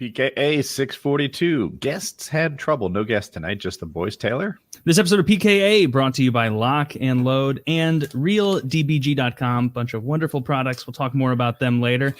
PKA 642. Guests had trouble. No guest tonight, just the boys. Taylor? This episode of PKA brought to you by Lock and Load and RealDBG.com. Bunch of wonderful products. We'll talk more about them later.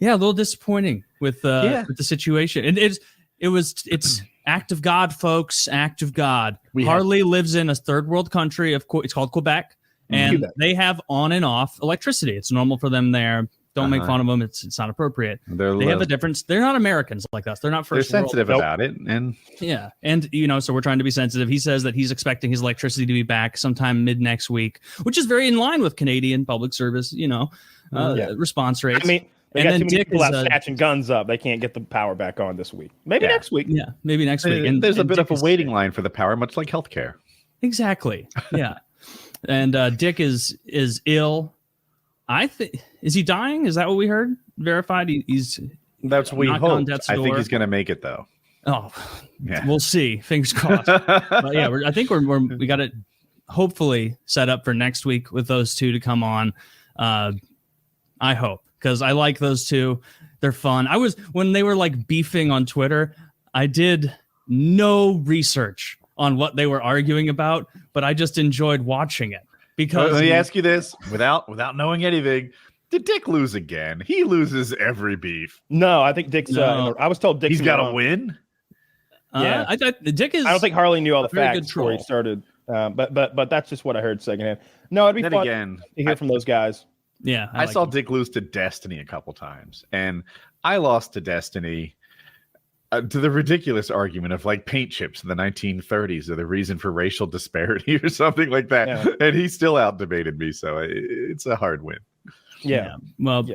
Yeah, a little disappointing with the situation. And it's act of God, folks. Act of God. Harley lives in a third world country. It's called Quebec. And they have on and off electricity. It's normal for them there. Don't make fun of them. It's not appropriate. They have a difference. They're not Americans like us. They're not first They're sensitive about it. And so we're trying to be sensitive. He says that he's expecting his electricity to be back sometime mid next week, which is very in line with Canadian public service, response rates. I mean, they got too many people out snatching guns up. They can't get the power back on this week. Maybe next week. Yeah, maybe next week. And there's a bit of a waiting line for the power, much like healthcare. Exactly. Yeah. And Dick is ill. Is he dying? Is that what we heard? Verified? That's what we hope. I think he's going to make it, though. Oh, yeah. We'll see. Fingers crossed. But yeah, I think we got it hopefully set up for next week with those two to come on. I hope, because I like those two. They're fun. When they were like beefing on Twitter, I did no research on what they were arguing about, but I just enjoyed watching it. Because let me ask you this, without knowing anything, did Dick lose again? He loses every beef. No, I think Dick's. I was told Dick's. He's got to win. Yeah, I thought Dick is. I don't think Harley knew all the facts before he started. But that's just what I heard secondhand. No, it'd be fun to hear from those guys. Yeah, I saw Dick lose to Destiny a couple times, and I lost to Destiny. To the ridiculous argument of like paint chips in the 1930s are the reason for racial disparity or something like that. Yeah. And he still out-debated me, so it's a hard win. Yeah. Well,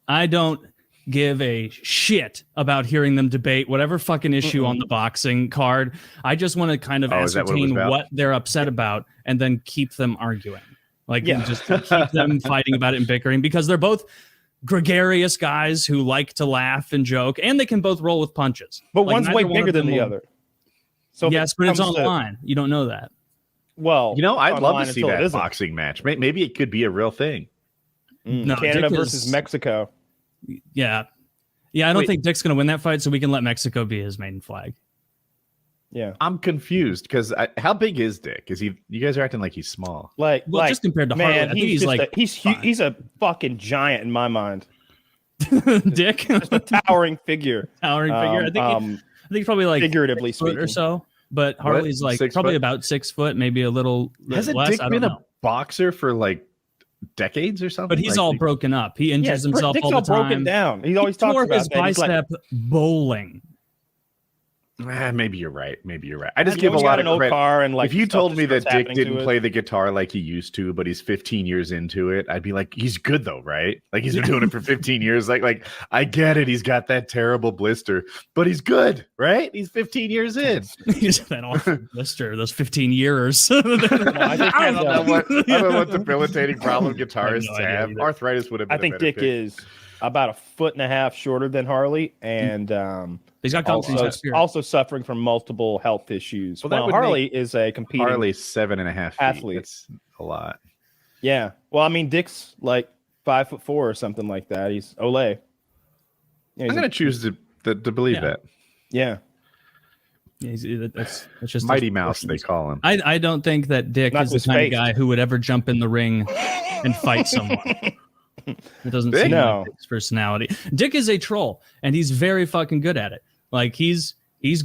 I don't give a shit about hearing them debate whatever fucking issue on the boxing card. I just want to kind of ascertain what they're upset about and then keep them arguing. Just keep them fighting about it and bickering, because they're both gregarious guys who like to laugh and joke, and they can both roll with punches. But one's way bigger than the other. So yes, but it's online. You don't know that. Well, I'd love to see that boxing match. Maybe it could be a real thing. No, Canada versus Mexico. Yeah. I don't think Dick's going to win that fight, so we can let Mexico be his main flag. Yeah, I'm confused because how big is Dick? Is he? You guys are acting like he's small. Just compared to Harley, I think he's a fucking giant in my mind. Dick, just a towering figure. I think he's probably like figuratively speaking or so. But Harley's probably about 6 foot, maybe a little less. Hasn't Dick been a boxer for like decades or something? But he's all broken up. He injures himself all the time. Broken down. He always talks about his bicep bowling. Maybe you're right. I just give a lot of credit. Car and if you told me that Dick didn't play the guitar like he used to, but he's 15 years into it, I'd be like, he's good though, right? Like he's been doing it for 15 years. Like I get it. He's got that terrible blister, but he's good, right? He's 15 years in. He's that awful blister. Those 15 years. I don't know what debilitating problem guitarists have. Arthritis would have been. I think Dick is about 1.5 feet shorter than Harley, and he's got also suffering from multiple health issues. Well, Harley is a competing. Harley's 7.5 feet. Athlete. That's a lot. Yeah. Well, I mean, Dick's like 5'4" or something like that. He's Olay. I'm going to choose to believe that. Yeah. That's just Mighty Mouse, they call him. I don't think that Dick is the kind of guy who would ever jump in the ring and fight someone. It doesn't seem like Dick's personality. Dick is a troll, and he's very fucking good at it. Like he's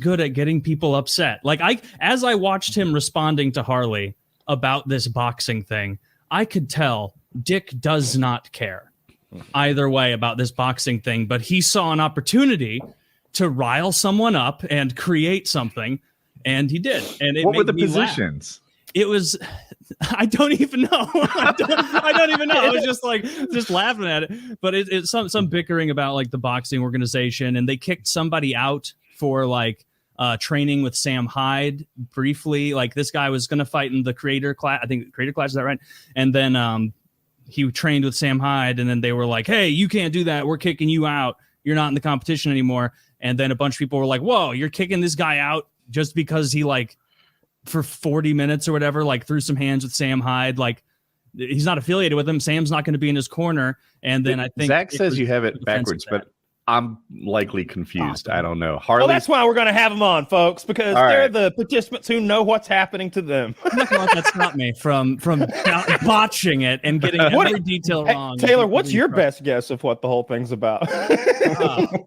good at getting people upset. Like as I watched him responding to Harley about this boxing thing, I could tell Dick does not care either way about this boxing thing, but he saw an opportunity to rile someone up and create something, and he did. And what were the positions? It was, I don't even know. I don't even know. I was just laughing at it. But it's some bickering about like the boxing organization, and they kicked somebody out for like training with Sam Hyde briefly. Like this guy was going to fight in the creator class. I think creator class, is that right? And then he trained with Sam Hyde, and then they were like, "Hey, you can't do that. We're kicking you out. You're not in the competition anymore." And then a bunch of people were like, "Whoa, you're kicking this guy out just because he like." For 40 minutes or whatever, like threw some hands with Sam Hyde. Like he's not affiliated with him. Sam's not going to be in his corner. And then I think Zach says you have it backwards, but I'm likely confused. I don't know. Well, that's why we're going to have them on, folks, because they're the participants who know what's happening to them. Nothing like that stopped me from botching it and getting every detail wrong. Taylor, what's your best guess of what the whole thing's about?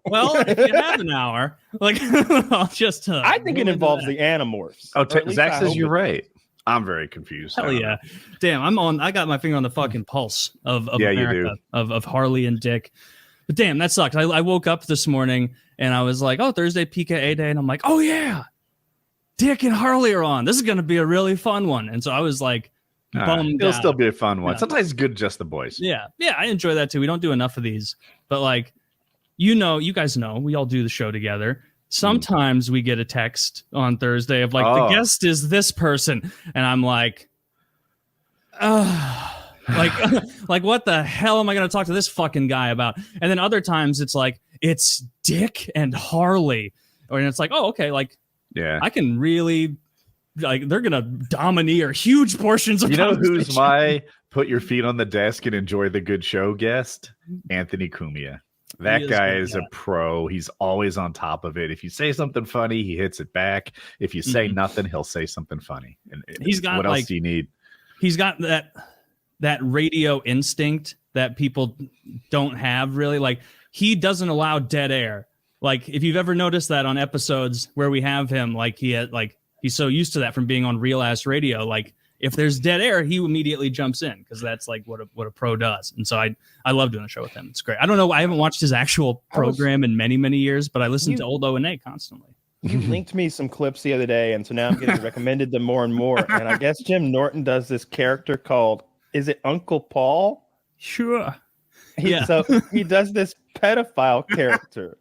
Well, if you have an hour, like I'll just. I think it involves the Animorphs. Oh, Zach says you're right. I'm very confused. Hell yeah. Damn, I got my finger on the fucking pulse of America, of Harley and Dick. But damn, that sucked. I woke up this morning and I was like, oh, Thursday PKA day. And I'm like, oh yeah, Dick and Harley are on. This is going to be a really fun one. And so I was like, bummed it'll out. still be a fun one. Yeah. Sometimes it's good just the boys. Yeah. Yeah, I enjoy that too. We don't do enough of these. But like, you guys know, we all do the show together. Sometimes we get a text on Thursday of like, the guest is this person. And I'm like, like what the hell am I going to talk to this fucking guy about? And then other times it's like, it's Dick and Harley. And it's like, oh, okay. Like, yeah, I can really, like, they're going to domineer huge portions of who's my put your feet on the desk and enjoy the good show guest? Anthony Cumia. That guy is a pro. He's always on top of it. If you say something funny, he hits it back. If you say nothing, he'll say something funny. And he's got, what else do you need? He's got that radio instinct that people don't have really. Like, he doesn't allow dead air. Like, if you've ever noticed that on episodes where we have him, like he's so used to that from being on real ass radio. Like, if there's dead air, he immediately jumps in because that's like what a pro does. And so I love doing a show with him. It's great. I don't know. I haven't watched his actual program in many, many years, but I listen to old O&A constantly. You linked me some clips the other day, and so now I'm getting recommended them more and more. And I guess Jim Norton does this character called, is it Uncle Paul? Sure. So he does this pedophile character.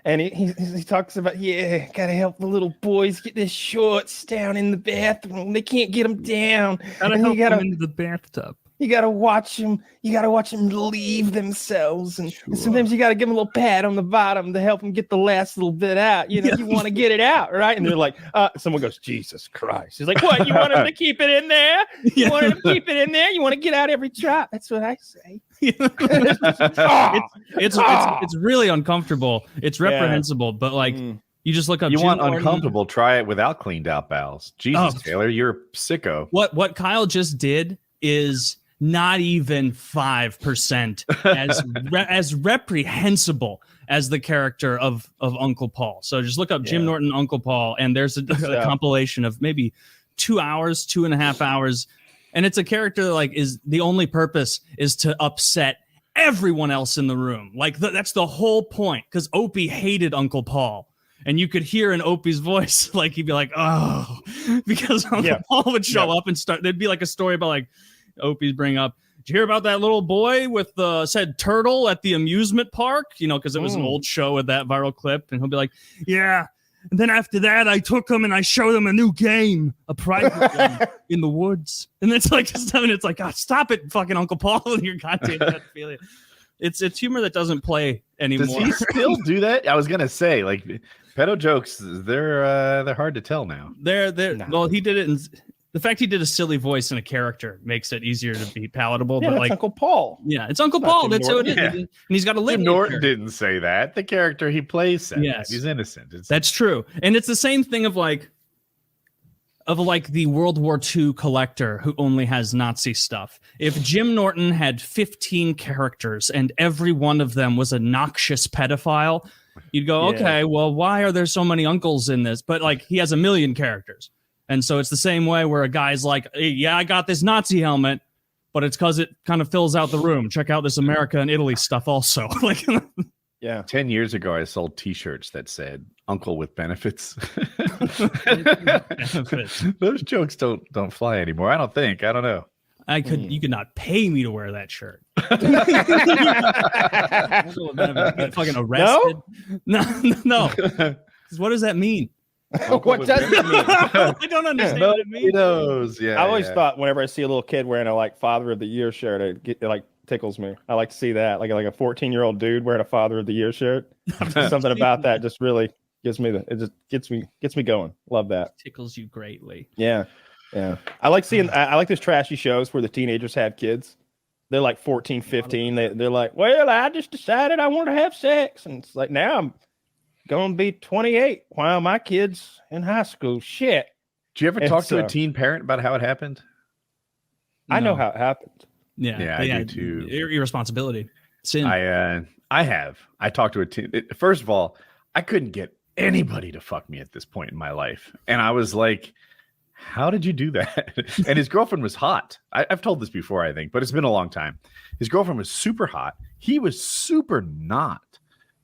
And he talks about, gotta help the little boys get their shorts down in the bathroom. They can't get them down. Gotta help them into the bathtub. You gotta watch them. You gotta watch them leave themselves, and sometimes you gotta give them a little pat on the bottom to help them get the last little bit out. You want to get it out, right? And they're like, someone goes, Jesus Christ. He's like, what? You want him to keep it in there? You want him to keep it in there? You want to get out every drop? That's what I say. It's really uncomfortable. It's reprehensible, but like you just look up. You Jim want Norton. uncomfortable? Try it without cleaned out bowels. Jesus, Taylor, you're a sicko. What Kyle just did is not even 5% as reprehensible as the character of Uncle Paul. So just look up Jim Norton, Uncle Paul, and there's a compilation of maybe 2 hours, 2.5 hours. And it's a character that, like, is the only purpose is to upset everyone else in the room. Like that's the whole point, because Opie hated Uncle Paul. And you could hear in Opie's voice, like he'd be like, oh, because Uncle Paul would show up and start. There'd be like a story about like, Opie's bring up, did you hear about that little boy with the said turtle at the amusement park? Because it was an old show with that viral clip. And he'll be like, yeah. And then after that, I took him and I showed him a new game, a private game in the woods. And it's like, it's like, God, stop it, fucking Uncle Paul, with your goddamn pedophilia. It's humor that doesn't play anymore. Does he still do that? I was gonna say, like, pedo jokes, they're hard to tell now. Well, he did it in. The fact he did a silly voice in a character makes it easier to be palatable. Yeah, but that's like Uncle Paul. Yeah, it's Uncle Paul. That's who it is. Yeah. And he's got a Jim Norton didn't say that. The character he plays said that. He's innocent. That's true. And it's the same thing of like the World War II collector who only has Nazi stuff. If Jim Norton had 15 characters and every one of them was a noxious pedophile, you'd go, okay, well, why are there so many uncles in this? But like he has 1 million characters. And so it's the same way where a guy's like, hey, yeah, I got this Nazi helmet, but it's because it kind of fills out the room. Check out this America and Italy stuff also. Like, 10 years ago, I sold T-shirts that said "Uncle with benefits." Those jokes don't fly anymore. I don't think. I don't know. You could not pay me to wear that shirt. Fucking arrested? No. What does that mean? What does it mean? I don't understand what it means. I always thought whenever I see a little kid wearing a like Father of the Year shirt, it like tickles me. I like to see that, like a 14-year-old dude wearing a Father of the Year shirt. Something about that just really gets me going. Love that. Tickles you greatly. Yeah. I like seeing. I like those trashy shows where the teenagers have kids. they're like 14, 15. They're like, well, I just decided I want to have sex. And it's like, now I'm going to be 28 while my kid's in high school. Shit. Do you ever talk to a teen parent about how it happened? I know how it happened. Yeah, I do too. Irresponsibility. Sin. I have. I talked to a teen. First of all, I couldn't get anybody to fuck me at this point in my life. And I was like, how did you do that? And his girlfriend was hot. I've told this before, I think, but it's been a long time. His girlfriend was super hot. He was super not.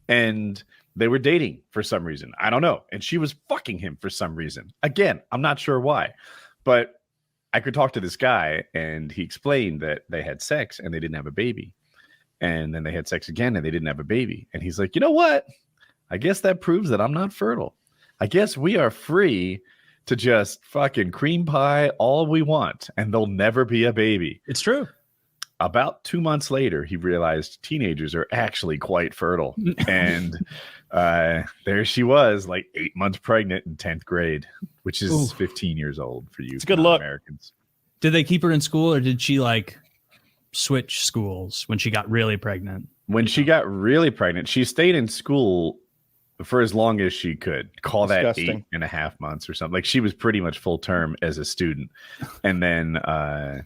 And they were dating for some reason. I don't know. And she was fucking him for some reason. Again, I'm not sure why. But I could talk to this guy, and he explained that they had sex and they didn't have a baby. And then they had sex again and they didn't have a baby. And he's like, you know what? I guess that proves that I'm not fertile. I guess we are free to just fucking cream pie all we want, and there'll never be a baby. It's true. About 2 months later, he realized teenagers are actually quite fertile. And there she was, like 8 months pregnant in 10th grade, which is 15 years old for you. It's a good look. Americans. Did they keep her in school, or did she like switch schools when she got really pregnant? When she got really pregnant, she stayed in school for as long as she could. Call Disgusting. that 8.5 months or something. Like, she was pretty much full term as a student. And then I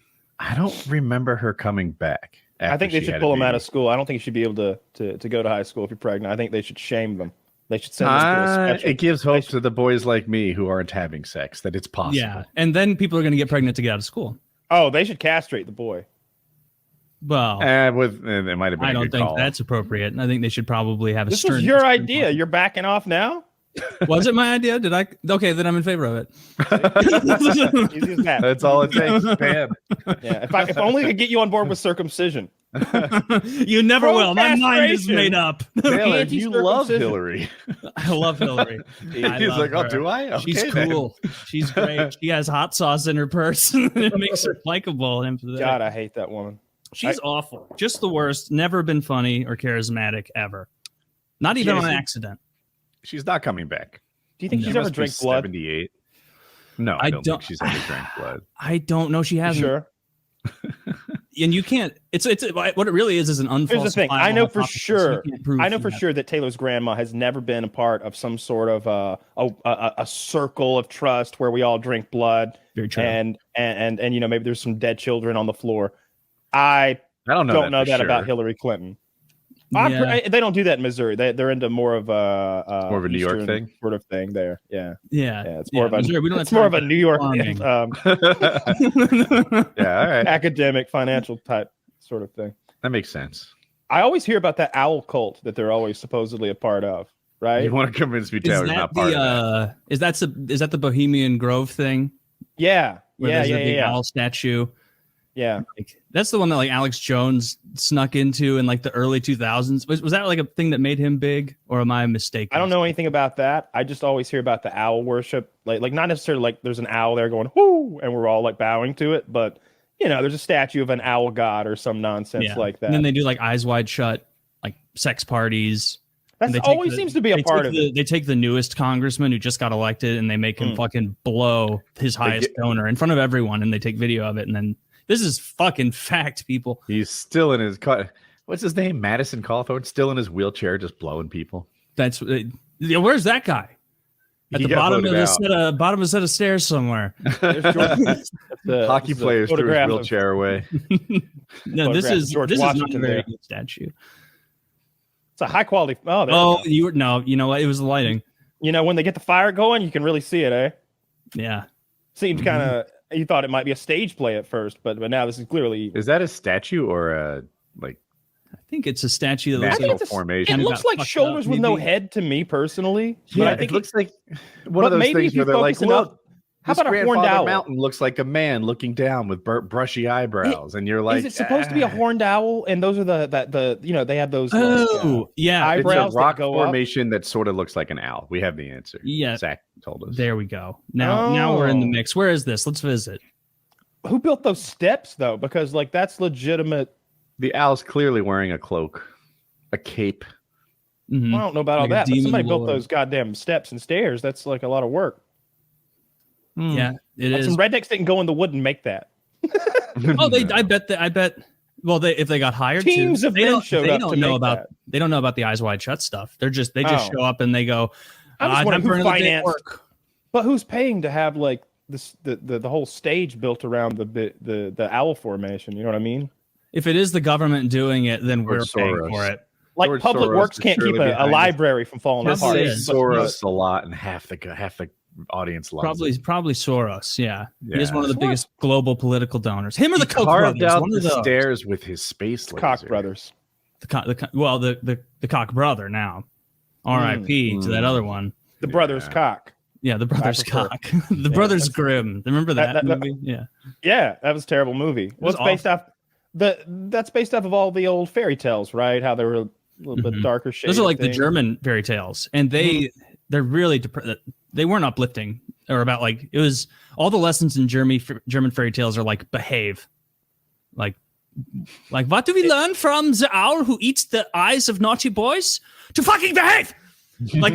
don't remember her coming back. I think they should pull them out of school. I don't think you should be able to go to high school if you're pregnant. I think they should shame them. They should send them to a special. It gives hope to the boys like me who aren't having sex that it's possible. Yeah, and then people are going to get pregnant to get out of school. Oh, they should castrate the boy. Well, it might have been. I don't think call. That's appropriate. I think they should probably have a This stern. was your idea. You're backing off now? Was it my idea? Did I? Okay, then I'm in favor of it. Easy as that. That's all it takes. Bam. Yeah, if only I could get you on board with circumcision. You never will. My mind is made up. Taylor, you love Hillary. I love Hillary. He's like, oh, do I? Okay, she's cool. She's great. She has hot sauce in her purse. It makes her likable. God, I hate that woman. She's awful. Just the worst. Never been funny or charismatic ever. Not even on accident. She's not coming back. Do you think she's ever drank blood? 78. No, I don't think she's ever drank blood. I don't know. She hasn't. Sure. And you can't. It's what it really is an unfalsifiable. Here's the thing. I know for sure. I know for that. sure that Taylor's grandma has never been a part of some sort of a circle of trust where we all drink blood. Very true. And you know, maybe there's some dead children on the floor. I don't know that about Hillary Clinton. Yeah. They don't do that in Missouri. They're into more of a New York thing, sort of thing there. Yeah. It's more of a Missouri, we don't it's more of a New York yeah, all right, academic financial type sort of thing. That makes sense. I always hear about that owl cult that they're always supposedly a part of. Right? You want to convince me Taylor's not part of that? Is that the Bohemian Grove thing? Yeah. Where there's a big owl statue. Yeah, that's the one that like Alex Jones snuck into in like the early 2000s. Was that like a thing that made him big, or am I mistaken? I don't know anything about that. I just always hear about the owl worship, like not necessarily like there's an owl there going whoo, and we're all like bowing to it, but you know, there's a statue of an owl god or some nonsense like that. And then they do like Eyes Wide Shut, like sex parties. That always seems to be a part of it. They take the newest congressman who just got elected, and they make him fucking blow his highest donor in front of everyone, and they take video of it, and then. This is fucking fact, people. He's still in his car. What's his name? Madison Cawthorn, still in his wheelchair, just blowing people. Where's that guy? At the bottom of a set of stairs somewhere. Hockey players threw his wheelchair away. No, this is not a very good statue. It's a high quality. You know what? It was the lighting. You know, when they get the fire going, you can really see it, eh? Yeah. Seems kind of. You thought it might be a stage play at first, but now this is clearly. Is that a statue or a like? I think it's a statue that looks like a formation. It looks like shoulders with no head to me personally. Yeah, I think it looks like one of those things where they're like, "Well, how about a horned owl? Mountain looks like a man looking down with brushy eyebrows," and you're like, "Is it supposed to be a horned owl?" And those are the you know they have those. Yeah, eyebrows. It's a rock formation that sort of looks like an owl. We have the answer. Yeah, Zach told us. There we go. Now we're in the mix. Where is this? Let's visit. Who built those steps though? Because like that's legitimate. The owl's clearly wearing a cloak, a cape. Mm-hmm. I don't know about all that, but somebody built those goddamn steps and stairs. That's like a lot of work. Yeah, it is. Some rednecks didn't go in the wood and make that. I bet Well, if they got hired, Teams of men showed up to make about that. they don't know about the Eyes Wide Shut stuff. They just Oh. show up and they go. I'm just wondering time for who another day at financed. work. But who's paying to have like this the whole stage built around the owl formation? You know what I mean? If it is the government doing it, then we're paying Soros. for it. Like George Public Soros Works is can't keep surely a behind it. library from falling Yes, apart. it Say is. Soros a lot, and half the audience loves Probably Soros. Yeah. He is Yeah. one of the biggest global political donors. Him or it. the He Koch carved brothers. out One the of those. stairs with his space laser. Koch brothers. The Koch brother now. R.I.P. to that other one. The brothers Koch. Yeah, the brothers prefer- Koch. The brothers Grimm. Remember that movie? Yeah. Yeah, that was a terrible movie. was Well, it's based off that's based off of all the old fairy tales, right? How they were a little bit darker shades. Those are like the German fairy tales, and they're really they weren't uplifting or about like it was all the lessons in German fairy tales are like behave, like what do we learn from the owl who eats the eyes of naughty boys? To fucking behave. Like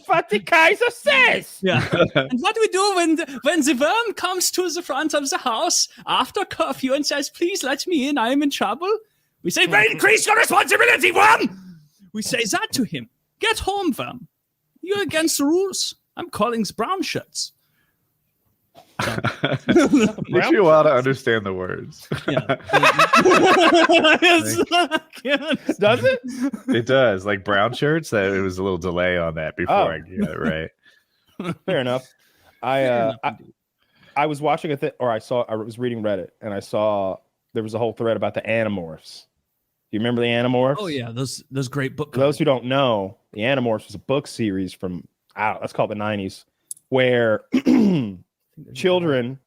what the Kaiser says. yeah. And what do we do when the worm comes to the front of the house after curfew and says, "Please let me in, I am in trouble"? We say, "Well, increase your responsibility, worm." We say that to him. Get home, worm. You're against the rules. I'm calling the brown shirts. It takes you a while to understand the words. Does it? It does. Like brown shirts, that it was a little delay on that before I get it right. Fair enough. I was watching I was reading Reddit and I saw there was a whole thread about the Animorphs. Do you remember the Animorphs? Oh yeah, those great book For those who don't know, the Animorphs was a book series from let's call it the 90s, where children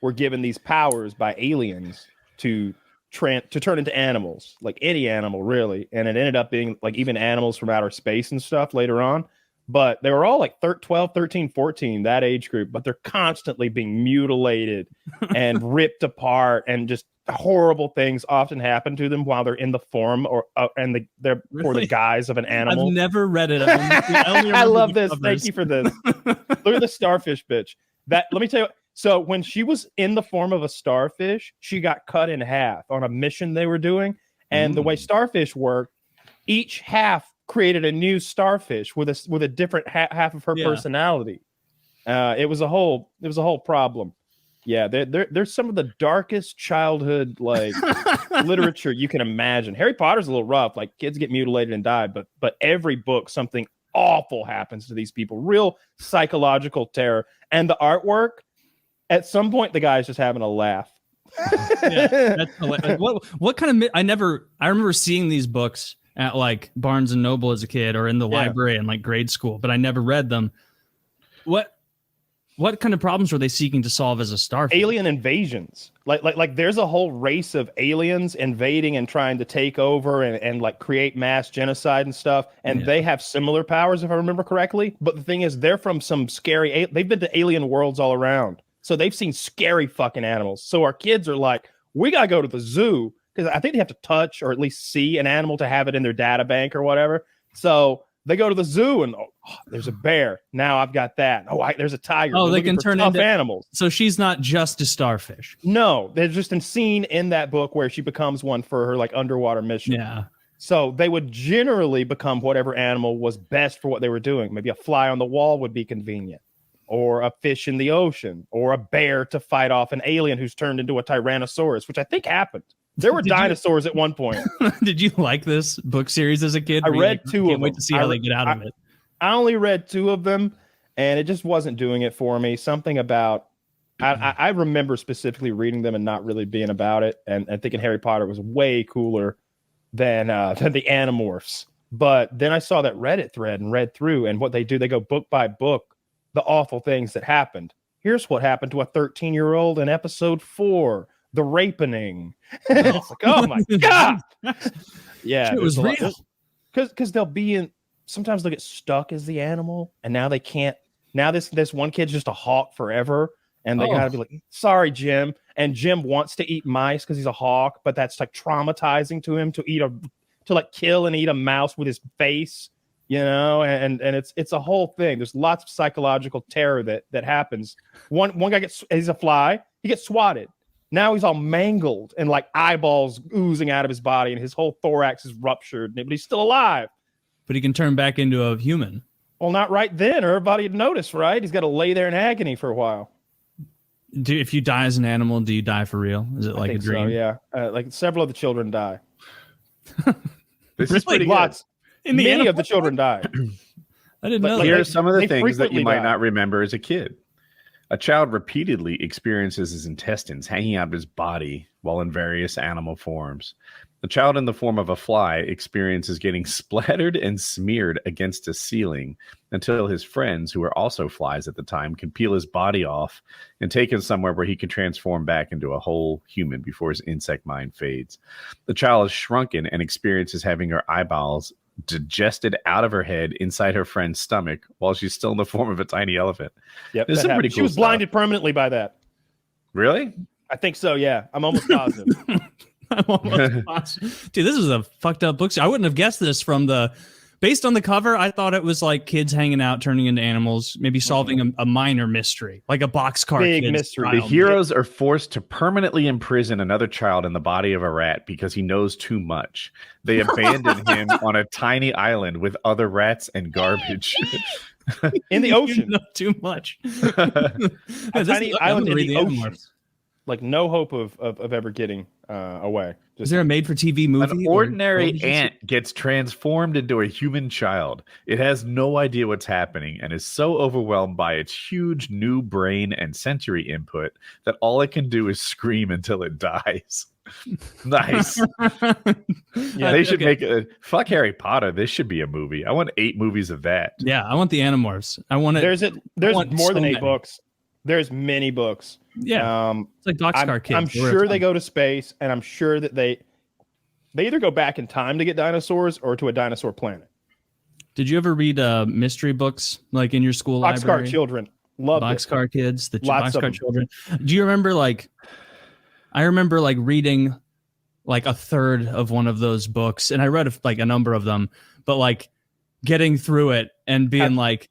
were given these powers by aliens to turn into animals, like any animal really, and it ended up being like even animals from outer space and stuff later on. But they were all like 12, 13, 14, that age group, but they're constantly being mutilated and ripped apart, and just horrible things often happen to them while they're in the form or they're for the guise of an animal. I've never read it. I love this. Thank you for this. Look at the starfish bitch. Let me tell you. So when she was in the form of a starfish, she got cut in half on a mission they were doing. And the way starfish work, each half created a new starfish with a different half of her personality. It was a whole problem. Yeah, there's some of the darkest childhood like literature you can imagine. Harry Potter's a little rough. Like kids get mutilated and die, but every book something awful happens to these people. Real psychological terror. And the artwork, at some point, the guy's just having a laugh. That's hilarious. What kind of I remember seeing these books at like Barnes and Noble as a kid or in the library in like grade school, but I never read them. What kind of problems were they seeking to solve as a starfish? Alien invasions. Like there's a whole race of aliens invading and trying to take over and like create mass genocide and stuff. And they have similar powers, if I remember correctly. But the thing is, they're from some scary, they've been to alien worlds all around. So they've seen scary fucking animals. So our kids are like, we got to go to the zoo, because I think they have to touch or at least see an animal to have it in their data bank or whatever. So they go to the zoo and there's a bear. Now I've got that. There's a tiger. Oh, they can turn into animals. So she's not just a starfish. No, there's just a scene in that book where she becomes one for her like underwater mission. Yeah. So they would generally become whatever animal was best for what they were doing. Maybe a fly on the wall would be convenient, or a fish in the ocean, or a bear to fight off an alien who's turned into a Tyrannosaurus, which I think happened. There were dinosaurs at one point. Did you like this book series as a kid? I read two of them. Can't wait to see how they get out of it. I only read two of them, and it just wasn't doing it for me. Something about I remember specifically reading them and not really being about it, and thinking Harry Potter was way cooler than the Animorphs. But then I saw that Reddit thread and read through, and what they do, they go book by book, the awful things that happened. Here's what happened to a 13-year-old in episode 4. The rapening. It's like, oh my god. Yeah, it was real. Because they'll be in. Sometimes they'll get stuck as the animal, and now they can't. Now this one kid's just a hawk forever, and they gotta be like, sorry, Jim. And Jim wants to eat mice because he's a hawk, but that's like traumatizing to him to like kill and eat a mouse with his face, you know. And it's a whole thing. There's lots of psychological terror that happens. One guy he's a fly. He gets swatted. Now he's all mangled and like eyeballs oozing out of his body, and his whole thorax is ruptured, but he's still alive. But he can turn back into a human. Well, not right then, or everybody would notice, right? He's got to lay there in agony for a while. If you die as an animal, do you die for real? Is it like a dream? So, yeah. Like several of the children die. This is pretty Lots. Many animal of the children die. I didn't know Like, Here that. are some of the they things that you frequently might die. not remember as a kid. A child repeatedly experiences his intestines hanging out of his body while in various animal forms. The child in the form of a fly experiences getting splattered and smeared against a ceiling until his friends, who are also flies at the time, can peel his body off and take him somewhere where he can transform back into a whole human before his insect mind fades. The child is shrunken and experiences having her eyeballs digested out of her head inside her friend's stomach while she's still in the form of a tiny elephant. Yep, There's that some pretty happened. cool She was stuff. blinded permanently by that. Really? I think so, yeah. I'm almost positive. I'm almost positive. Dude, this is a fucked up book. I wouldn't have guessed this based on the cover. I thought it was like kids hanging out, turning into animals, maybe solving a minor mystery, like a boxcar. Big Kids mystery. style. The heroes are forced to permanently imprison another child in the body of a rat because he knows too much. They abandon him on a tiny island with other rats and garbage. In the You ocean. know too much. A tiny island in the ocean. Like no hope of ever getting away. Is there a made-for-TV movie? An or ordinary television ant gets transformed into a human child. It has no idea what's happening and is so overwhelmed by its huge new brain and sensory input that all it can do is scream until it dies. Nice. Yeah, They should okay. make it. Fuck Harry Potter. This should be a movie. I want 8 movies of that. Yeah, I want the Animorphs. I want it. There's want more so than 8 many. books. There's many books. Yeah, it's like Boxcar Kids. I'm There were a sure they ton. go to space, and I'm sure that they either go back in time to get dinosaurs or to a dinosaur planet. Did you ever read mystery books like in your school Boxcar library? Children. Love it. Boxcar Kids, the Lots of Boxcar them. Children. Do you remember I remember reading like a third of one of those books, and I read like a number of them, but like getting through it and being like,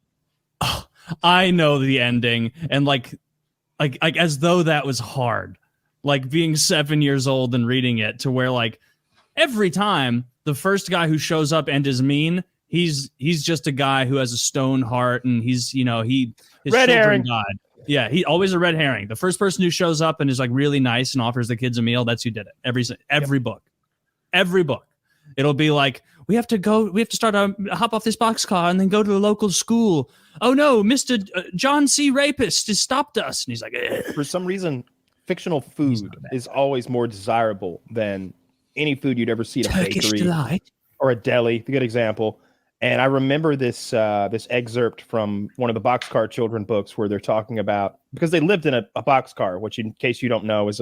oh, I know the ending, and like as though that was hard. Like being 7 years old and reading it to where like every time the first guy who shows up and is mean, he's just a guy who has a stone heart, and his Red children herring. died. Yeah, he always a red herring. The first person who shows up and is like really nice and offers the kids a meal, that's who did it. Every book. It'll be like, we have to start hop off this boxcar and then go to a local school. Oh no, Mr. John C. Rapist has stopped us. And he's like, For some reason, fictional food is always more desirable than any food you'd ever see at a Turkish bakery delight. or a deli. A good example. And I remember this excerpt from one of the Boxcar Children books where they're talking about, because they lived in a boxcar, which in case you don't know is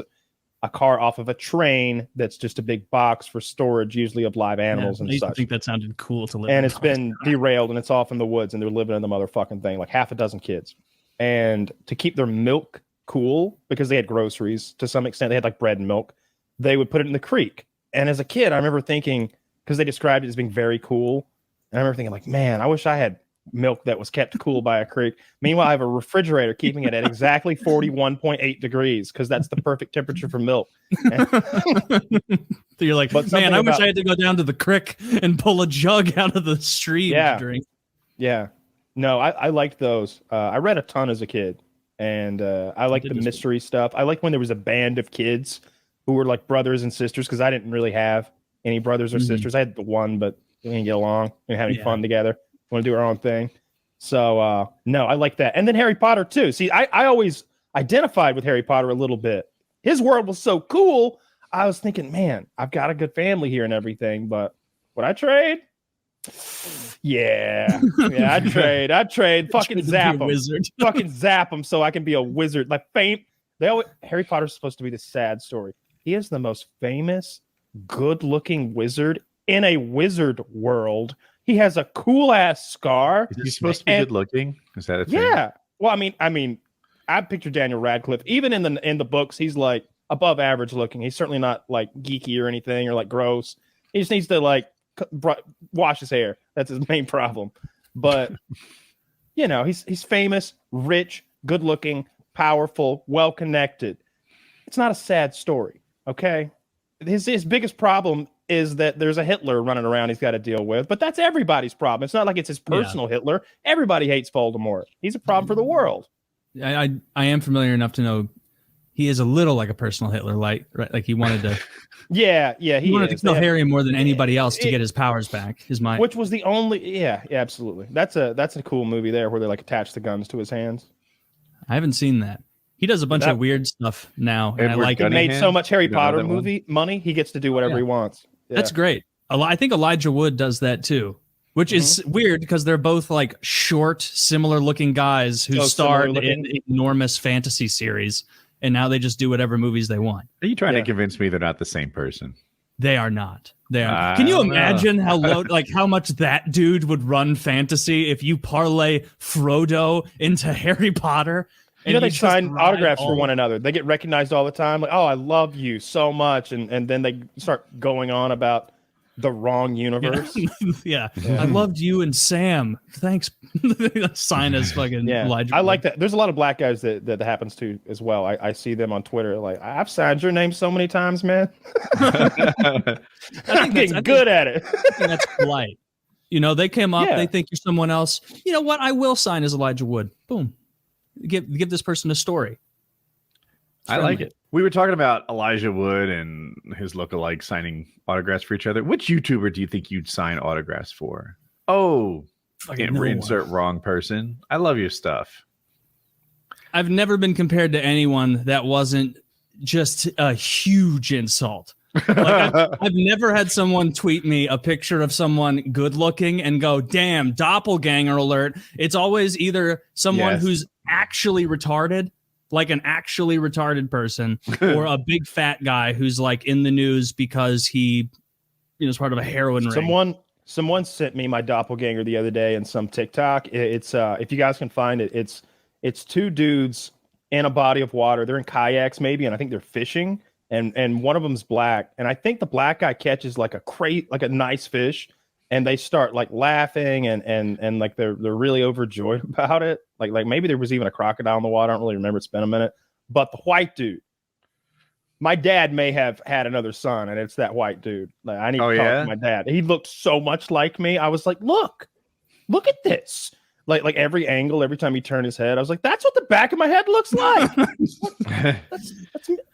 a car off of a train that's just a big box for storage, usually of live animals I and used to such. think that sounded cool to live And in. it's been derailed and it's off in the woods and they're living in the motherfucking thing, like half a dozen kids. And to keep their milk cool, because they had groceries to some extent, they had like bread and milk, they would put it in the creek. And as a kid, I remember thinking, because they described it as being very cool, and I remember thinking like, man, I wish I had milk that was kept cool by a creek. Meanwhile, I have a refrigerator keeping it at exactly 41.8 degrees because that's the perfect temperature for milk. So you're like, But man, something I wish about- I had to go down to the creek and pull a jug out of the stream Yeah. to drink. Yeah. No, I liked those. I read a ton as a kid, and I liked did the as well. mystery stuff. I liked when there was a band of kids who were like brothers and sisters, because I didn't really have any brothers or Mhm. sisters. I had the one, but we didn't get along. We didn't have any Yeah. fun together. Want to do our own thing. So no, I like that. And then Harry Potter too. See, I always identified with Harry Potter a little bit. His world was so cool. I was thinking, man, I've got a good family here and everything, but would I trade? Yeah, I'd trade. Fucking zap them. Wizard. Fucking zap them so I can be a wizard. Like fame. Harry Potter's supposed to be this sad story. He is the most famous, good-looking wizard in a wizard world. He has a cool ass scar. Is he supposed to be And- good looking? Is that a thing? Yeah. Well, I mean, I picture Daniel Radcliffe. Even in the books, he's like above average looking. He's certainly not like geeky or anything or like gross. He just needs to like wash his hair. That's his main problem. But you know, he's famous, rich, good looking, powerful, well connected. it's not a sad story. Okay, his biggest problem is that there's a Hitler running around he's got to deal with, but that's everybody's problem. It's not like it's his personal Hitler. Everybody hates Voldemort. He's a problem for the world. I am familiar enough to know he is a little like a personal Hitler, like right? Like he wanted to. Yeah, he wanted to kill Harry more than anybody else to get his powers back. His mind, which was the only. Yeah, absolutely. That's a cool movie there where they like attach the guns to his hands. I haven't seen that. He does a bunch of weird stuff now, and I like it. Made so much Harry Potter movie money, he gets to do whatever he wants. Yeah. That's great. I think Elijah Wood does that too, which is weird because they're both like short, similar-looking guys who starred in enormous fantasy series, and now they just do whatever movies they want. Are you trying to convince me they're not the same person? They are not. They are. Can you imagine how low, like how much that dude would run fantasy if you parlay Frodo into Harry Potter? You know, they sign autographs for one another. They get recognized all the time. Like, oh, I love you so much. And then they start going on about the wrong universe. Yeah. I loved you and Sam. Thanks. Sign as fucking Elijah. I like that. There's a lot of black guys that happens to as well. I see them on Twitter. Like, I've signed your name so many times, man. I'm getting good at it. I think that's polite. You know, they came up, they think you're someone else. You know what? I will sign as Elijah Wood. Boom. Give this person a story. I like it. We were talking about Elijah Wood and his lookalike signing autographs for each other. Which YouTuber do you think you'd sign autographs for? Oh, insert wrong person. I love your stuff. I've never been compared to anyone that wasn't just a huge insult. Like I've never had someone tweet me a picture of someone good looking and go, damn, doppelganger alert. It's always either someone who's actually retarded, like an actually retarded person, or a big fat guy who's like in the news because he is part of a heroin ring. Someone sent me my doppelganger the other day in some TikTok. It's if you guys can find it, it's two dudes in a body of water. They're in kayaks maybe, and I think they're fishing. And one of them's black, and I think the black guy catches like a nice fish, and they start like laughing and like they're really overjoyed about it. Like maybe there was even a crocodile in the water. I don't really remember. It's been a minute. But the white dude, my dad may have had another son, and it's that white dude. Like I need to talk to my dad. He looked so much like me. I was like, look at this. Like every angle, every time he turned his head, I was like, that's what the back of my head looks like.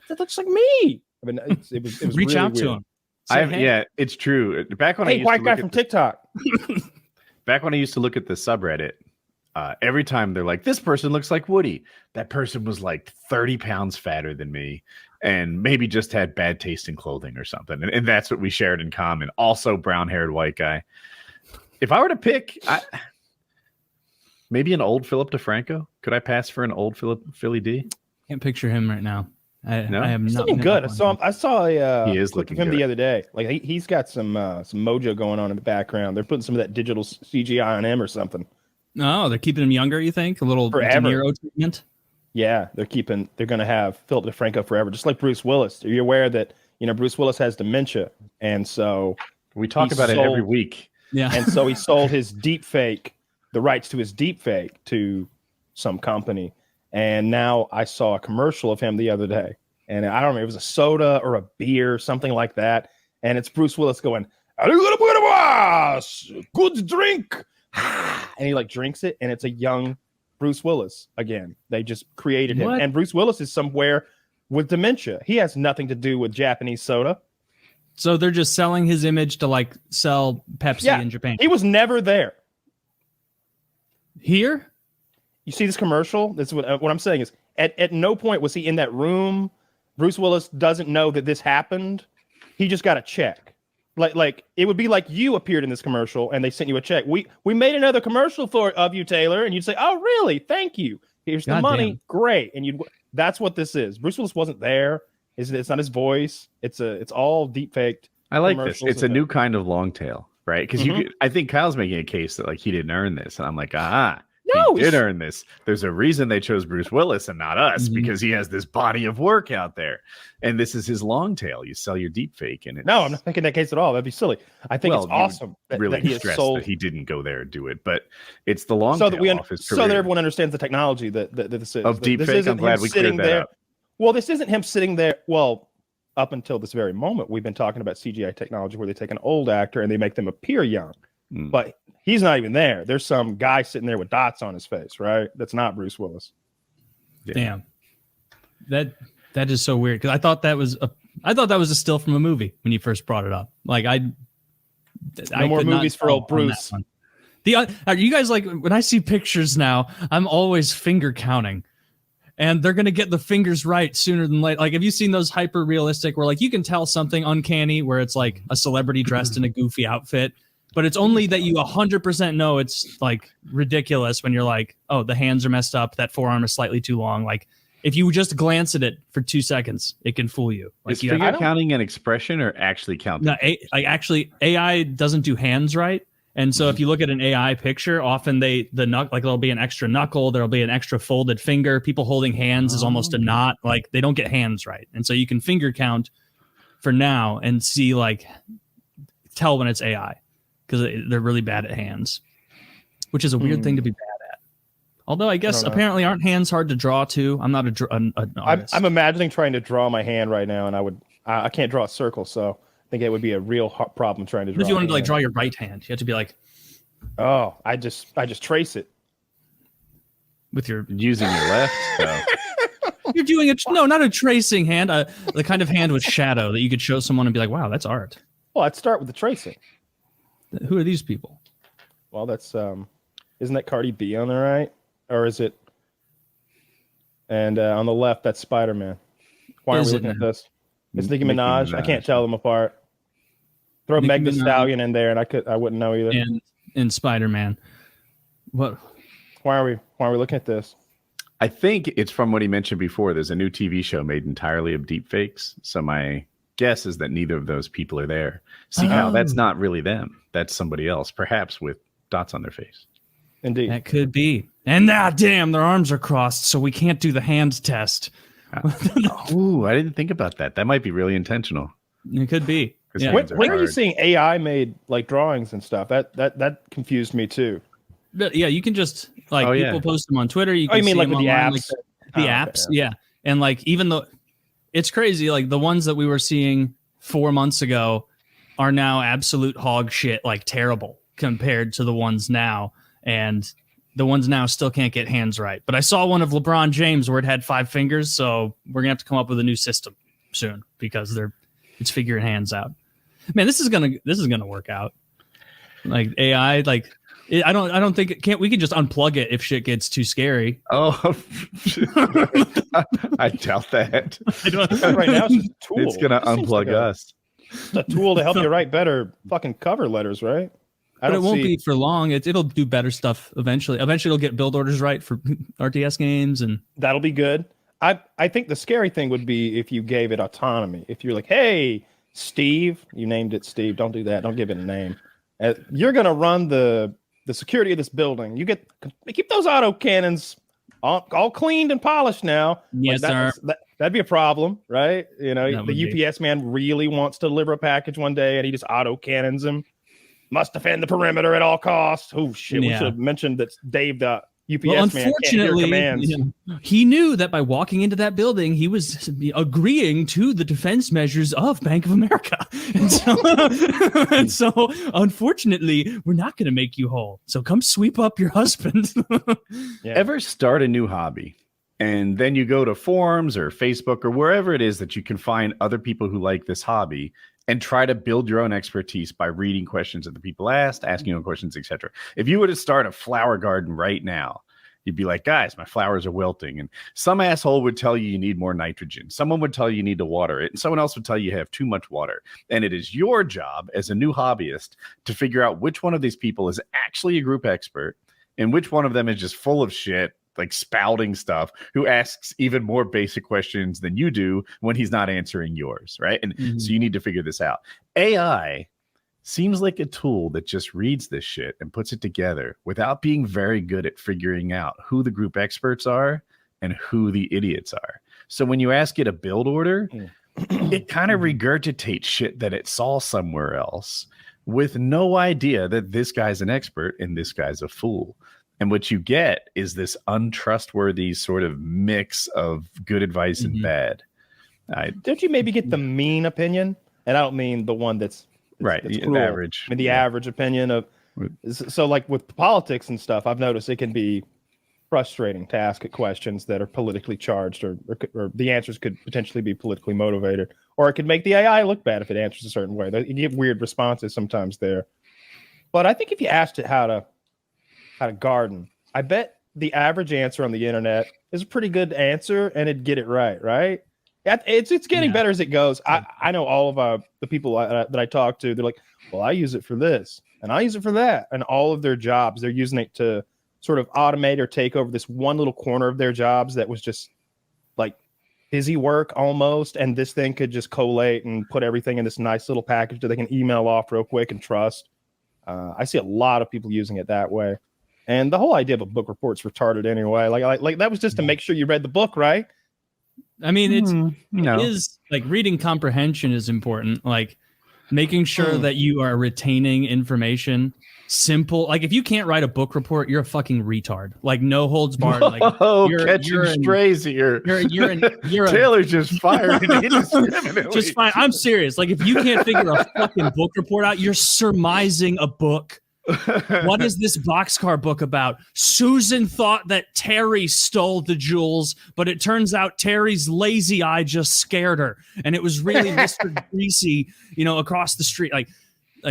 That looks like me. I mean, it was reach really out weird. to him. Yeah, it's true. Back when I used white to guy from TikTok. Back when I used to look at the subreddit, every time they're like, this person looks like Woody. That person was like 30 pounds fatter than me and maybe just had bad taste in clothing or something. And that's what we shared in common. Also brown-haired white guy. If I were to pick, maybe an old Philip DeFranco. Could I pass for an old Philly D? Can't picture him right now. I have he's not looking good. I saw a he is clip looking of him good the other day. Like he's got some mojo going on in the background. They're putting some of that digital CGI on him or something. No, they're keeping him younger. You think a little forever. De Niro treatment? Yeah, they're going to have Philip DeFranco forever, just like Bruce Willis. Are you aware that Bruce Willis has dementia, and so we talk about it every week. Yeah, and so he sold his the rights to his deep fake to some company. And now I saw a commercial of him the other day, and I don't remember, it was a soda or a beer, something like that. And it's Bruce Willis going, good drink. And he like drinks it, and it's a young Bruce Willis again. They just created him. And Bruce Willis is somewhere with dementia. He has nothing to do with Japanese soda. So they're just selling his image to like sell Pepsi in Japan. He was never there. Here? You see this commercial? That's what I'm saying is at no point was he in that room. Bruce Willis doesn't know that this happened. He just got a check. Like it would be like you appeared in this commercial and they sent you a check. We made another commercial of you, Taylor, and you'd say, "Oh, really? Thank you. Here's the money. Damn. Great." And that's what this is. Bruce Willis wasn't there. It's not his voice. It's all deep faked. I like this. It's a new kind of long tail, right? Because I think Kyle's making a case that like he didn't earn this, and I'm like, no, he did earn this. There's a reason they chose Bruce Willis and not us, because he has this body of work out there, and this is his long tail. You sell your deep fake, and no, I'm not making that case at all. That'd be silly. I think it's awesome that he stressed that he didn't go there and do it, but it's the long so tail that everyone understands the technology that this is of deep fake. I'm glad we cleared that up. Well, this isn't him sitting there. Well, up until this very moment, we've been talking about CGI technology where they take an old actor and they make them appear young. But he's not even there. There's some guy sitting there with dots on his face, right? That's not Bruce Willis. Yeah. Damn. That is so weird because I thought that was a still from a movie when you first brought it up. Like no more movies for old Bruce. Are you guys like when I see pictures now? I'm always finger counting. And they're going to get the fingers right sooner than later. Like, have you seen those hyper realistic where like you can tell something uncanny where it's like a celebrity dressed in a goofy outfit, but it's only that you 100% know it's like ridiculous when you're like, oh, the hands are messed up. That forearm is slightly too long. Like if you just glance at it for 2 seconds, it can fool you. Like, is finger counting an expression or actually counting? No, actually AI doesn't do hands right. And so if you look at an AI picture, often there'll be an extra knuckle, there'll be an extra folded finger. People holding hands is almost a knot. Like they don't get hands right. And so you can finger count for now and see tell when it's AI because they're really bad at hands, which is a weird thing to be bad at. Although I guess apparently aren't hands hard to draw too. I'm not an artist. I'm imagining trying to draw my hand right now, and I can't draw a circle, so I think it would be a real problem trying to draw. If you wanted to like draw your right hand, you have to be like, oh, I just trace it with your using your left. So. You're doing not a tracing hand, the kind of hand with shadow that you could show someone and be like, wow, that's art. Well, I'd start with the tracing. Who are these people? Well, that's isn't that Cardi B on the right, or is it? And on the left, that's Spider-Man. Why are we looking at this? It's Nicki Minaj. I can't tell them apart. Throw Meg Thee Stallion in there, and I wouldn't know either. And Spider-Man. What? Why are we looking at this? I think it's from what he mentioned before. There's a new TV show made entirely of deep fakes. So my guess is that neither of those people are there. See how that's not really them. That's somebody else, perhaps with dots on their face. Indeed. That could be. And damn, their arms are crossed, so we can't do the hand test. Ooh, I didn't think about that. That might be really intentional. It could be. Yeah. When are you seeing AI made like drawings and stuff? That confused me too. But yeah, you can just people post them on Twitter. You can mean like with the apps? Like the apps, yeah. And like even though it's crazy, like the ones that we were seeing 4 months ago are now absolute hog shit, like terrible compared to the ones now. And the ones now still can't get hands right. But I saw one of LeBron James where it had 5 fingers, so we're gonna have to come up with a new system soon because it's figuring hands out. Man, this is gonna work out. Like AI, like I don't think we can just unplug it if shit gets too scary. Oh, I doubt that. Right now, it's just a tool. It's gonna unplug us. It's a tool to help you write better fucking cover letters, right? But it won't be for long. It'll do better stuff eventually. Eventually, it'll get build orders right for RTS games, and that'll be good. I think the scary thing would be if you gave it autonomy. If you're like, hey, Steve, you named it Steve. Don't do that. Don't give it a name. You're gonna run the security of this building. You keep those auto cannons all cleaned and polished now. Yes, sir. That'd be a problem, right? You know, the UPS man really wants to deliver a package one day, and he just auto cannons him. Must defend the perimeter at all costs. Oh shit! We should have mentioned that Dave, the UPS man, can't hear commands. He knew that by walking into that building, he was agreeing to the defense measures of Bank of America. And so unfortunately, we're not going to make you whole. So come sweep up your husband. Ever start a new hobby? And then you go to forums or Facebook or wherever it is that you can find other people who like this hobby and try to build your own expertise by reading questions that the people asked, asking your own questions, etc. If you were to start a flower garden right now, you'd be like, guys, my flowers are wilting. And some asshole would tell you need more nitrogen. Someone would tell you need to water it. And someone else would tell you have too much water. And it is your job as a new hobbyist to figure out which one of these people is actually a group expert and which one of them is just full of shit, like spouting stuff, who asks even more basic questions than you do when he's not answering yours, right? And so you need to figure this out. AI seems like a tool that just reads this shit and puts it together without being very good at figuring out who the group experts are and who the idiots are. So when you ask it a build order, it kind of regurgitates shit that it saw somewhere else with no idea that this guy's an expert and this guy's a fool. And what you get is this untrustworthy sort of mix of good advice and bad. Don't you maybe get the mean opinion? And I don't mean the one that's right. That's The average. I mean the average opinion of. So like with politics and stuff, I've noticed it can be frustrating to ask questions that are politically charged, or the answers could potentially be politically motivated, or it could make the AI look bad if it answers a certain way. You get weird responses sometimes there. But I think if you asked it how to garden, I bet the average answer on the internet is a pretty good answer, and it'd get it right, right? It's getting better as it goes. I know all of the people that I talk to, they're like, well, I use it for this, and I use it for that, and all of their jobs, they're using it to sort of automate or take over this one little corner of their jobs that was just like busy work almost, and this thing could just collate and put everything in this nice little package that they can email off real quick and trust. I see a lot of people using it that way, and the whole idea of a book report's retarded anyway. Like that was just to make sure you read the book, right? I mean, it is like reading comprehension is important. Like making sure that you are retaining information. Simple. Like if you can't write a book report, you're a fucking retard. Like no holds barred. Like catching strays here. You're Taylor's just firing indiscriminately. Just fine. I'm serious. Like if you can't figure a fucking book report out, you're surmising a book. What is this boxcar book about? Susan thought that Terry stole the jewels, but it turns out Terry's lazy eye just scared her, and it was really Mr. Greasy, across the street. Like,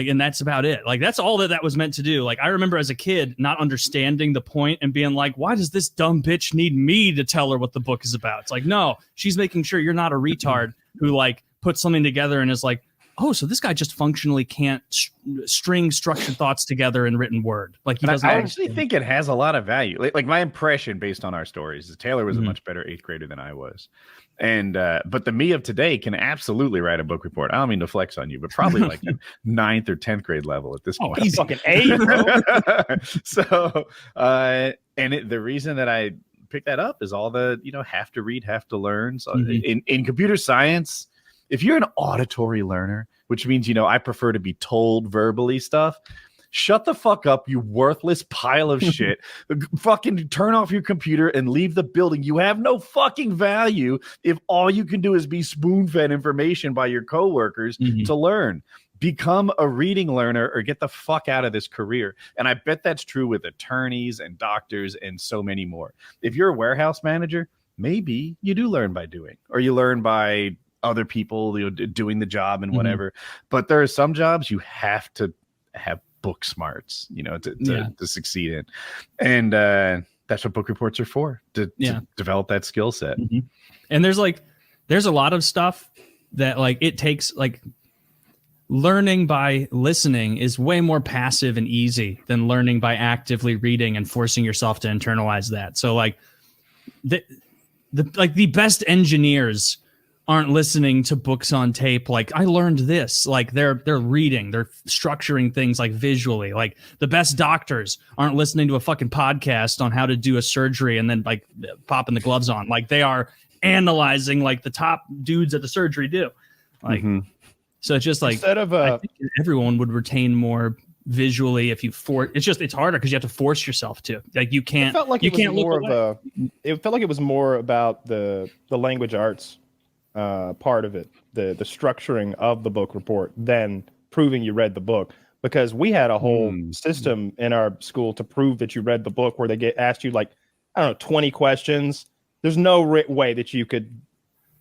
and that's about it. Like, that's all that was meant to do. Like, I remember as a kid not understanding the point and being like, why does this dumb bitch need me to tell her what the book is about? It's like, no, she's making sure you're not a retard who like puts something together and is like, oh, so this guy just functionally can't string structured thoughts together in written word. Like he doesn't. I actually think it has a lot of value. Like my impression based on our stories is Taylor was a much better 8th grader than I was. And but the me of today can absolutely write a book report. I don't mean to flex on you, but probably like 9th or 10th grade level at this point. He's fucking 8, bro. So the reason that I picked that up is all the have to read, have to learn. So in computer science, if you're an auditory learner, which means, I prefer to be told verbally stuff, shut the fuck up, you worthless pile of shit. Fucking turn off your computer and leave the building. You have no fucking value if all you can do is be spoon-fed information by your coworkers to learn. Become a reading learner or get the fuck out of this career. And I bet that's true with attorneys and doctors and so many more. If you're a warehouse manager, maybe you do learn by doing, or you learn by other people doing the job and whatever. But there are some jobs you have to have book smarts, to succeed in. And that's what book reports are for, to develop that skill set. And there's a lot of stuff that like it takes, like learning by listening is way more passive and easy than learning by actively reading and forcing yourself to internalize that. So like the best engineers aren't listening to books on tape. Like I learned this, like they're reading, they're structuring things like visually. Like the best doctors aren't listening to a fucking podcast on how to do a surgery and then like popping the gloves on. Like they are analyzing like the top dudes at the surgery do. Like, so it's just like, instead of I think everyone would retain more visually if you it's harder because you have to force yourself to, like, you can't, it felt like it felt like it was more about the language arts part of it, the structuring of the book report, than proving you read the book, because we had a whole system in our school to prove that you read the book, where they asked you like, I don't know, 20 questions. There's no way that you could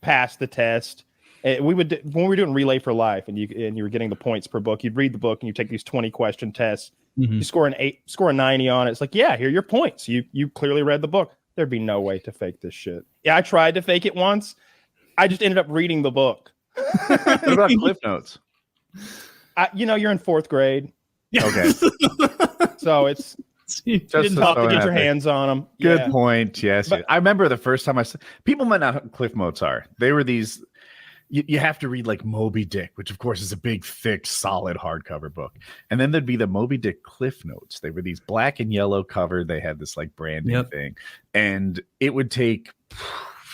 pass the test. When we were doing Relay for Life and you were getting the points per book, you'd read the book and you take these 20 question tests. You score a 90 on it. It's like, yeah, here are your points. You clearly read the book. There'd be no way to fake this shit. Yeah, I tried to fake it once. I just ended up reading the book. What about Cliff Notes? You're in 4th grade. Okay. So it's Just didn't have to get your hands on them. Good point. Yes. But I remember the first time people might not know what Cliff Notes are. They were these, you have to read like Moby Dick, which of course is a big, thick, solid hardcover book. And then there'd be the Moby Dick Cliff Notes. They were these black and yellow cover. They had this like branding thing. And it would take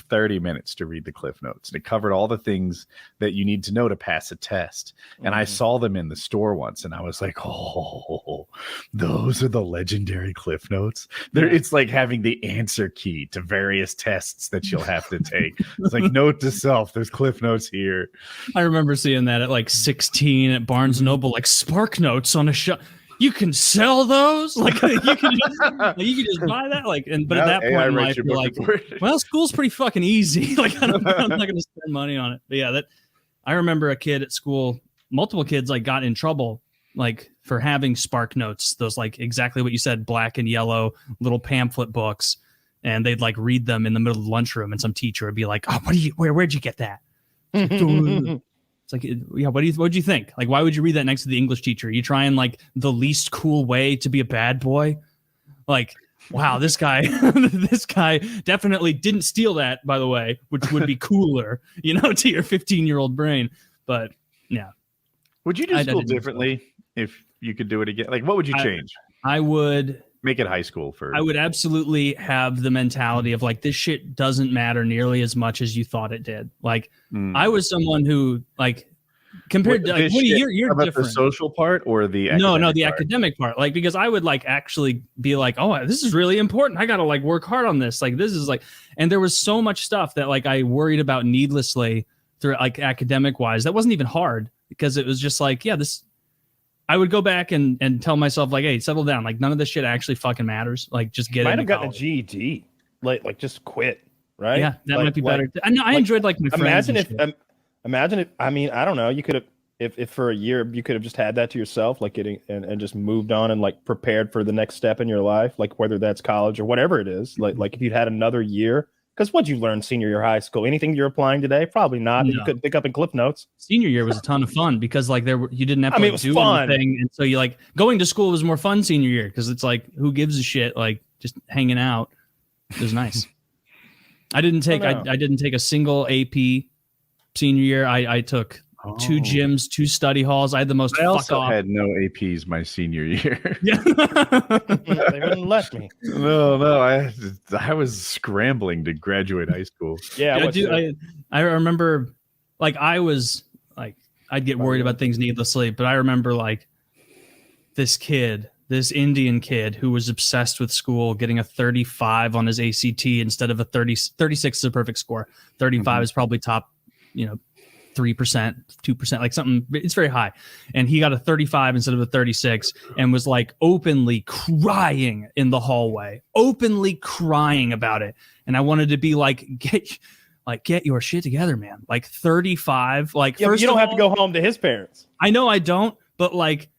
30 minutes to read the Cliff Notes, and it covered all the things that you need to know to pass a test. And I saw them in the store once, and I was like, oh, those are the legendary Cliff Notes. It's like having the answer key to various tests that you'll have to take. It's like, note to self, there's Cliff Notes here. I remember seeing that at like 16 at Barnes Noble, like Spark Notes on a shelf. You can sell those, like you can just buy that, like. And but now, at that point in life, you're like, well, school's pretty fucking easy. Like I'm not going to spend money on it. But yeah, I remember a kid at school, multiple kids like got in trouble like for having Spark Notes, those like exactly what you said, black and yellow little pamphlet books, and they'd like read them in the middle of the lunchroom, and some teacher would be like, "Oh, where'd you get that?" It's like, yeah, what'd you think? Like, why would you read that next to the English teacher? Are you trying like the least cool way to be a bad boy? Like, wow, this guy definitely didn't steal that, by the way, which would be cooler, to your 15-year-old brain. But yeah. Would you do school differently if you could do it again? Like, what would you change? I would make it high school first. I would absolutely have the mentality of like, this shit doesn't matter nearly as much as you thought it did. Like I was someone who like compared to like, you're about different. The social part or the academic part. Like, because I would like actually be like, oh, this is really important. I got to like work hard on this. Like, this is like, and there was so much stuff that like I worried about needlessly through like academic wise. That wasn't even hard because it was just like, yeah, I would go back and tell myself like, hey, settle down. Like none of this shit actually fucking matters. Like just get it. Might have gotten a GED. Like just quit. Right. Yeah, that might be better. I know. I enjoyed like my friends. Imagine if I mean, I don't know. You could have if for a year you could have just had that to yourself, like getting and just moved on and like prepared for the next step in your life, like whether that's college or whatever it is. Like if you'd had another year. Because what'd you learn senior year high school? Anything you're applying today? Probably not. No. You couldn't pick up in Cliff Notes. Senior year was a ton of fun because like you didn't have to do anything, and so you like going to school was more fun senior year because it's like who gives a shit? Like just hanging out. It was nice. I didn't take a single AP senior year. I took 2 gyms, 2 study halls. I had the most. I also had no APs my senior year. Yeah, they wouldn't let me. No, I was scrambling to graduate high school. Yeah, I remember, like I was like I'd get worried about things needlessly, but I remember like this Indian kid who was obsessed with school, getting a 35 on his ACT instead of a 36 is a perfect score. 35 is probably top, 3%, 2%, like something, it's very high. And he got a 35 instead of a 36 and was like openly crying in the hallway, openly crying about it. And I wanted to be like, get your shit together, man. Like 35, like, yeah, first you don't have to go home to his parents. I know I don't, but like,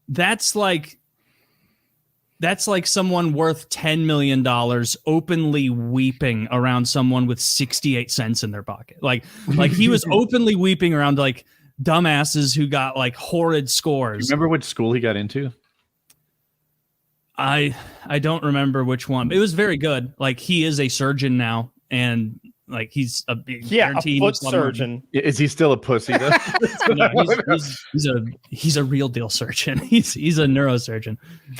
that's like someone worth $10 million openly weeping around someone with 68 cents in their pocket. Like he was openly weeping around like dumbasses who got like horrid scores. Remember which school he got into? I don't remember which one. It was very good. Like he is a surgeon now, and like he's a foot surgeon. Is he still a pussy though? No, he's a real deal surgeon. He's a neurosurgeon.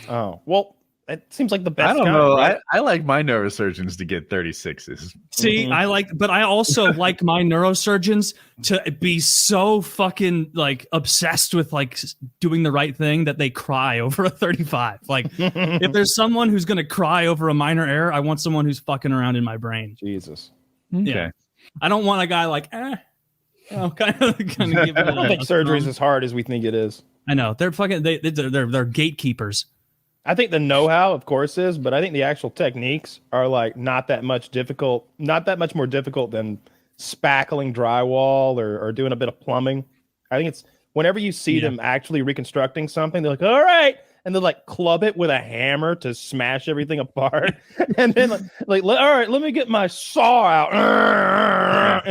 Oh well, it seems like the best. I don't know. Right? I like my neurosurgeons to get 36s. See, but I also like my neurosurgeons to be so fucking like obsessed with like doing the right thing that they cry over a 35. Like if there's someone who's gonna cry over a minor error, I want someone who's fucking around in my brain. Jesus. Okay. Yeah. I don't want a guy like, kind of give it I don't think surgery's as hard as we think it is. I know. They're fucking, they're gatekeepers. I think the know-how, of course, is, but I think the actual techniques are like not that much more difficult than spackling drywall or doing a bit of plumbing. I think it's whenever you see them actually reconstructing something, they're like, all right. And then like club it with a hammer to smash everything apart. And then like all right, let me get my saw out.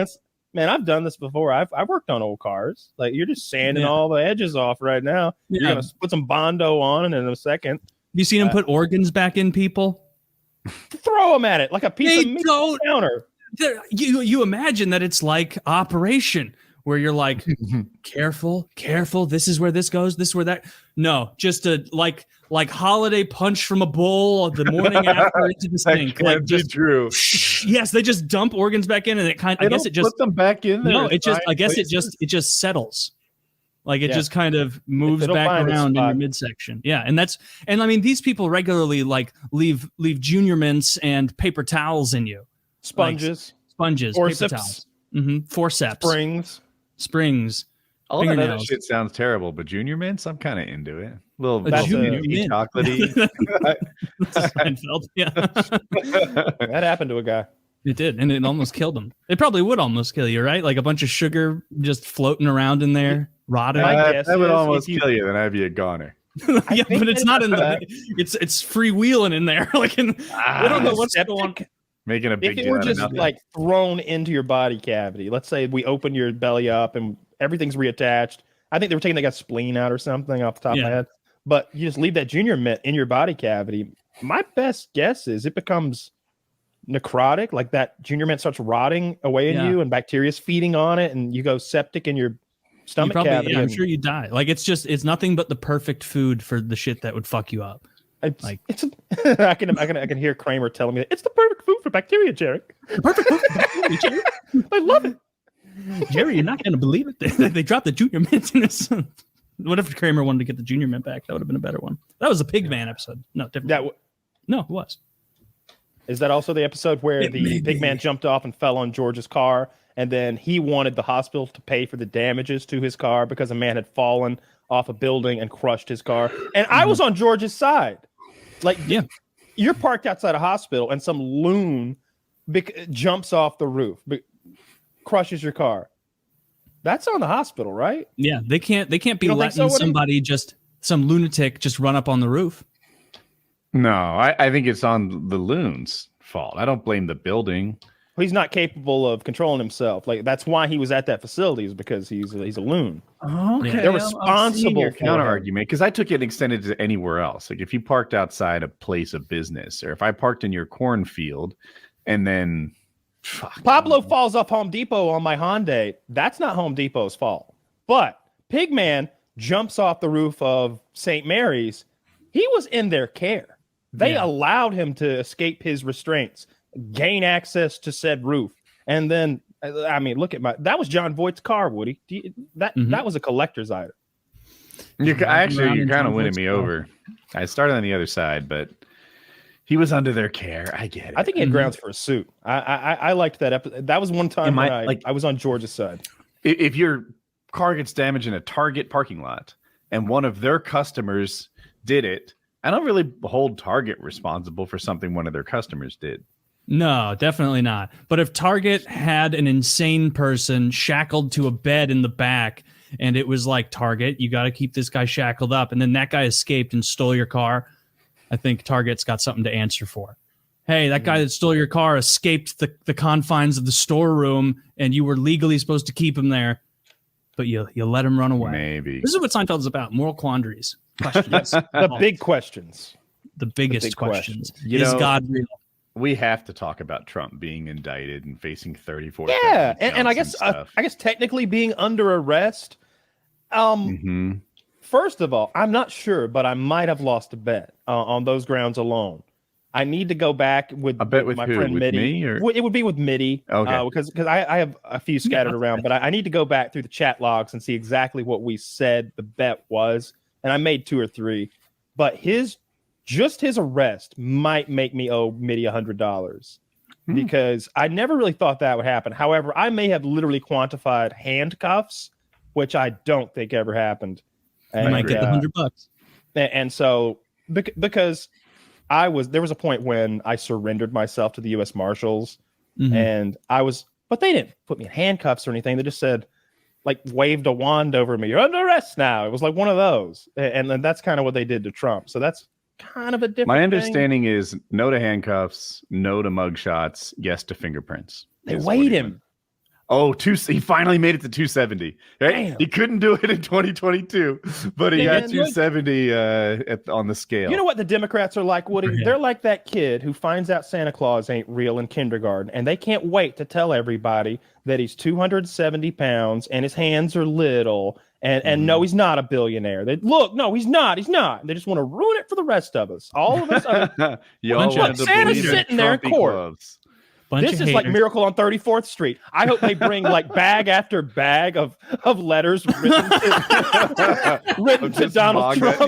Man, I've done this before. I've worked on old cars. Like you're just sanding all the edges off right now. Yeah. You're gonna put some Bondo on it in a second. You seen them put organs back in people? Throw them at it like a piece of meat counter. You imagine that it's like Operation, where you're like, careful, this is where this goes, this is where that. No, just a like holiday punch from a bowl the morning after into the sink. Like just true. Yes, they just dump organs back in, and it kind. I guess it just put them back in there. No, it just. I guess it just settles. Like it just kind of moves back around in your midsection. Yeah, and I mean these people regularly like leave junior mints and paper towels in you. Sponges, paper towels, forceps, springs. All that other shit sounds terrible, but junior mints, I'm kind of into it. Junior mint, chocolatey. Seinfeld, yeah. That happened to a guy. It did, and it almost killed him. It probably would almost kill you, right? Like a bunch of sugar just floating around in there, rotting. That would almost kill you. Then I'd be a goner. Yeah, but it's not in the. It's freewheeling in there. Like we don't know what's going on. Making a big if it deal were out of just nothing. like thrown into your body cavity, let's say we open your belly up and everything's reattached. I think they were taking like a spleen out or something off the top of my head. But you just leave that junior mint in your body cavity. My best guess is it becomes necrotic, like that junior mint starts rotting away in you and bacteria's feeding on it, and you go septic in your stomach cavity. Yeah, I'm sure you die. Like it's nothing but the perfect food for the shit that would fuck you up. I can hear Kramer telling me it's the perfect food for bacteria, Jarek. Perfect food for bacteria, Jarek. I love it. Jerry, you're not going to believe it. They dropped the junior mint in this. What if Kramer wanted to get the junior mint back? That would have been a better one. That was a Pigman episode. No, different. No, it was. Is that also the episode where the Pigman jumped off and fell on George's car, and then he wanted the hospital to pay for the damages to his car because a man had fallen off a building and crushed his car? And I was on George's side. Like, you're parked outside a hospital, and some loon jumps off the roof, crushes your car. That's on the hospital, right? Yeah, they can't be letting somebody some lunatic just run up on the roof. No, I think it's on the loon's fault. I don't blame the building. He's not capable of controlling himself. Like that's why he was at that facility, is because he's a loon. Oh, okay. They're responsible for counter argument, because I took it extended to anywhere else. Like if you parked outside a place of business, or if I parked in your cornfield, and then Pablo falls off Home Depot on my Hyundai, that's not Home Depot's fault. But Pigman jumps off the roof of St. Mary's. He was in their care. They allowed him to escape his restraints, gain access to said roof. And then, I mean, look at that was John Voight's car, Woody. That was a collector's item. You're kind of winning me over. I started on the other side, but he was under their care. I get it. I think he had grounds for a suit. I liked that episode. That was one time when I was on George's side. If your car gets damaged in a Target parking lot and one of their customers did it, I don't really hold Target responsible for something one of their customers did. No, definitely not. But if Target had an insane person shackled to a bed in the back, and it was like, Target, you got to keep this guy shackled up, and then that guy escaped and stole your car, I think Target's got something to answer for. Hey, that guy that stole your car escaped the confines of the storeroom, and you were legally supposed to keep him there, but you let him run away. Maybe. This is what Seinfeld's about, moral quandaries. Questions. The big questions. The biggest questions. Is God real? We have to talk about Trump being indicted and facing 34. Yeah, and I guess technically being under arrest. First of all, I'm not sure, but I might have lost a bet on those grounds alone. I need to go back with my friend Mitty. Me, or? It would be with Mitty, because I have a few scattered around, but I need to go back through the chat logs and see exactly what we said the bet was, and I made 2 or 3, but his arrest might make me owe Mitty $100 because I never really thought that would happen. However, I may have literally quantified handcuffs, which I don't think ever happened. And, might get the $100. And so because there was a point when I surrendered myself to the U.S. Marshals, and but they didn't put me in handcuffs or anything. They just said, like, waved a wand over me. You're under arrest now. It was like one of those. And then that's kind of what they did to Trump. So that's kind of a different My understanding is no to handcuffs, no to mugshots, yes to fingerprints. They weighed him. He finally made it to 270. Right? Damn. He couldn't do it in 2022, but he got Man, 270 on the scale. You know what the Democrats are like, Woody? Yeah. They're like that kid who finds out Santa Claus ain't real in kindergarten, and they can't wait to tell everybody that he's 270 pounds and his hands are little, and no, he's not a billionaire. No, he's not. He's not. They just want to ruin it for the rest of us. All of us. Y'all Look, wanted to Santa's believe in sitting there in Trumpy court. gloves. Bunch This of is like haters. Miracle on 34th Street. I hope they bring like bag after bag of letters written to Donald Trump.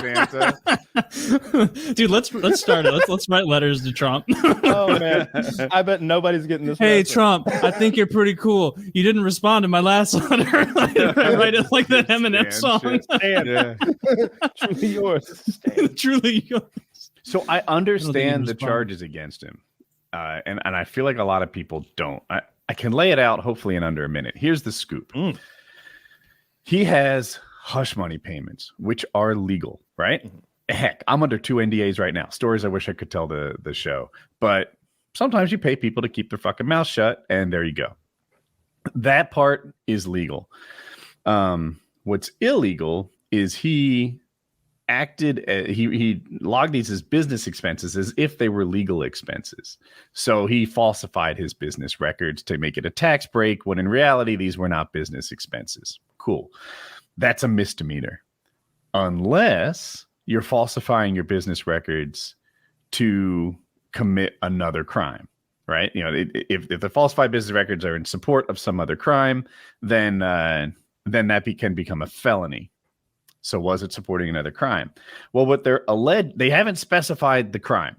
Santa. Dude, let's start it. Let's write letters to Trump. Oh man, I bet nobody's getting this. Hey message. Trump, I think you're pretty cool. You didn't respond to my last letter. Write it like that Eminem Stan song. shit. Yeah. Truly yours. Stan. Truly yours. So I understand the respond. charges against him, and I feel like a lot of people don't. I can lay it out hopefully in under a minute. Here's the scoop. He has hush money payments, which are legal, right? Heck, I'm under 2 NDAs right now. Stories I wish I could tell the show. But sometimes you pay people to keep their fucking mouth shut, and there you go. That part is legal. What's illegal is he logged these as business expenses as if they were legal expenses. So he falsified his business records to make it a tax break, when in reality, these were not business expenses. Cool. That's a misdemeanor. Unless you're falsifying your business records to commit another crime, right? You know, if the falsified business records are in support of some other crime, then that can become a felony. So was it supporting another crime? Well, what they're alleged, they haven't specified the crime.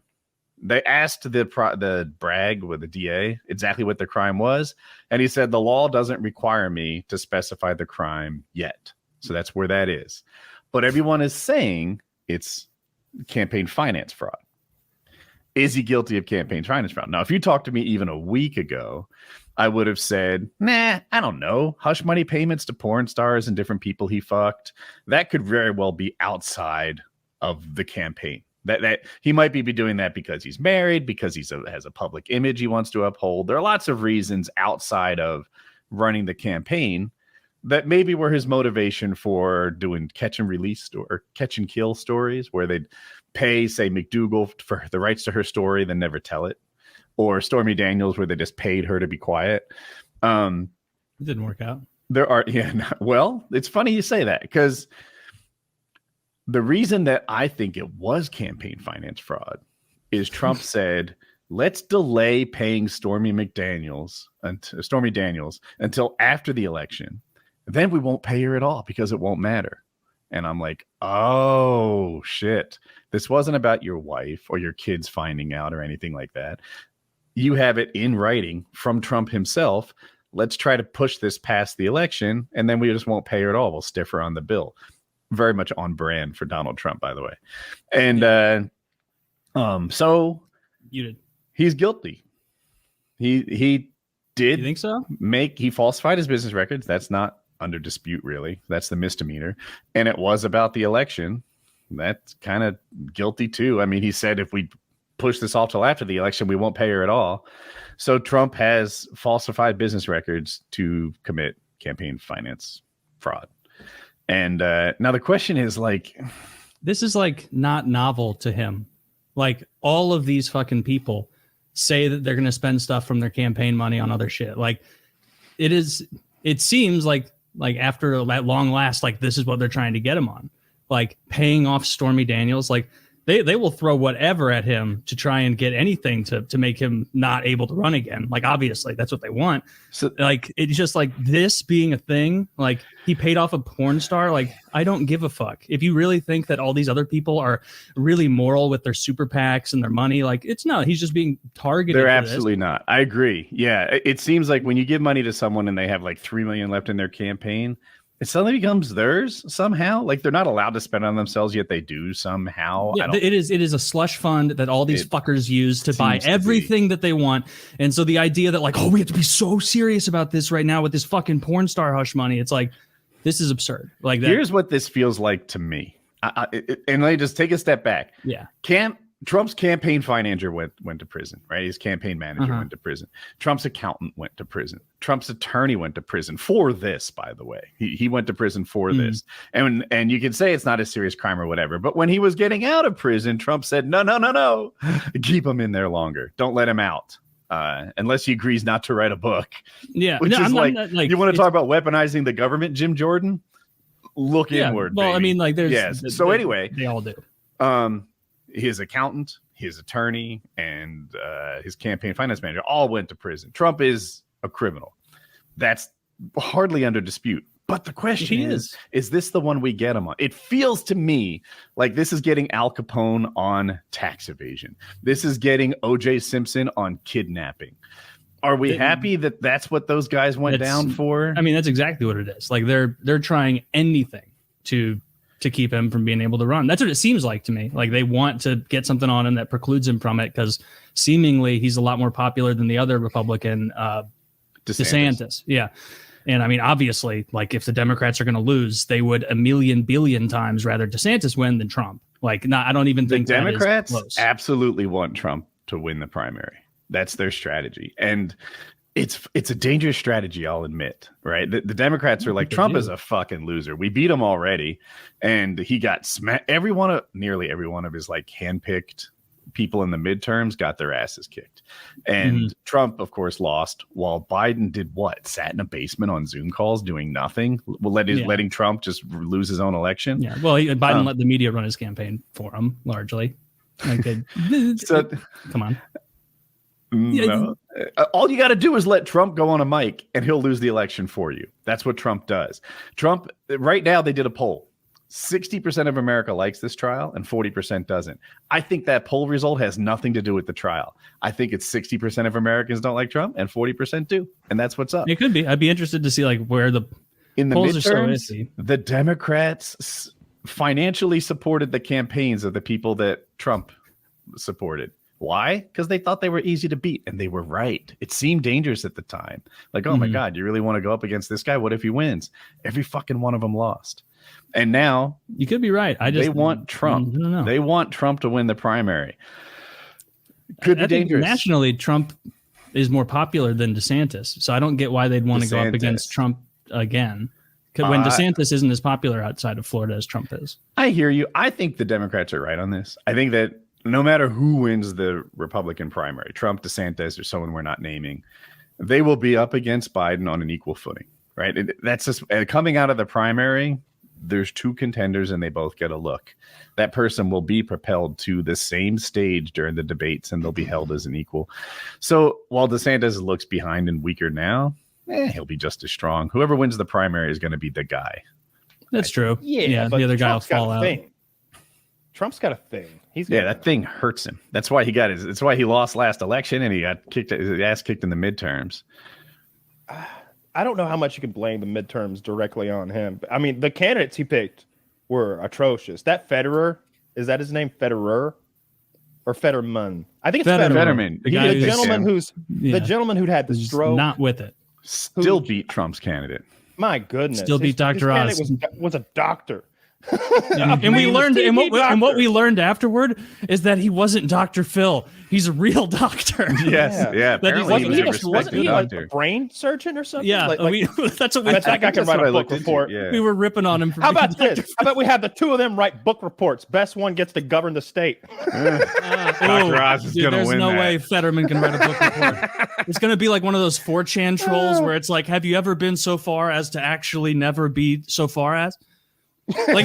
They asked the brag with the DA exactly what the crime was, and he said the law doesn't require me to specify the crime yet. So that's where that is. But everyone is saying it's campaign finance fraud. Is he guilty of campaign finance fraud? Now, if you talked to me even a week ago, I would have said, nah, I don't know. Hush money payments to porn stars and different people he fucked. That could very well be outside of the campaign. That he might be doing that because he's married, because has a public image he wants to uphold. There are lots of reasons outside of running the campaign that maybe were his motivation for doing catch and release or catch and kill stories, where they'd pay, say, McDougal for the rights to her story, then never tell it. Or Stormy Daniels, where they just paid her to be quiet. It didn't work out. Well, it's funny you say that, because the reason that I think it was campaign finance fraud is Trump said, let's delay paying Stormy Daniels until after the election. Then we won't pay her at all because it won't matter. And I'm like, oh, shit. This wasn't about your wife or your kids finding out or anything like that. You have it in writing from Trump himself. Let's try to push this past the election, and then we just won't pay her at all. We'll stiff her on the bill. Very much on brand for Donald Trump, by the way. And so You did. he's guilty. He did. You think so? He falsified his business records. That's not under dispute, really. That's the misdemeanor. And it was about the election. That's kind of guilty too. I mean, he said if we push this off till after the election, we won't pay her at all. So Trump has falsified business records to commit campaign finance fraud. And now the question is, like, This is like not novel to him. Like, all of these fucking people say that they're going to spend stuff from their campaign money on other shit. Like, it seems like after that long last, like, this is what they're trying to get him on. Like, paying off Stormy Daniels. Like, they will throw whatever at him to try and get anything to make him not able to run again. Like, obviously that's what they want. So, like, it's just like this being a thing. Like, he paid off a porn star. Like, I don't give a fuck. If you really think that all these other people are really moral with their super PACs and their money, like, it's not. He's just being targeted. They're absolutely not. I agree. Yeah, it seems like when you give money to someone and they have like 3 million left in their campaign, it suddenly becomes theirs somehow. Like, they're not allowed to spend on themselves, yet they do somehow. Yeah, it is a slush fund that all these fuckers use to buy everything that they want. And so the idea that, like, oh, we have to be so serious about this right now with this fucking porn star hush money, it's like, this is absurd. Like, that. Here's what this feels like to me. And let me just take a step back. Yeah. Trump's campaign financier went to prison, right? His campaign manager Uh-huh. went to prison. Trump's accountant went to prison. Trump's attorney went to prison for this, by the way. He went to prison for this. And you can say it's not a serious crime or whatever, but when he was getting out of prison, Trump said, no. Keep him in there longer. Don't let him out. Unless he agrees not to write a book. Yeah. Which is I'm like, not, you want to talk about weaponizing the government, Jim Jordan? Look inward. Well, baby. I mean, like there's yes. So anyway, they all do. His accountant, his attorney, and his campaign finance manager all went to prison. Trump is a criminal. That's hardly under dispute. But the question is this the one we get him on? It feels to me like this is getting Al Capone on tax evasion. This is getting O.J. Simpson on kidnapping. Are we happy that that's what those guys went down for? I mean, that's exactly what it is. Like they're trying anything to keep him from being able to run. That's what it seems like to me. Like they want to get something on him that precludes him from it because seemingly he's a lot more popular than the other Republican, DeSantis. Yeah. And I mean, obviously, like if the Democrats are going to lose, they would a million billion times rather DeSantis win than Trump. Like, I don't even think the Democrats absolutely want Trump to win the primary. That's their strategy. And it's a dangerous strategy, I'll admit, right? The Democrats are like, Trump is a fucking loser. We beat him already. And he got smacked. Nearly every one of his like handpicked people in the midterms got their asses kicked. And Trump, of course, lost while Biden did what? Sat in a basement on Zoom calls doing nothing? Letting Trump just lose his own election? Yeah. Well, Biden let the media run his campaign for him, largely. Like so, come on. No. All you got to do is let Trump go on a mic and he'll lose the election for you. That's what Trump does. Trump, right now, they did a poll. 60% of America likes this trial and 40% doesn't. I think that poll result has nothing to do with the trial. I think it's 60% of Americans don't like Trump and 40% do. And that's what's up. It could be. I'd be interested to see like where in the polls midterms, are so iffy. The Democrats financially supported the campaigns of the people that Trump supported. Why? Because they thought they were easy to beat, and they were right. It seemed dangerous at the time. Like, oh my God, you really want to go up against this guy? What if he wins? Every fucking one of them lost. And now you could be right. They want Trump. They want Trump to win the primary. Could be dangerous. Nationally, Trump is more popular than DeSantis, so I don't get why they'd want to go up against Trump again. When DeSantis isn't as popular outside of Florida as Trump is. I hear you. I think the Democrats are right on this. I think that no matter who wins the Republican primary, Trump, DeSantis, or someone we're not naming, they will be up against Biden on an equal footing, right? That's just coming out of the primary. There's two contenders and they both get a look. That person will be propelled to the same stage during the debates and they'll be held as an equal. So while DeSantis looks behind and weaker now, he'll be just as strong. Whoever wins the primary is going to be the guy. That's true. Yeah, the other guy will fall out. Trump's got a thing. That thing hurts him. That's why that's why he lost last election and he got his ass kicked in the midterms. I don't know how much you can blame the midterms directly on him. I mean, the candidates he picked were atrocious. That Federer, is that his name? Federer or Fetterman? I think it's Fetterman. The gentleman who'd had the stroke. Not with it. Still beat Trump's candidate. My goodness. Still beat Dr. Oz. Was a doctor. And we learned, and what we learned afterward is that he wasn't Dr. Phil. He's a real doctor. Yes, yeah. Wasn't he like a brain surgeon or something? Yeah, that's what we. That guy can write a book report. We were ripping on him. How about this? How about we have the two of them write book reports? Best one gets to govern the state. Dr. Oz is going to win. There's no way Fetterman can write a book report. It's going to be like one of those 4chan trolls where it's like, "Have you ever been so far as to actually never be so far as?" Dude, I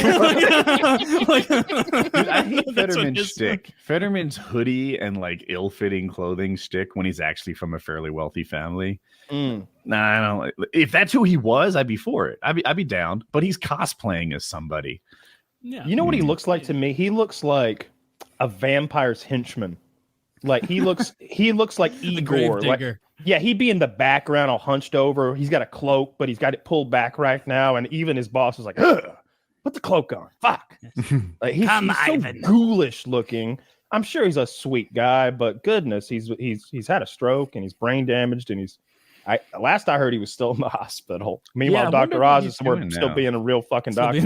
hate Fetterman's shtick. Fetterman's hoodie and like ill-fitting clothing shtick when he's actually from a fairly wealthy family. Nah, I don't. If that's who he was, I'd be for it. I'd be down. But he's cosplaying as somebody. Yeah. You know what he looks like to me? He looks like a vampire's henchman. Like he looks like Igor. Yeah, he'd be in the background, all hunched over. He's got a cloak, but he's got it pulled back right now. And even his boss is like, ugh. Put the cloak on. Fuck. Like he's so ghoulish looking. I'm sure he's a sweet guy, but goodness, he's had a stroke and he's brain damaged and Last I heard, he was still in the hospital. Meanwhile, I Dr. wonder what Oz he's is doing still now. being a real fucking Still doctor.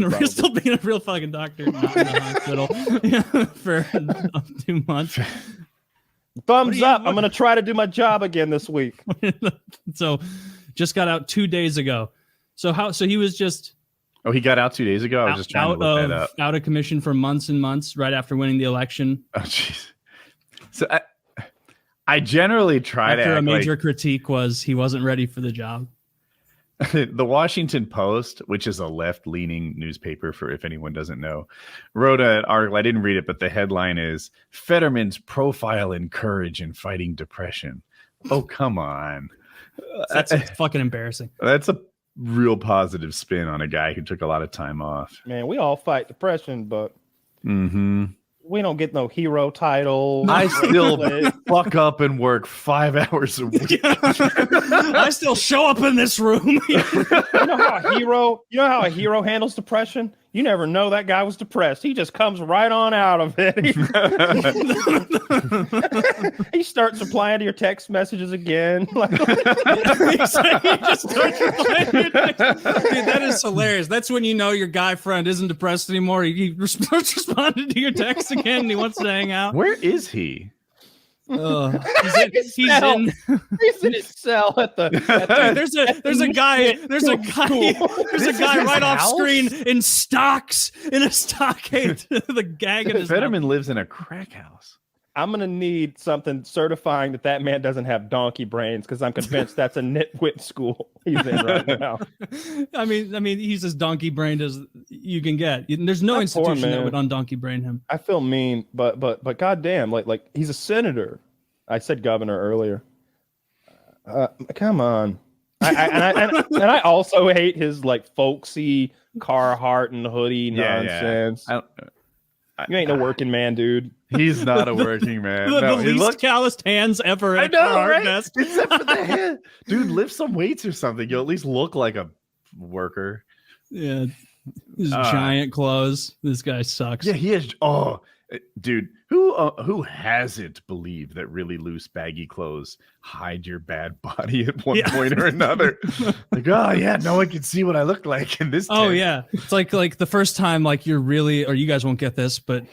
being a real fucking doctor, not in the hospital for 2 months. Thumbs up. I'm going to try to do my job again this week. So just got out 2 days ago. So he was just Oh, he got out 2 days ago. I was just trying to look that up. Out of commission for months and months right after winning the election. Oh, jeez. So I generally try After to. a major critique was he wasn't ready for the job. The Washington Post, which is a left-leaning newspaper, for if anyone doesn't know, wrote an article. I didn't read it, but the headline is "Fetterman's Profile in Courage in Fighting Depression." Oh, come on. That's fucking embarrassing. That's a real positive spin on a guy who took a lot of time off. Man, we all fight depression, but Mm-hmm. we don't get no hero title. I still fuck up and work 5 hours a week. I still show up in this room. You know how a hero handles depression? You never know that guy was depressed. He just comes right on out of it. He starts replying to your text messages again. Dude, that is hilarious. That's when you know your guy friend isn't depressed anymore. He responded to your text again and he wants to hang out. Where is he? He's in his cell at the Dude, there's a guy right off house? screen in stocks in a stockade. The gag in his mouth. Fetterman lives in a crack house. I'm gonna need something certifying that man doesn't have donkey brains, because I'm convinced that's a nitwit school he's in right now. I mean, he's as donkey brained as you can get. There's no That poor institution that man. would undonkey brain him. I feel mean, but goddamn, like he's a senator. I said governor earlier. Come on. I also hate his like folksy Carhartt and hoodie nonsense. You ain't no working man, dude. He's not a working man. The least calloused hands ever at a Carhartt desk. Except for the head. Dude, lift some weights or something. You'll at least look like a worker. Yeah. His giant clothes. This guy sucks. Yeah, he is. Oh, dude, who hasn't believed that really loose, baggy clothes hide your bad body at one point or another? Like, oh yeah, no one can see what I look like in this. Oh tent. yeah, it's like the first time, like you're really, or you guys won't get this, but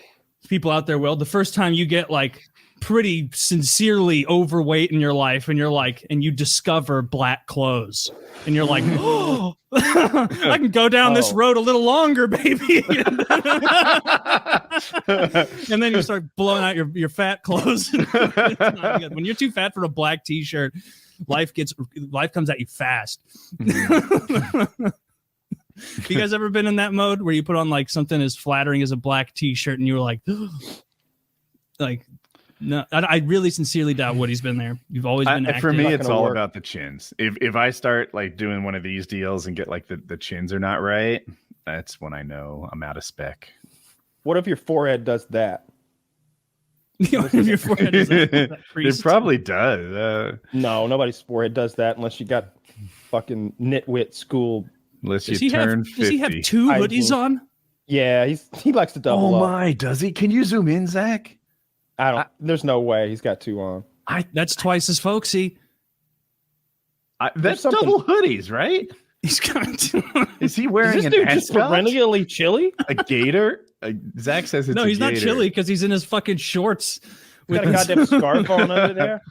people out there will. The first time you get like pretty sincerely overweight in your life, and you're like, and you discover black clothes, and you're like, oh, I can go down this road a little longer, baby. And then you start blowing out your fat clothes. It's not good. When you're too fat for a black t-shirt, life comes at you fast. You guys ever been in that mode where you put on like something as flattering as a black t-shirt and you were like, like, no, I really sincerely doubt Woody's been there. You've always been active. For me, it's all about the chins. If I start like doing one of these deals and get like the chins are not right, that's when I know I'm out of spec. What if your forehead does that? If your forehead is that It probably does. No, nobody's forehead does that unless you got fucking nitwit school. Unless you turn 50. Does he have two hoodies on? Yeah, he likes to double up. Oh my, does he? Can you zoom in, Zach? There's no way he's got two on. That's twice as folksy. That's double hoodies, right? He's got two. Is he wearing Is this an dude just ascot? perennially chilly? A gator? Zach says it's No, a he's not gator. chilly because he's in his fucking shorts. He's got a goddamn scarf on under there.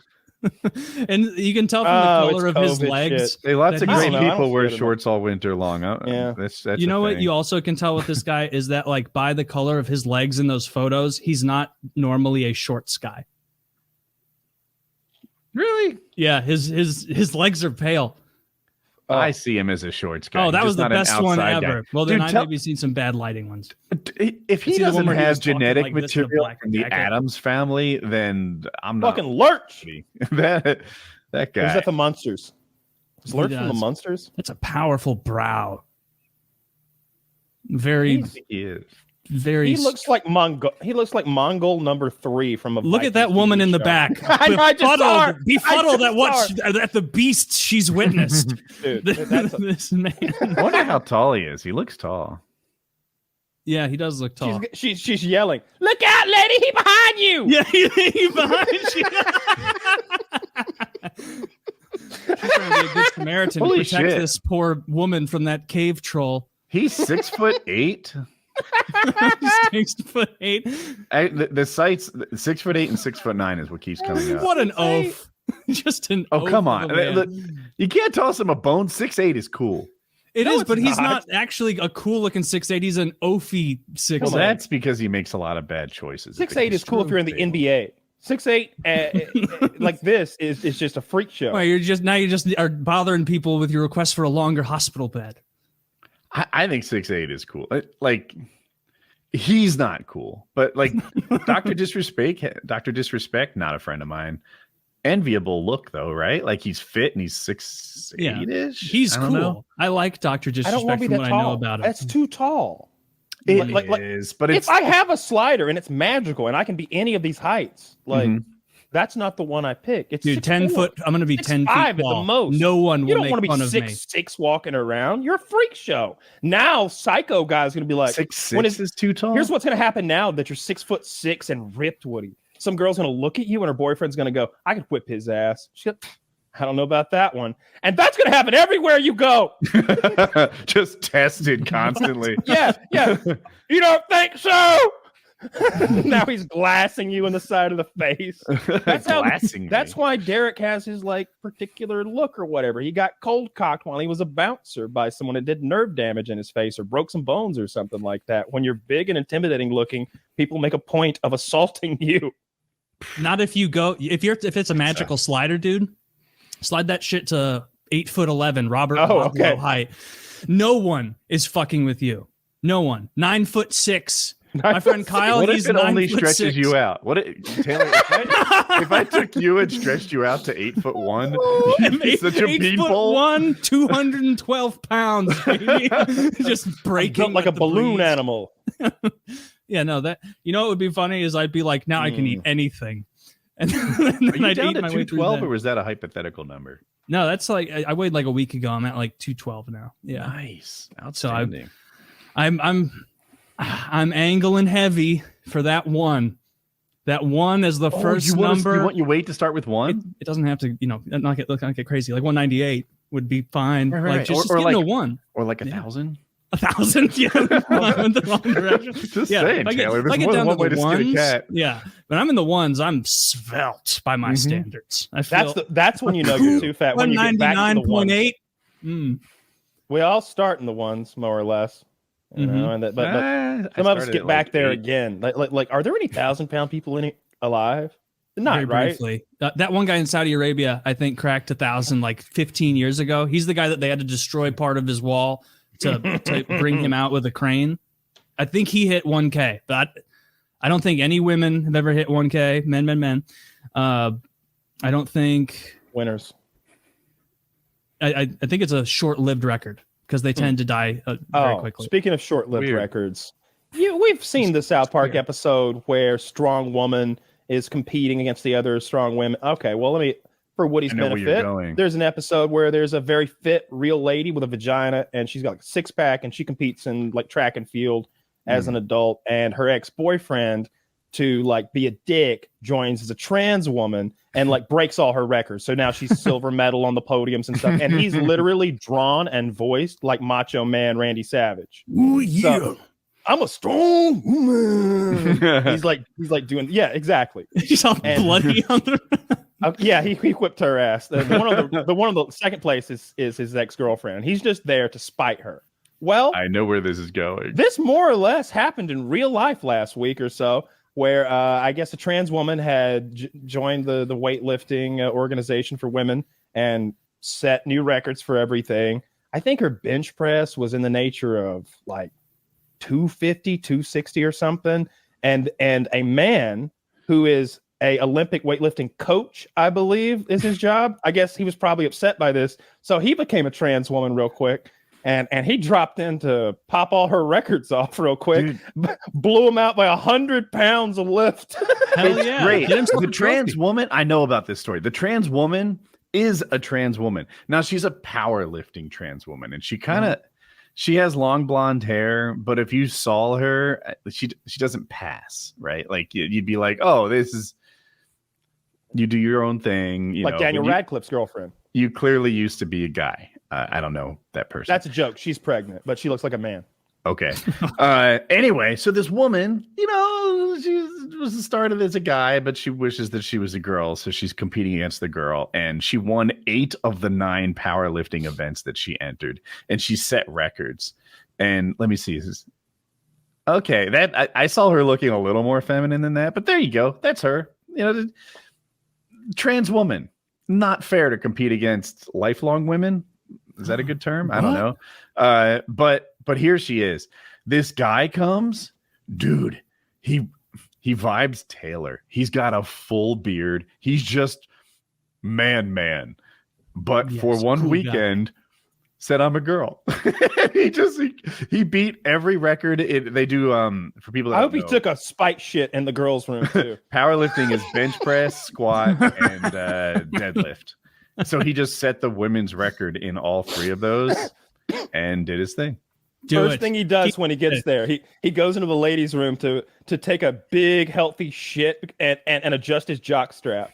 And you can tell from the color of his COVID legs. shit. Hey, lots of that great I don't people wear see it shorts all winter long. Yeah. That's You know a what? thing. You also can tell with this guy is that, like, by the color of his legs in those photos, he's not normally a shorts guy. Really? Yeah, his legs are pale. I see him as a shorts guy. Oh, that He's was the not an best one outside guy. ever. Well, then Dude, I maybe seen some bad lighting ones. If he See the one doesn't where he was have talking genetic like this in a material black from the jacket? Addams family, then I'm not Fucking Lurch. that guy. Or is that the Munsters? Is He Lurch from the does. Munsters? That's a powerful brow. Very, He is. very. He looks like Mongol number 3 from a. Look at Vikings that woman TV in the show. back. I just saw her. Befuddled I at what just at the beasts she's witnessed. Dude, that's This man. I wonder how tall he is. He looks tall. Yeah, he does look tall. she's yelling, "Look out, lady! He behind you!" Yeah, he behind you. She's trying to be a Samaritan Holy to protect shit. this poor woman from that cave troll. He's 6'8". He's 6'8". The sites 6'8" and 6'9" is what keeps coming up. What an oaf! Just an Oh, oaf come of on. a man. Look, you can't toss him a bone. 6'8" is cool. It No, is, it's but he's not. not actually a cool looking 6'8". He's an oafy 6'8". Well, that's because he makes a lot of bad choices. 6'8" is cool if you're in the NBA. 6'8", like this is just a freak show. Well, you just are bothering people with your request for a longer hospital bed. I think 6'8" is cool. Like, he's not cool, but like Dr. Disrespect, not a friend of mine. Enviable look though, right? Like he's fit and he's 6'8"-ish. He's I don't cool. know. I like Dr. I Disrespect don't want to from be what that I know tall. about him. That's too tall. It Like, is, but it's if I have a slider and it's magical and I can be any of these heights, like that's not the one I pick. It's Dude, 10 6'4". foot. I'm going to be 10 feet 6'5" at tall. the most. No one You will don't make want to fun be of me. 6'6" walking around. You're a freak show. Now, psycho guy's gonna be like, 6'6" is too tall. here's what's gonna happen now that you're 6'6" and ripped, Woody. Some girl's gonna look at you and her boyfriend's gonna go, I could whip his ass. She's gonna, I don't know about that one. And that's gonna happen everywhere you go. Just tested constantly. Yeah. You don't think so? Now he's glassing you in the side of the face. That's why Derek has his like particular look or whatever. He got cold cocked while he was a bouncer by someone that did nerve damage in his face or broke some bones or something like that. When you're big and intimidating looking, people make a point of assaulting you. Not if you go if it's a magical slider, dude. Slide that shit to 8'11", Robert Wadlow height. No one is fucking with you. No one. 9'6". My friend Kyle, what he's if it only 9'6". stretches you out? Taylor, if I took you and stretched you out to 8'1", you're such a beanpole. 8'1", 212 pounds, baby. Just breaking like a the balloon breeze. animal. Yeah, no, that what would be funny is I'd be like, now I can eat anything. And then Are you I'd down eat to my way through 212, that. or was that a hypothetical number? No, that's like I weighed like a week ago. I'm at like 212 now. Yeah. Nice. Outstanding. I'm angling heavy for that one. That one is the first number. You want your weight to start with 1? It doesn't have to, not get crazy. Like 198 would be fine. Right. Like just Or getting like a 1. Or like 1,000? 1,000. Yeah, I went the wrong direction. Just saying, Taylor. There's more than one way to skin a cat. Yeah, when I'm in the ones, I'm svelte by my standards. I feel That's when you know you're too fat. When you get back to the ones. 199.8. We all start in the ones, more or less. You know, and but some of us get back there again. Like, are there any 1,000-pound people alive? Not Very right. briefly. That one guy in Saudi Arabia, I think, cracked 1,000 like 15 years ago. He's the guy that they had to destroy part of his wall to bring him out with a crane. I think he hit 1K, but I don't think any women have ever hit 1K. Men. I don't think Winners. I think it's a short-lived record because they tend to die very quickly. Speaking of short-lived records, we've seen the South Park episode where strong woman is competing against the other strong women. Okay, well, for Woody's benefit, there's an episode where there's a very fit real lady with a vagina, and she's got like a six-pack, and she competes in like track and field as an adult, and her ex-boyfriend, to like be a dick, joins as a trans woman and like breaks all her records. So now she's silver medal on the podiums and stuff. And he's literally drawn and voiced like Macho Man Randy Savage. Ooh, yeah. So, I'm a strong woman. he's like doing, yeah, exactly. He's all bloody on the yeah, he whipped her ass. The one of the second place is his ex-girlfriend. He's just there to spite her. Well, I know where this is going. This more or less happened in real life last week or so, where I guess a trans woman had joined the weightlifting organization for women and set new records for everything. I think her bench press was in the nature of like 250, 260 or something. And a man who is a Olympic weightlifting coach, I believe, is his job. I guess he was probably upset by this. So he became a trans woman real quick. And he dropped in to pop all her records off real quick, blew them out by 100 pounds of lift. Hell yeah. Great. The trans woman, I know about this story. The trans woman is a trans woman. Now she's a powerlifting trans woman, and she has long blonde hair, but if you saw her, she doesn't pass, right? Like you'd be like, oh, this is, you do your own thing. Like Daniel Radcliffe's girlfriend. You clearly used to be a guy. I don't know that person. That's a joke. She's pregnant, but she looks like a man. Okay. Anyway, so this woman, she was started as a guy, but she wishes that she was a girl. So she's competing against the girl, and she won 8 of the 9 powerlifting events that she entered, and she set records. And let me see. Okay, that I saw her looking a little more feminine than that, but there you go. That's her. Trans woman. Not fair to compete against lifelong women. Is that a good term? I don't know. But here she is. This guy comes, dude. He vibes Taylor. He's got a full beard. He's just man. But Yes, for one cool weekend, said I'm a girl. he beat every record. They do for people that I hope don't he know, took a spike shit in the girls' room too. powerlifting is bench press, squat, and deadlift. So he just set the women's record in all 3 of those and did his thing. First thing he does when he gets there, he goes into the ladies' room to take a big healthy shit and adjust his jock strap.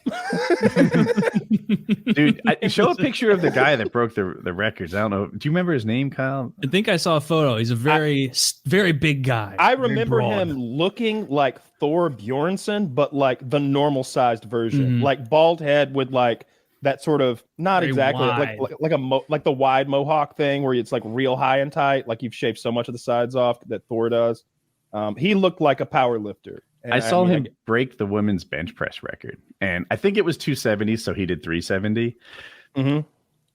Dude, show a picture of the guy that broke the records. I don't know. Do you remember his name, Kyle? I think I saw a photo. He's a very big guy. I remember him looking like Thor Bjornsson, but like the normal sized version, like bald head with like that sort of not Very exactly wide. like the wide mohawk thing where it's like real high and tight, like you've shaved so much of the sides off that Thor does. He looked like a power lifter. And I saw him break the women's bench press record, and I think it was 270, so he did 370.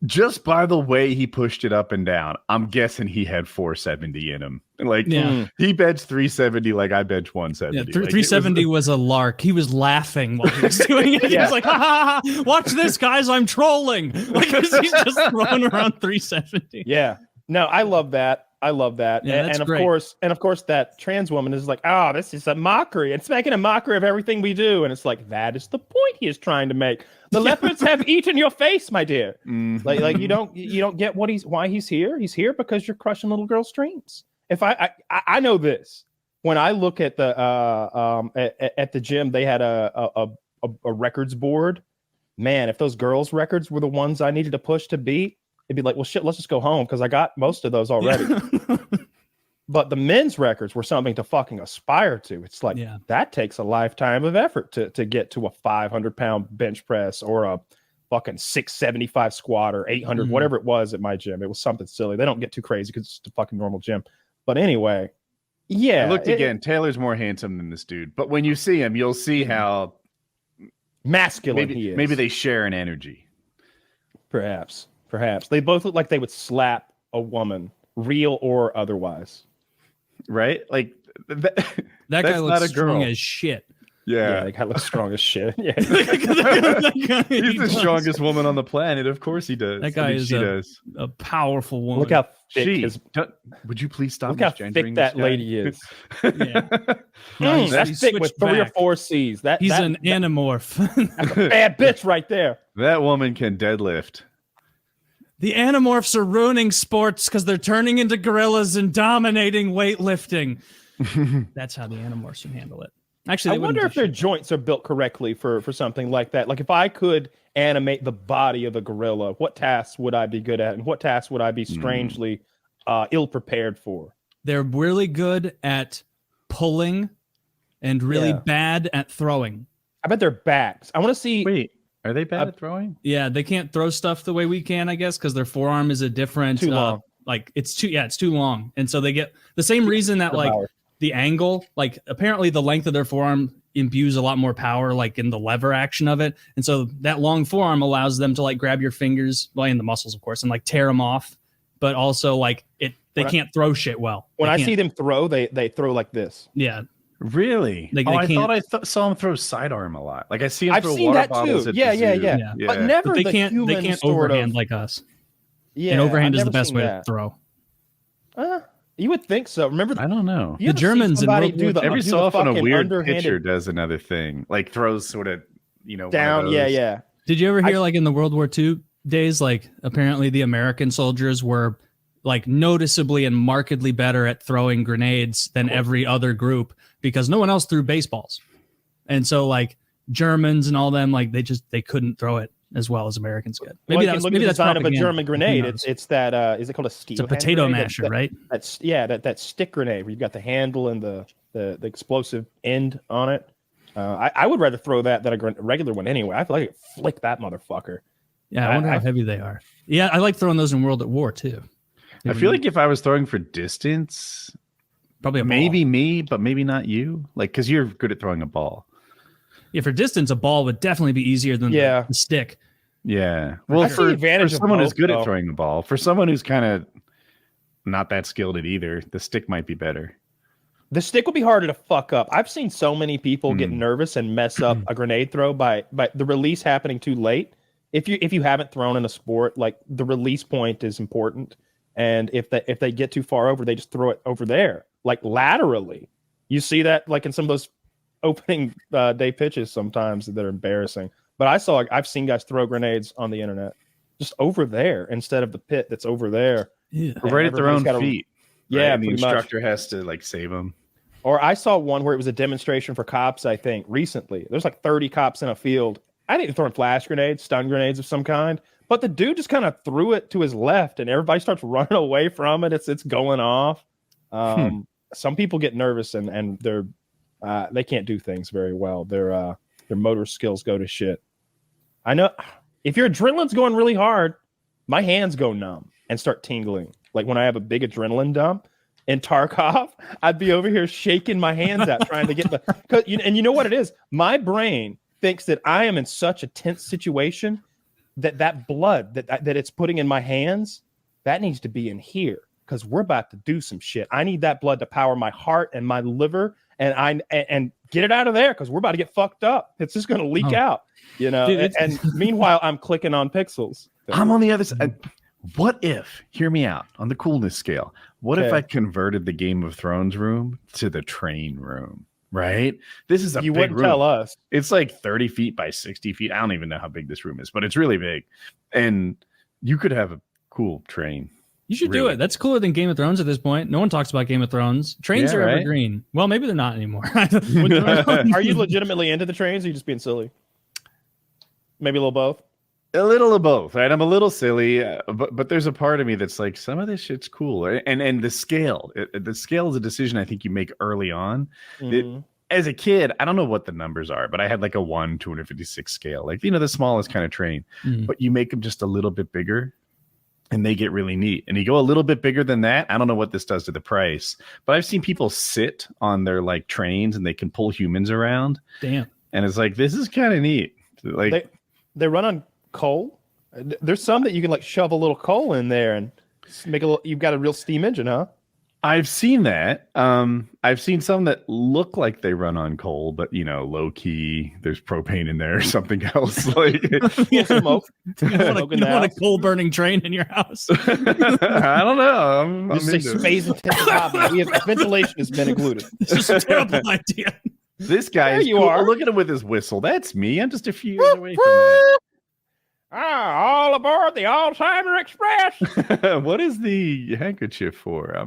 Just by the way he pushed it up and down, I'm guessing he had 470 in him. Like he benched 370 like I bench 170. Yeah, 370 was a lark. He was laughing while he was doing it. He was like, ha, watch this, guys, I'm trolling. Like, he's just throwing around 370. Yeah. No, I love that. Yeah, that's and of great. course, that trans woman is like, oh, this is a mockery. It's making a mockery of everything we do. And it's like, that is the point he is trying to make. The leopards have eaten your face, my dear. Like you don't get why he's here. He's here because you're crushing little girls' dreams. If I know this, when I look at the at the gym, they had a records board. Man, if those girls' records were the ones I needed to push to beat, it'd be like, well, shit, let's just go home because I got most of those already. But the men's records were something to fucking aspire to. It's like, that takes a lifetime of effort to get to a 500-pound bench press or a fucking 675 squat or 800, whatever it was at my gym. It was something silly. They don't get too crazy because it's just a fucking normal gym. But anyway, yeah. I looked again. Taylor's more handsome than this dude. But when you see him, you'll see how masculine he is. Maybe they share an energy. Perhaps. They both look like they would slap a woman, real or otherwise. Right? Like that guy looks strong as shit. Yeah, that guy looks strong as shit. Yeah. He's the strongest woman on the planet. Of course he does. That guy is a powerful woman. Look how thick would you please stop? Look how thick that lady is. That's thick with 3 or 4 C's. He's an anamorph. That's a bad bitch right there. That woman can deadlift. The Animorphs are ruining sports because they're turning into gorillas and dominating weightlifting. That's how the Animorphs can handle it. Actually, I wonder if their joints are built correctly for something like that. Like if I could animate the body of a gorilla, what tasks would I be good at, and what tasks would I be strangely ill prepared for? They're really good at pulling and really bad at throwing. I bet their backs. I want to see. Wait. Are they bad at throwing? Yeah, they can't throw stuff the way we can, I guess, because their forearm is a different. Too long. Like it's too long, and so they get the same reason that like the angle, like apparently the length of their forearm imbues a lot more power, like in the lever action of it, and so that long forearm allows them to like grab your fingers, well, and the muscles, of course, and like tear them off, but also like it. They can't throw shit well. When I see them throw, they throw like this. Yeah. Really? I thought I saw him throw sidearm a lot. Like I see him I've throw seen water that bottles too. at Yeah. the zoo. But never they the can't human sort overhand of, like us. Yeah, and overhand is I've the never best seen way that. to throw. You would think so. Remember, I don't know. The Germans in World War every so often a weird pitcher does another thing, like throws sort of down. Yeah. Did you ever hear like in the World War II days, like apparently the American soldiers were like noticeably and markedly better at throwing grenades than every other group because no one else threw baseballs. And so like Germans and all them, like they couldn't throw it. as well as Americans get. Well, Maybe you that can was look maybe at the that's design of a propaganda. German Who grenade. knows? It's that is it called a steel? It's a hand potato grenade? masher, right? That's that stick grenade where you've got the handle and the explosive end on it. I would rather throw that than a regular one anyway. I feel like I could flick that motherfucker. Yeah, I wonder how heavy they are. Yeah, I like throwing those in World at War too. I feel like if I was throwing for distance, probably maybe me, but maybe not you. Like, because you're good at throwing a ball. Yeah, for distance, a ball would definitely be easier than the stick. Yeah. Well, I see the advantage for of someone who's both, good though. at throwing the ball, for someone who's kind of not that skilled at either, the stick might be better. The stick will be harder to fuck up. I've seen so many people get nervous and mess up a grenade throw by the release happening too late. If you haven't thrown in a sport, like the release point is important, and if they get too far over, they just throw it over there, like laterally. You see that like in some of those opening day pitches sometimes that are embarrassing. But I've seen guys throw grenades on the internet just over there instead of the pit that's over there. Yeah. Right at their own feet. Yeah, right? And the pretty much. instructor has to like save them. Or I saw one where it was a demonstration for cops, I think, recently. There's like 30 cops in a field. I think they're throwing flash grenades, stun grenades of some kind. But the dude just kind of threw it to his left, and everybody starts running away from it. It's going off. Some people get nervous, and they can't do things very well. Their motor skills go to shit. I know if your adrenaline's going really hard, my hands go numb and start tingling. Like when I have a big adrenaline dump in Tarkov, I'd be over here shaking my hands out trying to get and you know what it is? My brain thinks that I am in such a tense situation that blood that it's putting in my hands, that needs to be in here because we're about to do some shit. I need that blood to power my heart and my liver and get it out of there because we're about to get fucked up. It's just going to leak out, you know. Dude, and meanwhile, I'm clicking on pixels. I'm on the other side. What if, hear me out, on the coolness scale, what if I converted the Game of Thrones room to the train room, right? This is a you big wouldn't room. tell us. It's like 30 feet by 60 feet. I don't even know how big this room is, but it's really big. And you could have a cool train. You should do it. That's cooler than Game of Thrones at this point. No one talks about Game of Thrones. Trains are evergreen. Well, maybe they're not anymore. Are you legitimately into the trains or are you just being silly? Maybe a little both? A little of both, right? I'm a little silly, but there's a part of me that's like, some of this shit's cool. And the scale is a decision I think you make early on. As a kid, I don't know what the numbers are, but I had like a 1/256 scale, like, you know, the smallest kind of train, but you make them just a little bit bigger and they get really neat. And you go a little bit bigger than that. I don't know what this does to the price, but I've seen people sit on their like trains and they can pull humans around. Damn. And it's like, this is kind of neat. Like they run on coal. There's some that you can like shove a little coal in there and make a little. You've got a real steam engine, huh? I've seen that. I've seen some that look like they run on coal, but you know, low key, there's propane in there or something else. Like smoke. You don't want a coal burning train in your house. I don't know. I'm Just say space intensive hobby. Ventilation has been included. This is a terrible idea. This guy is you cool. are. Look at him with his whistle. That's me. I'm just a few years away from that. All aboard the Alzheimer Express. What is the handkerchief for?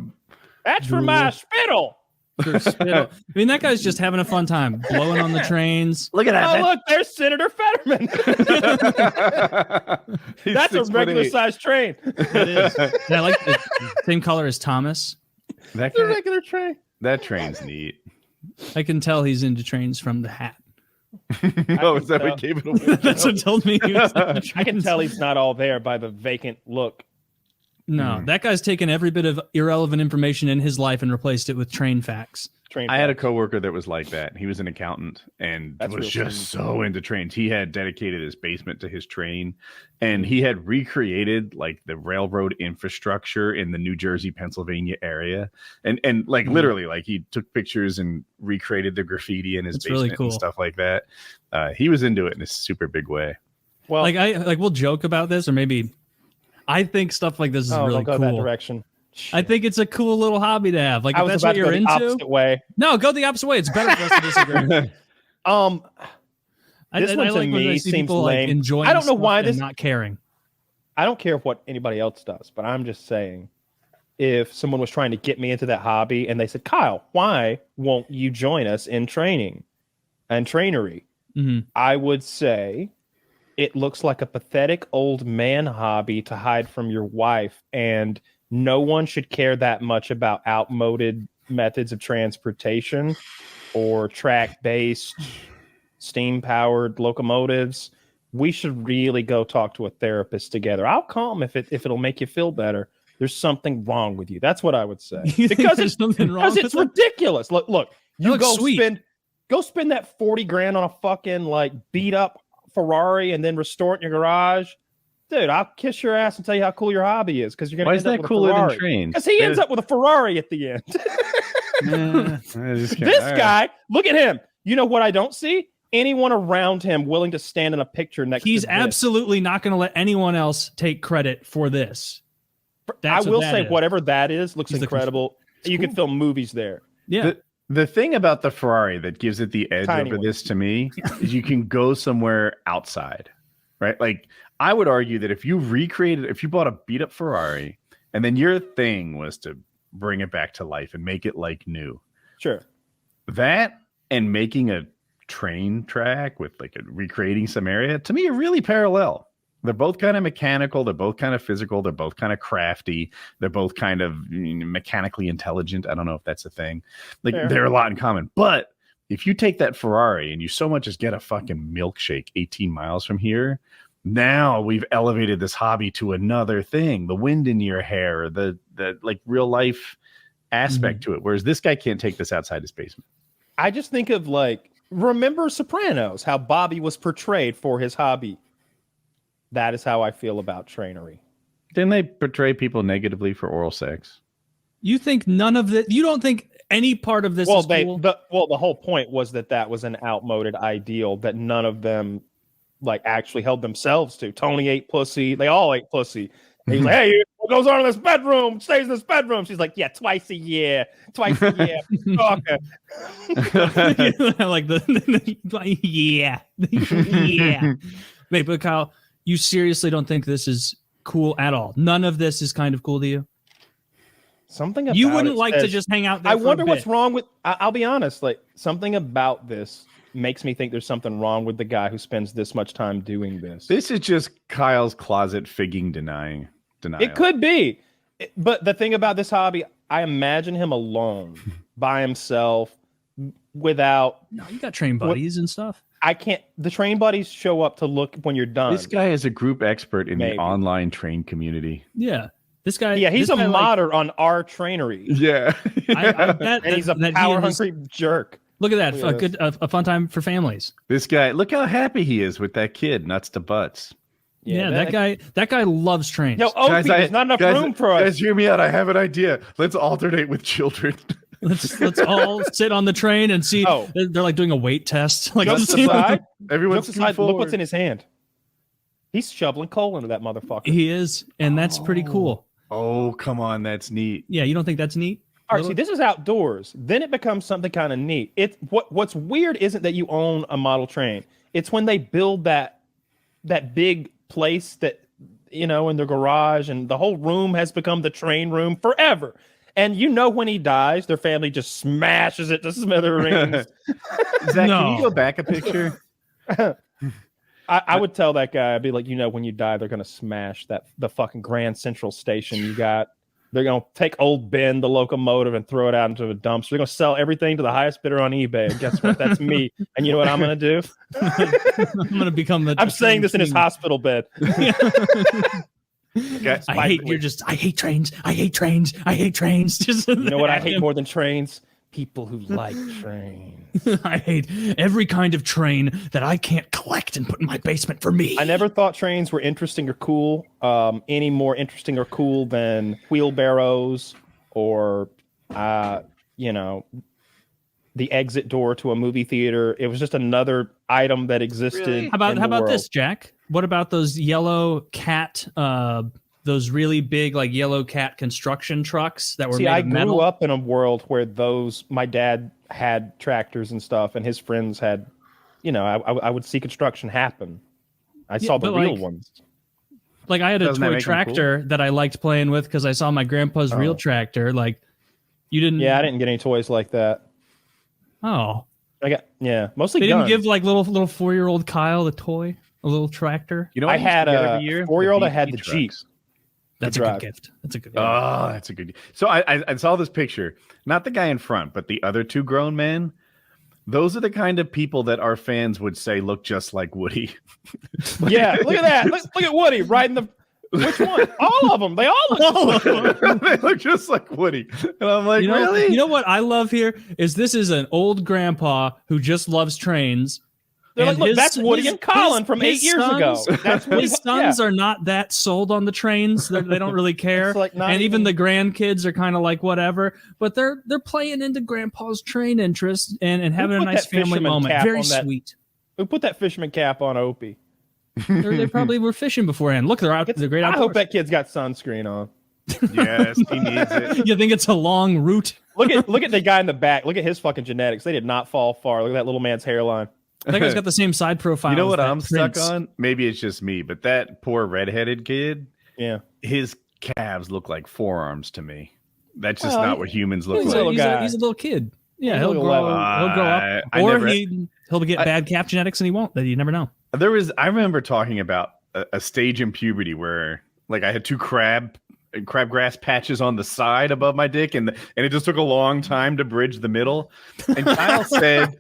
That's for my spittle. I mean, that guy's just having a fun time, blowing on the trains. Look at that. Oh, look, there's Senator Fetterman. That's a regular sized train. It is. And I like the same color as Thomas. That It's a regular train. That train's neat. I can tell he's into trains from the hat. Oh, is that what gave it away? That's what told me he was into I can trains. tell he's not all there by the vacant look. No, that guy's taken every bit of irrelevant information in his life and replaced it with train facts. I had a coworker that was like that. He was an accountant and That's was real just so into trains. He had dedicated his basement to his train, and he had recreated like the railroad infrastructure in the New Jersey, Pennsylvania area. And like literally, like he took pictures and recreated the graffiti in his That's basement really cool. and stuff like that. He was into it in a super big way. Well, Like we'll joke about this, or maybe I think stuff like this is really don't go cool. that direction. I think it's a cool little hobby to have. Like I if was that's about what to you're go the into. opposite way. No, go the opposite way. It's better for us to disagree. I This one to like when I me see seems people like lame. enjoying. I don't know stuff why and this- not caring. I don't care what anybody else does, but I'm just saying, if someone was trying to get me into that hobby and they said, Kyle, why won't you join us in training and trainery? Mhm. I would say, it looks like a pathetic old man hobby to hide from your wife, and no one should care that much about outmoded methods of transportation or track-based, steam-powered locomotives. We should really go talk to a therapist together. I'll call him if it'll make you feel better. There's something wrong with you. That's what I would say. Because it's ridiculous. Look, you go spend that 40 grand on a fucking like beat up Ferrari and then restore it in your garage. Dude, I'll kiss your ass and tell you how cool your hobby is, because you're gonna. Why is that cooler than trains? Because he ends up with a Ferrari at the end. This guy, look at him. You know what I don't see? Anyone around him willing to stand in a picture next to this. He's absolutely not going to let anyone else take credit for this. I will say, whatever that is, looks incredible. You can film movies there. Yeah. The thing about the Ferrari that gives it the edge over this to me is you can go somewhere outside, right? Like, I would argue that if you bought a beat up Ferrari and then your thing was to bring it back to life and make it like new. Sure. That and making a train track with like recreating some area, to me, are really parallel. They're both kind of mechanical. They're both kind of physical. They're both kind of crafty. They're both kind of mechanically intelligent. I don't know if that's a thing. Like, they're a lot in common. But if you take that Ferrari and you so much as get a fucking milkshake 18 miles from here, now we've elevated this hobby to another thing. The wind in your hair, the like real life aspect to it. Whereas this guy can't take this outside his basement. I just think of like, remember Sopranos, how Bobby was portrayed for his hobby. That is how I feel about trainery. Didn't they portray people negatively for oral sex? You think none of it? You don't think any part of this is cool? The whole point was that was an outmoded ideal that none of them like actually held themselves to. Tony ate pussy. They all ate pussy. And he's like, hey, what goes on in this bedroom stays in this bedroom. She's like, yeah, twice a year. Like yeah. Wait, but Kyle, you seriously don't think this is cool at all? None of this is kind of cool to you? Something about you wouldn't like to just hang out there. I wonder what's wrong with. I'll be honest. Like, something about this makes me think there's something wrong with the guy who spends this much time doing this. This is just Kyle's closet figging denial. It could be, but the thing about this hobby, I imagine him alone, by himself, without. No, you got train buddies and stuff. I can't. The train buddies show up to look when you're done. This guy is a group expert in the online train community. Yeah. This guy, he's a modder on our trainery. Yeah, and he's a power hungry jerk. Look at that, a fun time for families. This guy, look how happy he is with that kid, nuts to butts. Yeah, that guy loves trains. Yo, Opie, there's not enough room for us. Guys, hear me out. I have an idea. Let's alternate with children. Let's all sit on the train and see. They're like doing a weight test. Like, everyone's aside, look what's in his hand. He's shoveling coal into that motherfucker. He is, and that's pretty cool. Oh, come on, that's neat. Yeah, you don't think that's neat? All right, see, this is outdoors. Then it becomes something kind of neat. It's what's weird isn't that you own a model train. It's when they build that big place that, in their garage, and the whole room has become the train room forever. And when he dies, their family just smashes it to smithereens. Zach, can you go back a picture? I would tell that guy, I'd be like, when you die, they're gonna smash the fucking Grand Central Station you got. They're gonna take old Ben, the locomotive, and throw it out into a dumpster. They're gonna sell everything to the highest bidder on eBay. And guess what? That's me. And you know what I'm gonna do? I'm gonna become the. I'm saying this in his hospital bed. I hate trains. I hate trains. I hate trains. Just you know what I hate more than trains? People who like trains. I hate every kind of train that I can't collect and put in my basement for me. I never thought trains were interesting or cool. Any more interesting or cool than wheelbarrows or, the exit door to a movie theater. It was just another item that existed. Really? How about this, Jack? What about those yellow cat? Those really big, like, yellow cat construction trucks that were made of metal? I grew up in a world where my dad had tractors and stuff, and his friends had, I would see construction happen. I saw the real ones. Like, I had a toy tractor that I liked playing with because I saw my grandpa's real tractor. Like, you didn't? Yeah, I didn't get any toys like that. Oh. I got, mostly They guns. didn't give, like, little 4-year-old Kyle the toy? A little tractor. You know, I what used to had get a every year? 4-year-old. I BT had the Jeep. trucks. That's a drive. good gift. That's a good. Oh, that's a good. So I saw this picture. Not the guy in front, but the other two grown men. Those are the kind of people that our fans would say look just like Woody. Yeah, look at that. Look at Woody riding the. Which one? All of them. They all look. They look just like Woody, and I'm like, really? You know what I love here is this is an old grandpa who just loves trains. They're And like, look, his- that's Woody his- and Colin his- from his 8 years ago. sons- That's Woody. His sons are not that sold on the trains. They don't really care. It's like not and even even- the grandkids are kind of like whatever. But they're playing into grandpa's train interest and having a put nice that family fisherman moment. cap Very on that- sweet. Who put that fisherman cap on Opie? They probably were fishing beforehand. Look, they're out. They're great I outdoors. hope that kid's got sunscreen on. Yes, he needs it. You think it's a long route? Look at the guy in the back. Look at his fucking genetics. They did not fall far. Look at that little man's hairline. That guy's got the same side profile. You know as what that I'm prince. stuck on? Maybe it's just me, but that poor redheaded kid, Yeah. his calves look like forearms to me. That's just Well, not what humans look he's like. a little guy. He's a little kid. Yeah, He's a he'll little grow. level. He'll grow up, I or never- he'll get bad calf genetics, and he won't. That you never know. I remember talking about a stage in puberty where like I had two crabgrass patches on the side above my dick, and it just took a long time to bridge the middle. And Kyle said,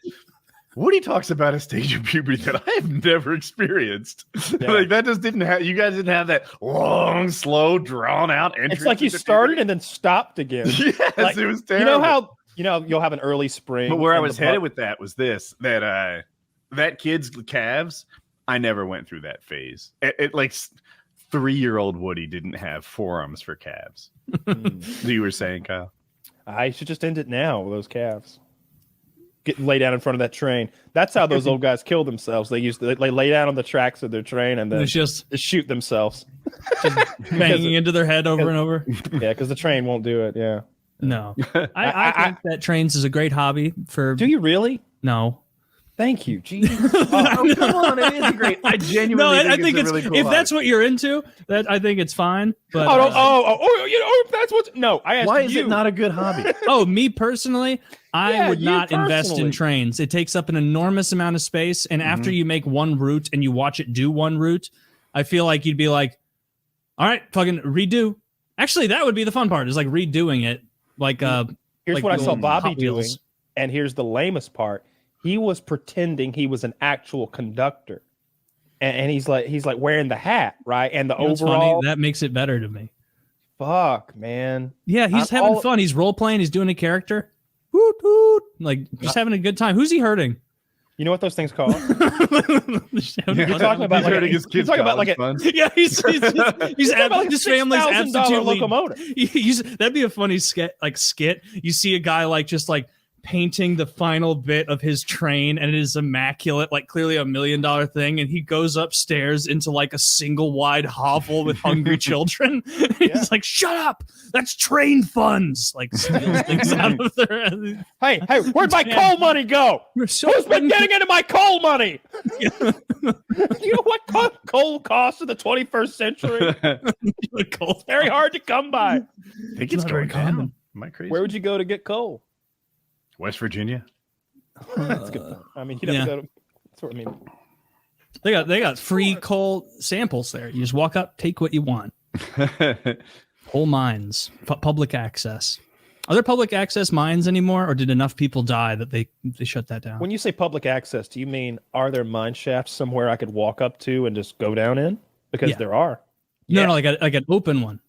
Woody talks about a stage of puberty that I have never experienced. Yeah. Like that just didn't have. You guys didn't have that long, slow, drawn out entrance. It's like you into started and then stopped again. puberty. Yes, like, it was You terrible. know how you'll have an early spring. But where I and was the headed butt- with that was this: that kid's calves. I never went through that phase. It like 3-year-old Woody didn't have forearms for calves. You were saying, Kyle? I should just end it now with those calves. Getting lay down in front of that train. That's how those old guys kill themselves. They lay down on the tracks of their train and then It's just just shoot themselves. banging into their head over and over. Yeah, because the train won't do it. Yeah. No, I think that trains is a great hobby for. Do you really? No, Thank you. Jesus. Oh, come on! It is great. I genuinely I think it's a really cool if that's hobby. what you're into, that I think it's fine. But You know, that's what's no. I asked Why is you. it not a good hobby? me personally, I Yeah, would you not invest personally. in trains. It takes up an enormous amount of space, and after you make one route and you watch it do one route, I feel like you'd be like, "All right, fucking redo." Actually, that would be the fun part. Is like redoing it. Like Here's like what I the saw old Bobby Hot doing, Wheels. and here's the lamest part. He was pretending he was an actual conductor, and he's like wearing the hat, right, and the You know what's overall. funny? That makes it better to me. Fuck, man. Yeah, he's I'm having all- fun. He's role playing. He's doing a character. Woot, woot. Like just having a good time. Who's he hurting? You know what those things call? Just having You're fun. talking about He's like hurting a- his you're kids' talking about like a college funds. Yeah, he's You're talking about like his a family's $6,000 absolutely locomotive. That'd be a funny skit. You see a guy like just like painting the final bit of his train, and it is immaculate, like clearly $1 million thing. And he goes upstairs into like a single wide hovel with hungry children. He's like, "Shut up! That's train funds!" Like steals things out of their. Hey, where'd my coal money go? We're so Who's been getting into my coal money? You know what coal costs in the 21st century? It's very hard to come by. I think it's Not going very common. down. Am I crazy? Where would you go to get coal? West Virginia. That's a good point. I mean, you'd have to go to. That's what I mean. They got free coal samples there. You just walk up, take what you want. Coal mines, public access. Are there public access mines anymore, or did enough people die that they shut that down? When you say public access, do you mean are there mine shafts somewhere I could walk up to and just go down in? Because Yeah. there are. No, like an open one,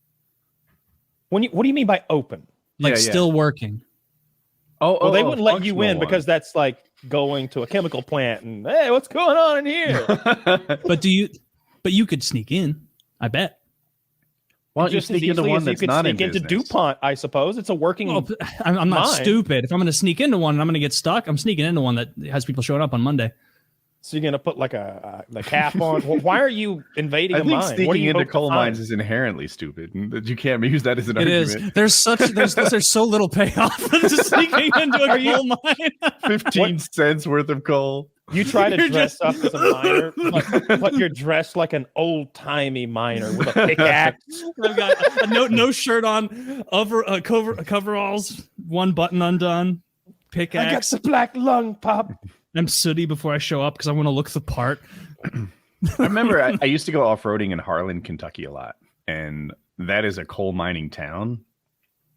What do you mean by open? like Yeah, yeah. still working. Well, they wouldn't let you in functional because that's like going to a chemical plant and hey, what's going on in here? But you could sneak in. I bet. Why don't you Just as sneak into easily one as you that's could not in sneak into business? DuPont, I suppose. It's a working. Well, I'm not Mine. stupid. If I'm going to sneak into one and I'm going to get stuck, I'm sneaking into one that has people showing up on Monday. So you're gonna put like the cap on. Why are you invading I a think mine? What do sneaking you into hope to coal find? mines is inherently stupid, and that you can't use that as an It argument. is. There's so little payoff for sneaking into a coal mine. 15 cents worth of coal. You try to You're dress up as a miner, but you're dressed like an old timey miner with a pickaxe. I've got a no shirt on, coveralls, one button undone, I got pickaxe. the black lung, pop. I'm sooty before I show up because I want to look the part. I remember I used to go off-roading in Harlan, Kentucky a lot. And that is a coal mining town.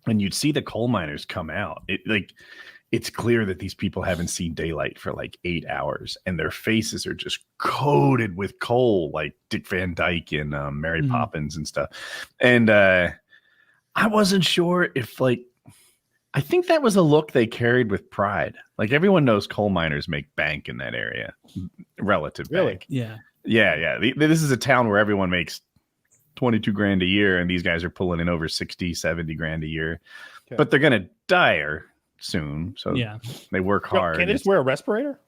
And you'd see the coal miners come out. It's clear that these people haven't seen daylight for like 8 hours, and their faces are just coated with coal, like Dick Van Dyke and Mary Poppins and stuff. And I wasn't sure if I think that was a look they carried with pride. Like everyone knows coal miners make bank in that area, relative bank. Yeah. Yeah. This is a town where everyone makes 22 grand a year, and these guys are pulling in over 60, 70 grand a year. Okay. But they're going to die soon, so they work hard. Can they just wear a respirator?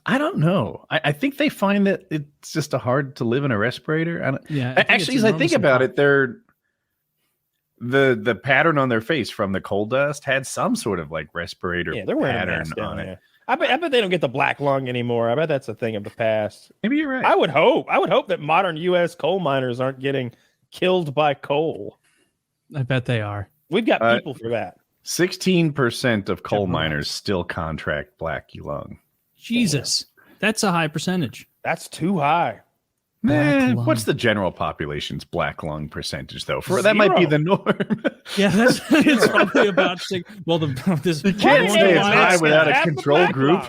I don't know. I think they find that it's just hard to live in a respirator. Actually, as I think about it, they're the pattern on their face from the coal dust had some sort of like respirator they're wearing pattern a mask on it. There. I bet they don't get the black lung anymore. I bet that's a thing of the past. Maybe you're right. I would hope that modern U.S. coal miners aren't getting killed by coal. I bet they are. We've got people for that. 16% of coal miners still contract black lung. Jesus, that's a high percentage. That's too high. Man, what's the general population's black lung percentage though? That might be the norm. Yeah, it's probably about six. Well, this you can't stay as high without a control group.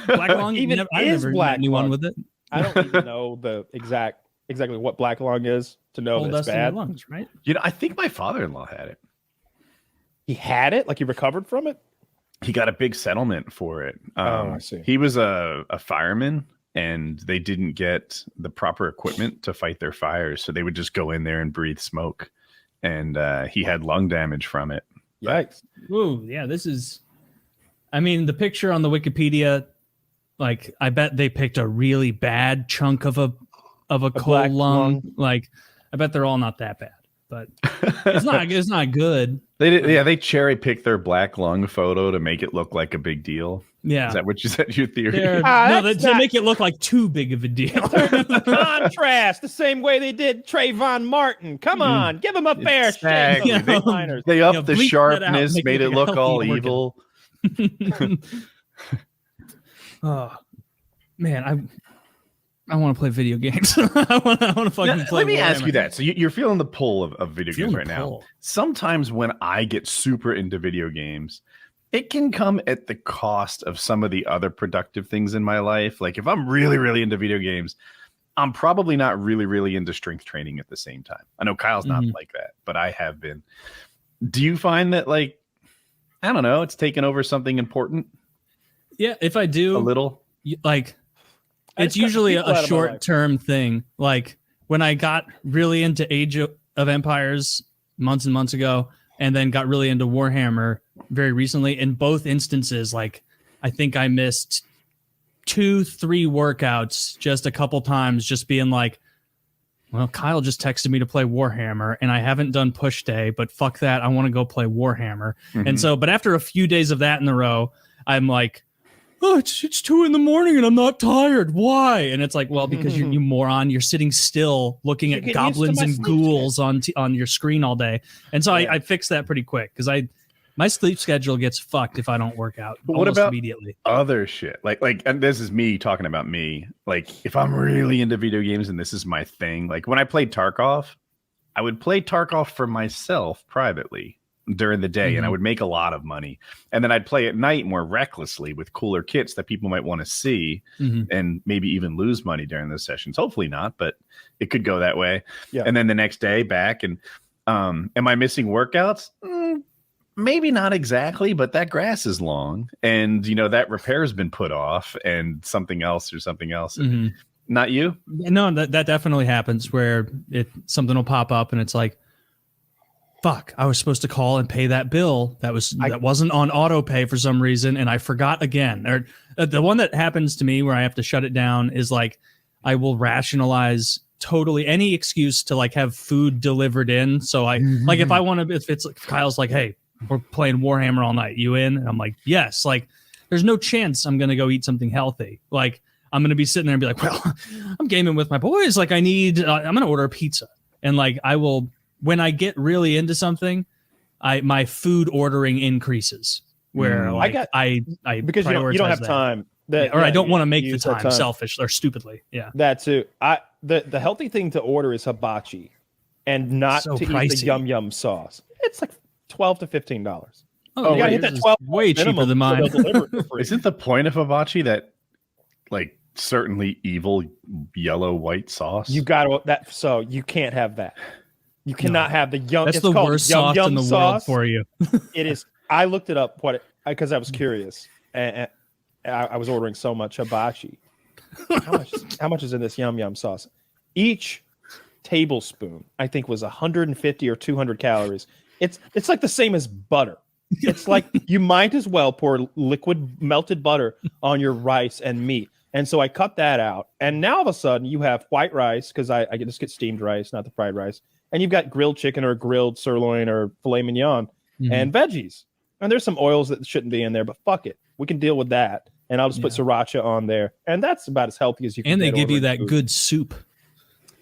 Black lung, I've never met anyone with it. I don't even know exactly what black lung is to know that it's bad. Lungs, right? I think my father-in-law had it. He had it? Like he recovered from it? He got a big settlement for it. I see. He was a fireman, and they didn't get the proper equipment to fight their fires, so they would just go in there and breathe smoke. And he had lung damage from it. Yikes. Ooh, yeah, this is... I mean, the picture on the Wikipedia, like, I bet they picked a really bad chunk of a coal lung. Like, I bet they're all not that bad. But it's not good. They cherry picked their black lung photo to make it look like a big deal. Yeah, is that what you said? Your theory? To make it look like too big of a deal. Contrast the same way they did Trayvon Martin. Come on, give him a fair shake. They upped the sharpness, made it look all evil. Oh man, I want to play video games. I want to fucking play. Let me ask you that. So you're feeling the pull of video games right now. Sometimes when I get super into video games, it can come at the cost of some of the other productive things in my life. Like if I'm really, really into video games, I'm probably not really, really into strength training at the same time. I know Kyle's not like that, but I have been. Do you find that, like, I don't know, it's taken over something important? Yeah, if I do. A little? Like... It's usually a short-term thing. Like when I got really into Age of Empires months and months ago, and then got really into Warhammer very recently. In both instances, like I think I missed 2-3 workouts just a couple times, just being like, well, Kyle just texted me to play Warhammer, and I haven't done push day, but fuck that. I want to go play Warhammer. And so, but after a few days of that in a row, I'm like, oh, it's 2 a.m. and I'm not tired. Why? And it's like, well, because you moron, you're sitting still looking at goblins and ghouls on your screen all day. And so I fixed that pretty quick because my sleep schedule gets fucked if I don't work out. But what about immediately? Other shit? Like, and this is me talking about me. Like, if I'm really into video games and this is my thing, like when I played Tarkov, I would play Tarkov for myself privately during the day, and I would make a lot of money, and then I'd play at night more recklessly with cooler kits that people might want to see, and maybe even lose money during those sessions. Hopefully not, but it could go that way. And then the next day back, and am I missing workouts? Maybe not exactly, but that grass is long, and that repair has been put off, and something else. Not you? No, that definitely happens where something will pop up, and it's like, fuck, I was supposed to call and pay that bill that wasn't on auto pay for some reason, and I forgot again. Or the one that happens to me where I have to shut it down is like I will rationalize totally any excuse to like have food delivered in. So I like if it's like Kyle's like, hey, we're playing Warhammer all night, you in? And I'm like, yes. Like there's no chance I'm gonna go eat something healthy. Like I'm gonna be sitting there and be like, well, I'm gaming with my boys. Like I'm gonna order a pizza, and like I will. When I get really into something, my food ordering increases. Where I because you don't have time I don't want to make the use that time selfish or stupidly. Yeah. That too. The healthy thing to order is hibachi, and not So to eat the pricey. yum yum sauce. It's like $12 to $15. Oh, You gotta hit yours that is 12 way cheaper minimum than so mine. they'll deliver it for free. Isn't the point of hibachi that like certainly evil yellow white sauce? You got that, so you can't have that. You cannot have the yum. That's it's the called worst yum sauce yum in the sauce. world for you. It is. I looked it up because I was curious, and I was ordering so much hibachi. How much is in this yum yum sauce? Each tablespoon, I think, was 150 or 200 calories. It's like the same as butter. It's like you might as well pour liquid melted butter on your rice and meat. And so I cut that out. And now all of a sudden you have white rice, because I just get steamed rice, not the fried rice. And you've got grilled chicken or grilled sirloin or filet mignon and veggies. And there's some oils that shouldn't be in there, but fuck it. We can deal with that. And I'll just put sriracha on there. And that's about as healthy as you can And they get give you ordering that food. good soup.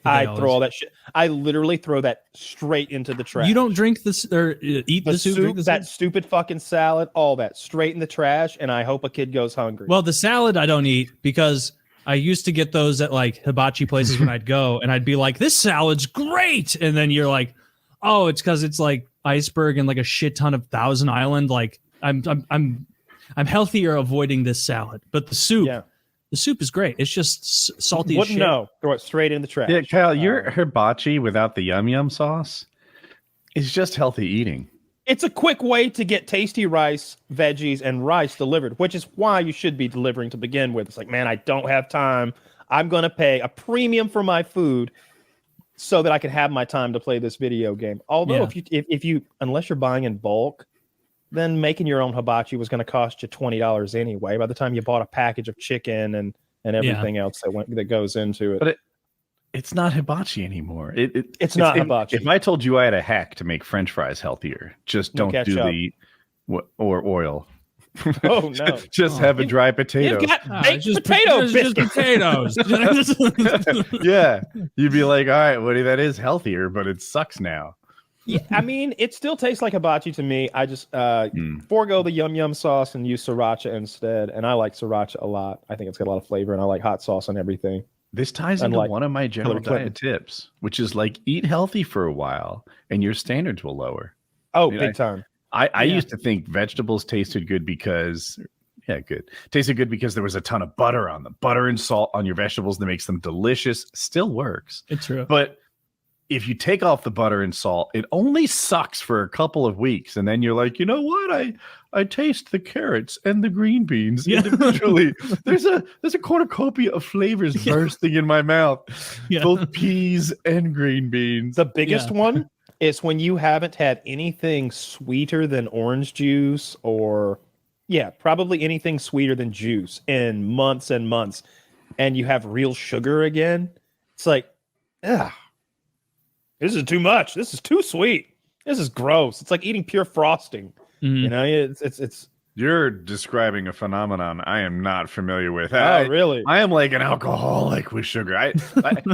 I throw all that shit. I literally throw that straight into the trash. You don't drink this or eat the soup, drink the that soup? stupid fucking salad, all that straight in the trash, and I hope a kid goes hungry. Well, the salad I don't eat because I used to get those at like hibachi places when I'd go, and I'd be like, "This salad's great," and then you're like, "Oh, it's because it's like iceberg and like a shit ton of Thousand Island." Like I'm healthier avoiding this salad, but the soup. yeah, The soup is great. It's just salty as wouldn't shit. know. Throw it straight in the trash. Yeah, Kyle, your hibachi without the yum yum sauce is just healthy eating. It's a quick way to get tasty rice, veggies, and rice delivered, which is why you should be delivering to begin with. It's like, man, I don't have time. I'm going to pay a premium for my food so that I can have my time to play this video game. Although, if you unless you're buying in bulk, then making your own hibachi was going to cost you $20 anyway. By the time you bought a package of chicken and everything else that goes into it. But it's not hibachi anymore. It's not hibachi. If I told you I had a hack to make French fries healthier, just don't do or oil. Oh no! Just have a dry potato. You've got baked just potato just biscuits. potatoes. Yeah, you'd be like, all right, Woody, that is healthier, but it sucks now. Yeah, I mean, it still tastes like hibachi to me. I just forego the yum yum sauce and use sriracha instead. And I like sriracha a lot. I think it's got a lot of flavor, and I like hot sauce on everything. This ties into one of my general diet tips, which is like eat healthy for a while, and your standards will lower. Oh, big time. I used to think vegetables tasted good because tasted good because there was a ton of butter on them. Butter and salt on your vegetables that makes them delicious. Still works. It's true. But if you take off the butter and salt, it only sucks for a couple of weeks. And then you're like, you know what? I taste the carrots and the green beans individually. There's a cornucopia of flavors bursting in my mouth. Both peas and green beans. The biggest one is when you haven't had anything sweeter than orange juice or probably anything sweeter than juice in months and months. And you have real sugar again. It's like, this is too much. This is too sweet. This is gross. It's like eating pure frosting. Mm-hmm. You know, it's. You're describing a phenomenon I am not familiar with. Really? I am like an alcoholic with sugar.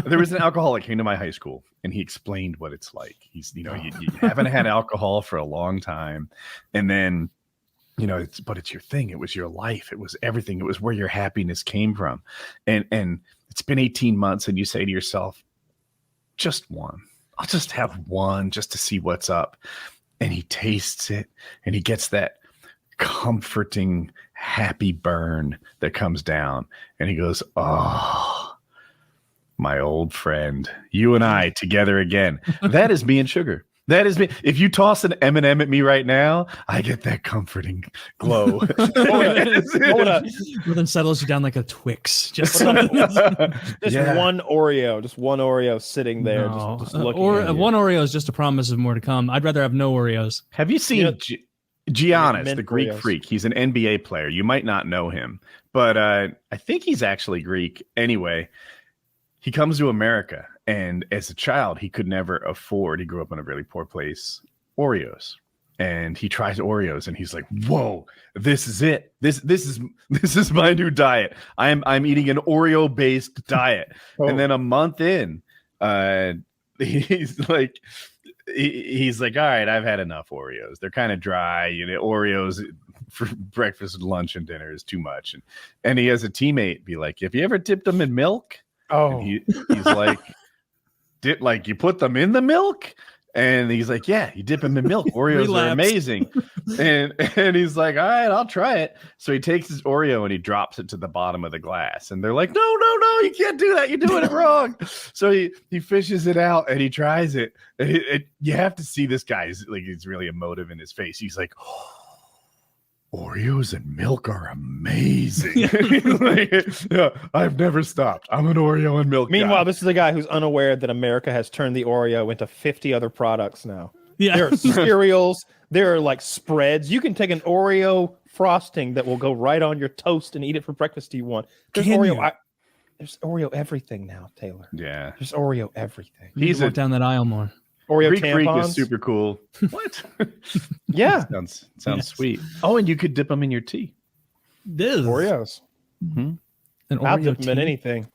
There was an alcoholic came to my high school, and he explained what it's like. He's, you haven't had alcohol for a long time, and then, but it's your thing. It was your life. It was everything. It was where your happiness came from, and it's been 18 months, and you say to yourself, just one. I'll just have one just to see what's up. And he tastes it, and he gets that comforting, happy burn that comes down. And he goes, oh, my old friend, you and I together again. That is me and sugar. That is me. If you toss an M&M at me right now, I get that comforting glow. Well, then settles you down like a Twix. Just one Oreo sitting there, just looking. Or one Oreo is just a promise of more to come. I'd rather have no Oreos. Have you seen Giannis, the Greek freak? He's an NBA player. You might not know him, but I think he's actually Greek. Anyway, he comes to America. And as a child, he could never afford, he grew up in a really poor place, Oreos. And he tries Oreos and he's like, whoa, this is it. This is my new diet. I'm eating an Oreo-based diet. And then a month in, he's like, all right, I've had enough Oreos. They're kind of dry. Oreos for breakfast, lunch, and dinner is too much. And he has a teammate be like, "Have you ever dipped them in milk?" Oh, And he's like, you put them in the milk?" And he's like, "Yeah, you dip them in milk. Oreos are amazing." And he's like, "All right, I'll try it." So he takes his Oreo and he drops it to the bottom of the glass. And they're like, "No, you can't do that. You're doing it wrong." So he fishes it out and he tries it. And you have to see this guy. He's really emotive in his face. He's like, "Oreos and milk are amazing." Yeah, I've never stopped. I'm an Oreo and milk meanwhile, guy. this is a guy who's unaware that America has turned the Oreo into 50 other products now. Yeah. There are cereals. There are like spreads. You can take an Oreo frosting that will go right on your toast and eat it for breakfast if you want. There's Can Oreo. you? There's Oreo everything now, Taylor. Yeah. There's Oreo everything. You need to walk down that aisle more. Oreo Greek Freak tampons. is super cool. What? Yeah. Sounds Yes. sweet. Oh, and you could dip them in your tea. This Oreos. an I'll Oreo dip them in tea? anything.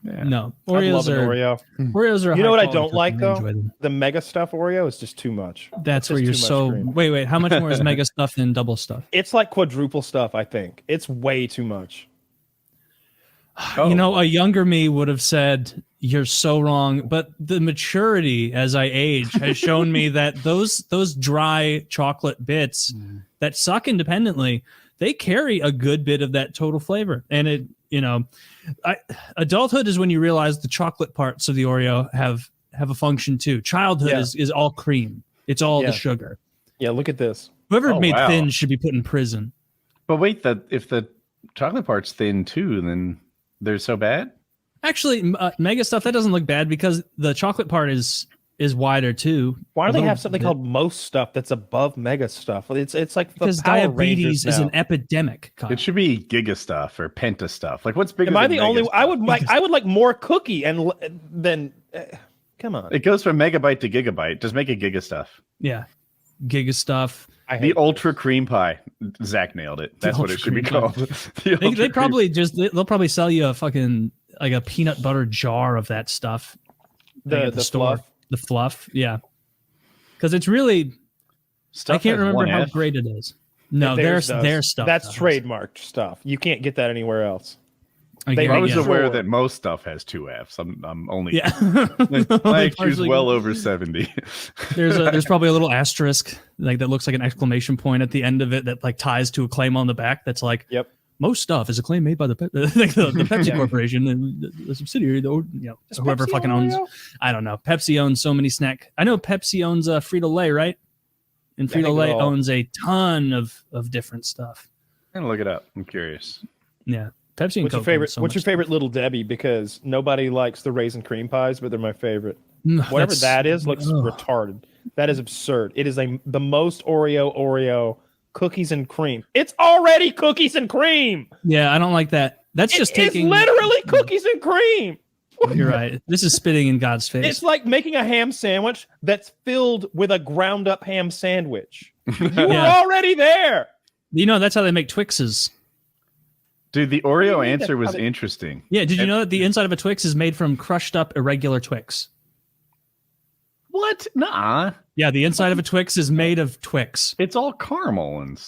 Yeah. No, I Oreos love an are Oreo. Oreos are. You know what I high don't quality like cooking. I though? enjoy them. The mega stuff Oreo is just too much. That's where Just you're too much so. cream. Wait. How much more is mega stuff than double stuff? It's like quadruple stuff, I think. It's way too much. Oh. You know, a younger me would have said you're so wrong, but the maturity as I age has shown me that those dry chocolate bits that suck independently, they carry a good bit of that total flavor. And it, adulthood is when you realize the chocolate parts of the Oreo have a function too. Childhood Yeah. is all cream. It's all Yeah. the sugar. Yeah, look at this. Whoever Oh, made wow. thin should be put in prison. But wait, if the chocolate part's thin too, then they're so bad? Actually, mega stuff that doesn't look bad because the chocolate part is wider too. Why do A they little have something bit. called most stuff that's above mega stuff? It's like the Because Power diabetes Rangers is now. an epidemic. Kyle. It should be giga stuff or penta stuff. Like what's bigger Am I than the only? mega I stuff? would like more cookie and then. Come on. It goes from megabyte to gigabyte. Just make it giga stuff. Yeah, giga stuff. I The hate ultra cream pie. Zach nailed it. That's what it should be ultra called. cream The They ultra probably they'll probably sell you a fucking like a peanut butter jar of that stuff. like, the at store. fluff. The fluff, yeah. Because it's really stuff I can't has remember one how F. great it is. No, Theirs their does. stuff. That's does. trademarked stuff. You can't get that anywhere else. I They- get I it, was yeah. aware Sure. that most stuff has two F's. I'm only Yeah. my IQ's Partially- well over 70. there's probably a little asterisk like that looks like an exclamation point at the end of it that like ties to a claim on the back that's like Yep. most stuff is a claim made by the Pepsi Yeah. Corporation and the subsidiary, Does whoever Pepsi fucking own owns. Oreo? I don't know. Pepsi owns so many snack. I know Pepsi owns Frito-Lay, right? And I think Frito-Lay they're all- owns a ton of different stuff. I'm gonna look it up. I'm curious. Yeah, Pepsi and What's your Coke. favorite? own so What's your much favorite Little Debbie? Because nobody likes the raisin cream pies, but they're my favorite. stuff. Whatever That's- that is looks ugh. retarded. That is absurd. It is the most Oreo cookies and cream. It's already cookies and cream. Yeah, I don't like that. That's just It's taking. literally cookies and cream. You're right. This is spitting in God's face. It's like making a ham sandwich that's filled with a ground up ham sandwich. You were Yeah. already there. That's how they make Twixes. Dude, the What do you Oreo mean answer that's was how they- interesting. Yeah, did you And- know that the inside of a Twix is made from crushed up irregular Twix? What? Nah. Yeah, the inside of a Twix is made of Twix. It's all caramel and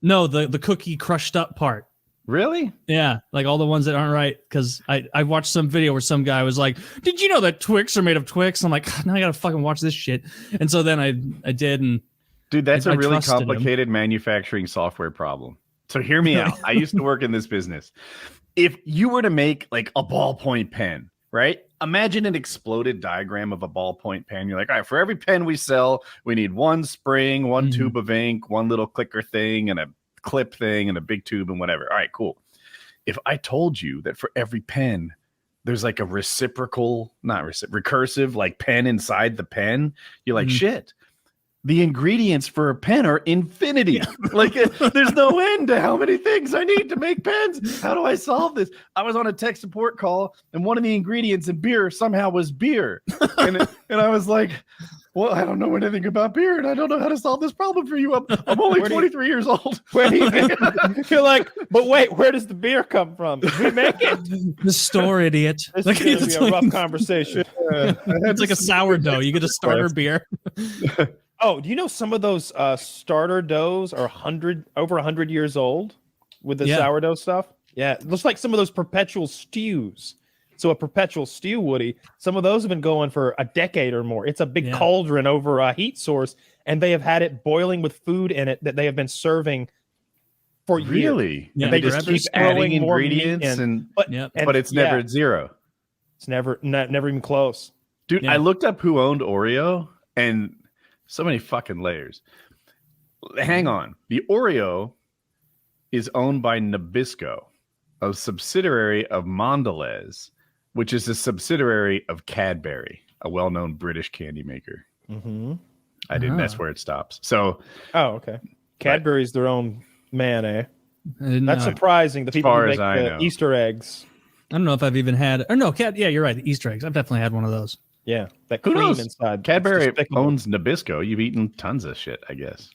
No, the cookie crushed up part. really? Yeah, like all the ones that aren't right. Because I watched some video where some guy was like, "Did you know that Twix are made of Twix?" I'm like, now I gotta fucking watch this shit. And so then I did, and Dude, that's I a really trusted him. complicated manufacturing software problem. So hear me out. I used to work in this business. If you were to make like a ballpoint pen, right? Imagine an exploded diagram of a ballpoint pen. You're like, all right, for every pen we sell, we need one spring, one Mhm. tube of ink, one little clicker thing, and a clip thing, and a big tube, and whatever. All right, cool. If I told you that for every pen, there's like a recursive, like pen inside the pen, you're like, Mhm. shit. The ingredients for a pen are infinity. Like there's no end to how many things I need to make pens. How do I solve this? I was on a tech support call and one of the ingredients in beer somehow was beer. And I was like, well, I don't know anything about beer and I don't know how to solve this problem for you. I'm only Where do you- 23 years old. Where do you you're like, but wait, where does the beer come from? Did we make it? the store idiot. This Like, is going to it's be a like- rough conversation. It's like a sourdough. You get a starter beer. Oh, do you know some of those starter doughs are over 100 years old with the sourdough stuff? Yeah, it looks like some of those perpetual stews. So a perpetual stew, Woody, some of those have been going for a decade or more. It's a big cauldron over a heat source, and they have had it boiling with food in it that they have been serving for years. Really? Yeah, And they just keep adding throwing more ingredients, meat in. but it's never at zero. It's never even close. Dude, I looked up who owned Oreo, and so many fucking layers. Hang on. The Oreo is owned by Nabisco, a subsidiary of Mondelez, which is a subsidiary of Cadbury, a well-known British candy maker. Mm-hmm. I didn't. That's where it stops. So, okay. Cadbury's their own man, eh? That's That's surprising. The people who make the know. Easter eggs. I don't know if I've even had. Or no, yeah, you're right. The Easter eggs. I've definitely had one of those. Yeah, that Who cream knows? inside. Cadbury owns Nabisco. You've eaten tons of shit, I guess.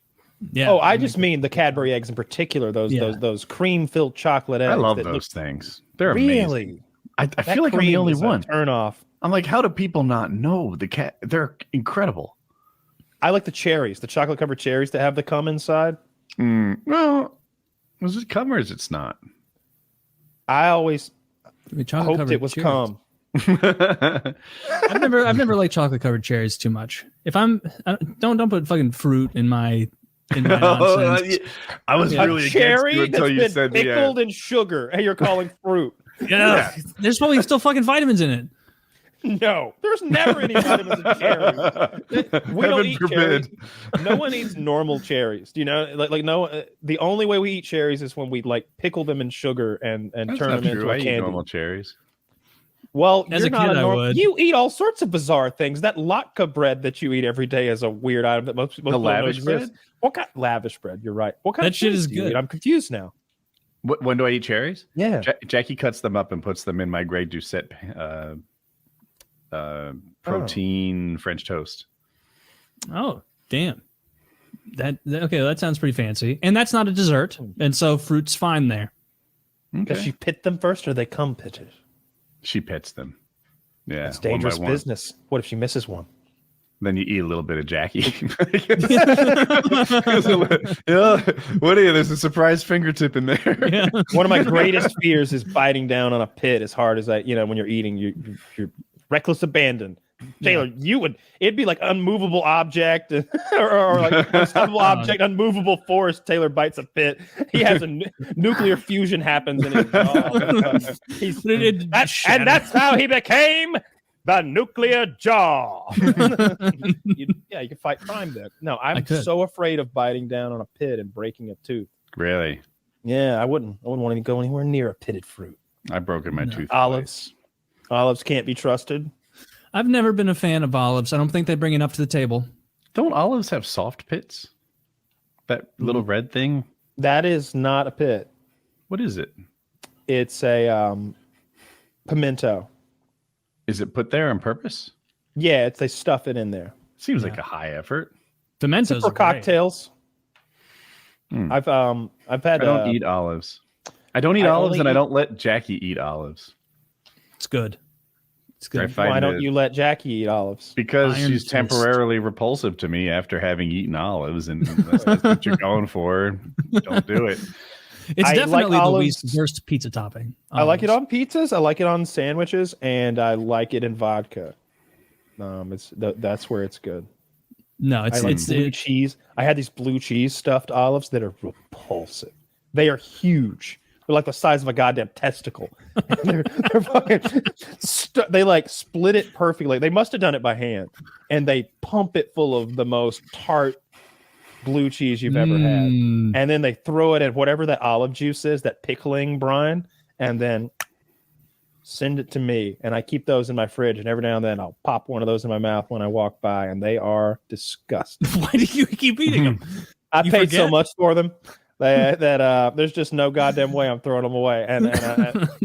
Yeah. Oh, I just mean the Cadbury eggs in particular. Those cream-filled chocolate eggs. I love that those things. They're really. amazing. I feel like I'm the only one. Turn off. I'm like, how do people not know they're incredible? I like the cherries, the chocolate-covered cherries that have the cum inside. Well, is it cum or is it not? I always chocolate hoped it was cherries. cum. I've never liked chocolate covered cherries too much. If don't put fucking fruit in my nonsense. I was really cherry against you until you that's said been pickled in sugar, and you're calling fruit. Yeah, there's probably still fucking vitamins in it. No, there's never any vitamins in cherries. We don't eat cherries. No one eats normal cherries. Do you know? The only way we eat cherries is when we like pickle them in sugar and That's turn not them true. into I a eat candy. normal cherries. Well, As you're a not kid, a I normal. would. You eat all sorts of bizarre things. That latke bread that you eat every day is a weird item that most people don't know lavish exists. bread? What kind lavish bread? You're right. What kind That of shit things is do you good. eat? I'm confused now. When do I eat cherries? Yeah. Jackie cuts them up and puts them in my Grey Doucette protein French toast. Oh, damn. That sounds pretty fancy. And that's not a dessert. And so fruit's fine there. Does she pit them first, or they come pitted? She pits them. Yeah, It's dangerous one by one. business. What if she misses one? Then you eat a little bit of Jackie. What are you? There's a surprise fingertip in there. Yeah. One of my greatest fears is biting down on a pit as hard as when you're eating, you're reckless abandon. Taylor, it'd be like unmovable object or like unstoppable object, unmovable force. Taylor bites a pit. He has a nuclear fusion happens in his jaw. And that's how he became the nuclear jaw. You can fight crime there. No, I'm so afraid of biting down on a pit and breaking a tooth. Really? Yeah, I wouldn't want to go anywhere near a pitted fruit. I broken my tooth. Olives can't be trusted. I've never been a fan of olives. I don't think they bring enough to the table. Don't olives have soft pits? That little red thing? That is not a pit. What is it? It's a pimento. Is it put there on purpose? Yeah, they stuff it in there. Seems like a high effort. Pimentos for are great. cocktails. I've had. I don't eat olives. I don't eat olives, and I eat- don't let Jackie eat olives. It's good. It's I good. find Why don't it- you let Jackie eat olives? Because Iron she's fist. temporarily repulsive to me after having eaten olives, and that's what you're going for. Don't do it. It's I definitely like the olives. least worst pizza topping. I like it Olives. on pizzas. I like it on sandwiches, and I like it in vodka. That's where it's good. No, I like blue cheese. I had these blue cheese stuffed olives that are repulsive. They are huge. They're like the size of a goddamn testicle. they're fucking. They like split it perfectly. They must have done it by hand, and they pump it full of the most tart blue cheese you've ever had, and then they throw it in whatever that olive juice is, that pickling brine, and then send it to me. And I keep those in my fridge, and every now and then I'll pop one of those in my mouth when I walk by, and they are disgusting. Why do you keep eating them? I You paid so forget? much for them that there's just no goddamn way I'm throwing them away. And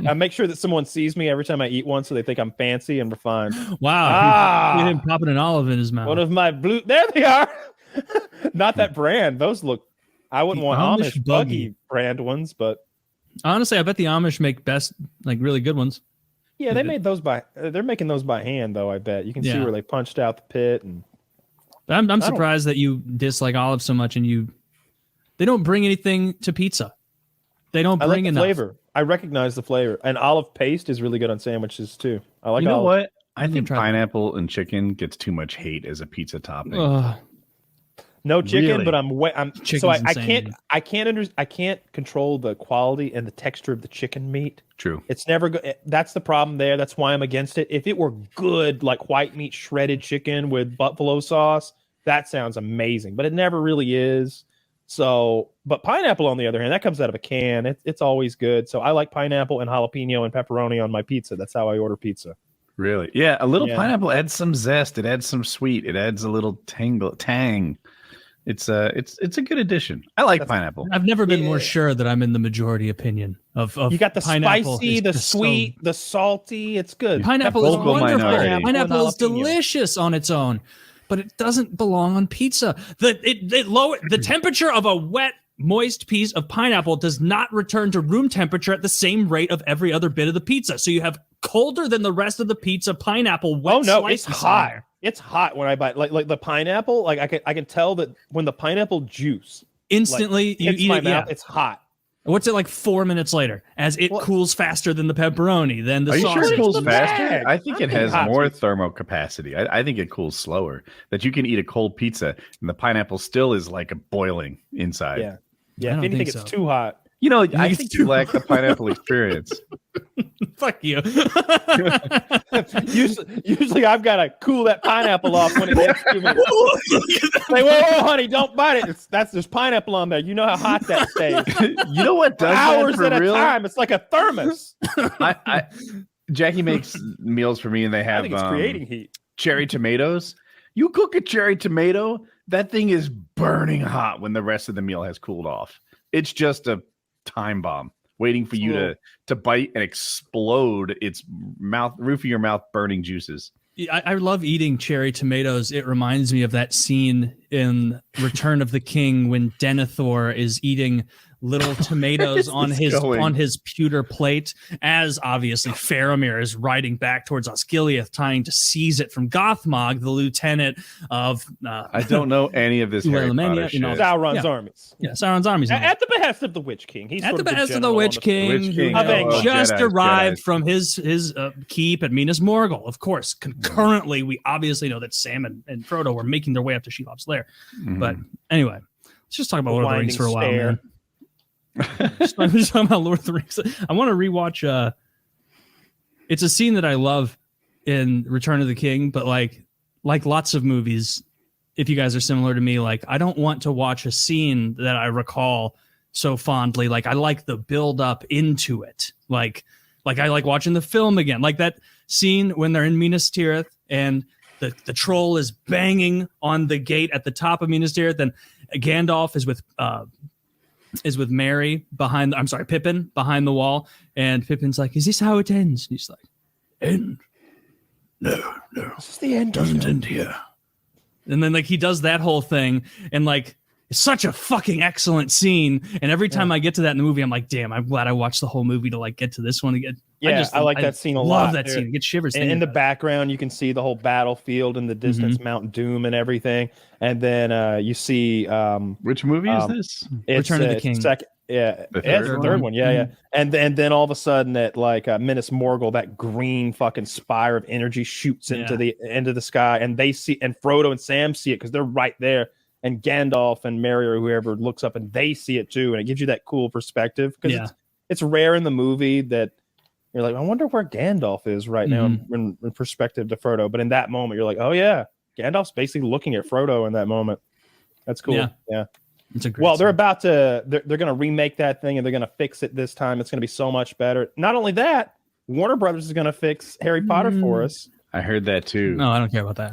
I make sure that someone sees me every time I eat one, so they think I'm fancy and refined. Wow. Look at him popping an olive in his mouth. One of my blue. There they are. Not that brand. Those look. I wouldn't The want Amish Amish buggy. buggy brand ones, but Honestly, I bet the Amish make best, like really good ones. yeah, they made those by. They're making those by hand, though. I bet you can see Yeah. where they punched out the pit and. I'm surprised that you dislike olives so much, and they don't bring anything to pizza. They don't bring enough flavor. I recognize the flavor, and olive paste is really good on sandwiches too. I like. You know olive. what? I think pineapple and chicken gets too much hate as a pizza topping. No chicken, Really? but I'm Chicken's so I insane. I can't control the quality and the texture of the chicken meat. True. It's never good. That's the problem there. That's why I'm against it. If it were good, like white meat shredded chicken with buffalo sauce, that sounds amazing. But it never really is. So, but pineapple on the other hand, that comes out of a can. It's always good. So I like pineapple and jalapeno and pepperoni on my pizza. That's how I order pizza. Really? Yeah. A little pineapple adds some zest. It adds some sweet. It adds a little tang. It's a good addition. I like pineapple. I've never been more sure that I'm in the majority opinion of you got the pineapple spicy, the sweet, the salty. It's good. Pineapple is vocal wonderful. minority. Pineapple is delicious on its own, but it doesn't belong on pizza. The temperature of a wet, moist piece of pineapple does not return to room temperature at the same rate of every other bit of the pizza. So you have colder than the rest of the pizza pineapple wet. Oh no, it's slices hot. It's hot when I bite like the pineapple. Like I can tell that when the pineapple juice instantly you hits eat my it. mouth, Yeah. it's hot. What's it like 4 minutes later as it cools faster than the pepperoni, then the Are you sausage? sure it cools the faster? bag. I think it I'm has hot more pizza. thermo capacity. I think it cools slower. That you can eat a cold pizza and the pineapple still is like a boiling inside. Yeah. I Yeah. don't If anything, think it's so. too hot. You know, I think think it's you too lack the pineapple experience. Fuck you. Usually I've got to cool that pineapple off when it gets to me. Like, whoa, honey, don't bite it. There's pineapple on there. You know how hot that stays. You know what does Hours that at for a real? time. It's like a thermos. Jackie makes meals for me, and they I have think it's creating heat. cherry tomatoes. You cook a cherry tomato, that thing is burning hot when the rest of the meal has cooled off. It's just a time bomb waiting for you to bite and explode its roof of your mouth burning juices. I love eating cherry tomatoes. It reminds me of that scene in Return of the King when Denethor is eating little tomatoes on his pewter plate, as obviously Faramir is riding back towards Osgiliath, trying to seize it from Gothmog, the lieutenant of I don't know any of this Harry Potter shit. Sauron's armies. Yeah, Sauron's armies. At the behest of the Witch King. He's At sort the behest of the general Witch on King, Witch King, oh, just Jedi's, arrived Jedi's. from his keep at Minas Morgul. Of course, concurrently, we obviously know that Sam and Frodo were making their way up to Shelob Lair. Mhm. But anyway, let's just talk about Lord of the Rings for a while, Winding man. Just talking about Lord of the Rings. I want to rewatch. It's a scene that I love in Return of the King, but like lots of movies, if you guys are similar to me, like I don't want to watch a scene that I recall so fondly. Like I like the build up into it. Like I like watching the film again. Like that scene when they're in Minas Tirith and the troll is banging on the gate at the top of Minas Tirith, and Gandalf is with Mary Pippin behind the wall, and Pippin's like, "Is this how it ends?" And he's like, "End? No, This is the end. doesn't end here." And then like he does that whole thing, and like it's such a fucking excellent scene. And every time I get to that in the movie, I'm like, "Damn, I'm glad I watched the whole movie to like get to this one again." Yeah, I like that scene a lot. Love that scene. I get shivers. And in the background, you can see the whole battlefield in the distance, Mount Doom and everything. And then you see Which movie is this? it's, Return of the it's King. Second, yeah, The it's the third third one? one. Yeah. And then all of a sudden, at like Minas Morgul, that green fucking spire of energy shoots into the sky, and they see, and Frodo and Sam see it because they're right there. And Gandalf and Mary or whoever looks up and they see it too, and it gives you that cool perspective because it's rare in the movie that you're like, I wonder where Gandalf is right now in perspective to Frodo. But in that moment, you're like, oh yeah, Gandalf's basically looking at Frodo in that moment. That's cool. Yeah. It's a great Well, they're scene. about to they're going to remake that thing and they're going to fix it this time. It's going to be so much better. Not only that, Warner Brothers is going to fix Harry Potter for us. I heard that too. No, I don't care about that.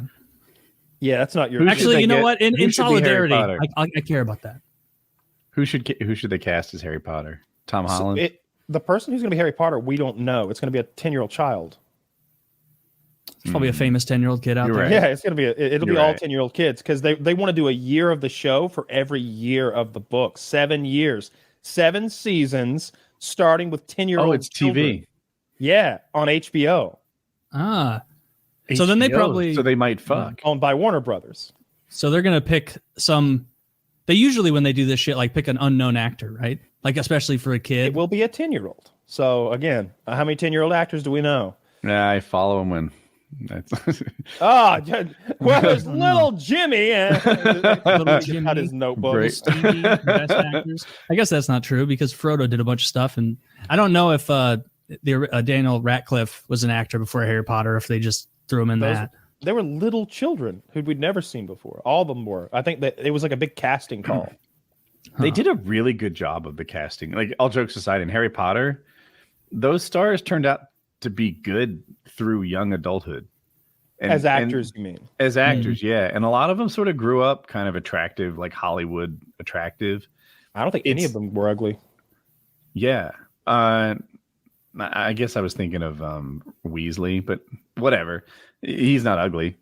Yeah, that's not your. Who should Actually, they you know get? what? In Who should be Harry solidarity, Potter? I care about that. Who should they cast as Harry Potter? Tom Holland. The person who's going to be Harry Potter, we don't know. It's going to be a 10-year-old child. It's probably a famous 10-year-old kid out You're there. right. Yeah, it's going to be. It'll be You're all right. 10-year-old kids because they want to do a year of the show for every year of the book. 7 years, 7 seasons, starting with 10-year-old. Oh, it's TV. Yeah, on HBO, Ah. So then they HBO, probably so they might fuck. owned by Warner Brothers. So they're gonna pick some. They usually, when they do this shit, like pick an unknown actor, right? Like especially for a It kid. will be a 10-year-old. So again, how many 10-year-old actors do we know? Yeah, I follow him when. Well, there's don't little Jimmy. Little Cut Jimmy. his notebook. Great. Stevie, best actors. I guess that's not true because Frodo did a bunch of stuff, and I don't know if Daniel Radcliffe was an actor before Harry Potter, if they just threw him in Those- that. They were little children who we'd never seen before. All of them were. I think that it was like a big casting call. They did a really good job of the casting. Like, all jokes aside, in Harry Potter, those stars turned out to be good through young adulthood. As actors, you mean? As actors, yeah. And a lot of them sort of grew up kind of attractive, like Hollywood attractive. I don't think any of them were ugly. Yeah. I guess I was thinking of Weasley, but whatever. He's not ugly.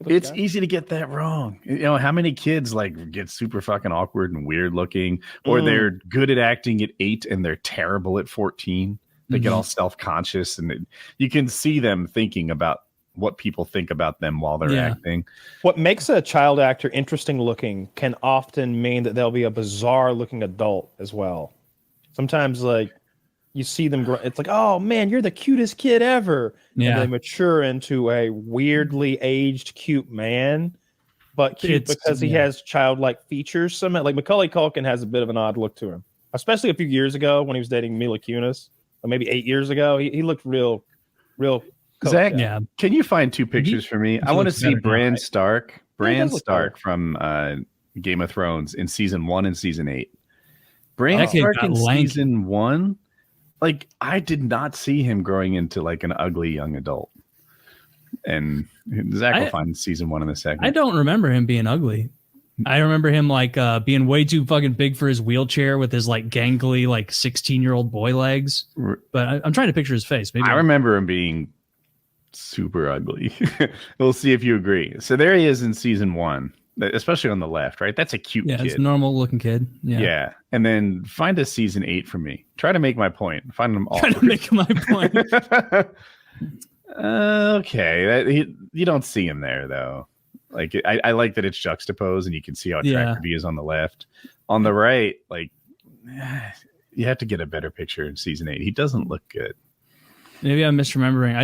It's easy to get that wrong. You know, how many kids like get super fucking awkward and weird looking, or they're good at acting at 8 and they're terrible at 14. They get all self-conscious, and you can see them thinking about what people think about them while they're acting. What makes a child actor interesting looking can often mean that they'll be a bizarre looking adult as well. Sometimes, like, you see them grow, it's like, oh man, you're the cutest kid ever. Yeah. And they mature into a weirdly aged, cute man, but cute because he has childlike features. Some like Macaulay Culkin has a bit of an odd look to him, especially a few years ago when he was dating Mila Kunis, or maybe 8 years ago. He looked real. Zach, Yeah. can you find 2 pictures for me? I want to looks see better now, Bran right? Stark. he Bran does look Stark from Game of Thrones in season 1 and season 8. Bran That kid Stark got in lanky. season 1, like, I did not see him growing into like an ugly young adult. And Zach will find season 1 in a second. I don't remember him being ugly. I remember him like being way too fucking big for his wheelchair with his like gangly like 16-year-old boy legs. But I'm trying to picture his face. Maybe I remember him being super ugly. We'll see if you agree. So there he is in season 1, especially on the left, right? That's a cute yeah, kid. it's a normal looking kid. Yeah. And then find a season 8 for me. Try to make my point. Find them all. Trying to make my point. Okay. You don't see him there, though. Like, I like that it's juxtaposed and you can see how attractive he is on the left. On the right, like, you have to get a better picture in season 8. He doesn't look good. Maybe I'm misremembering.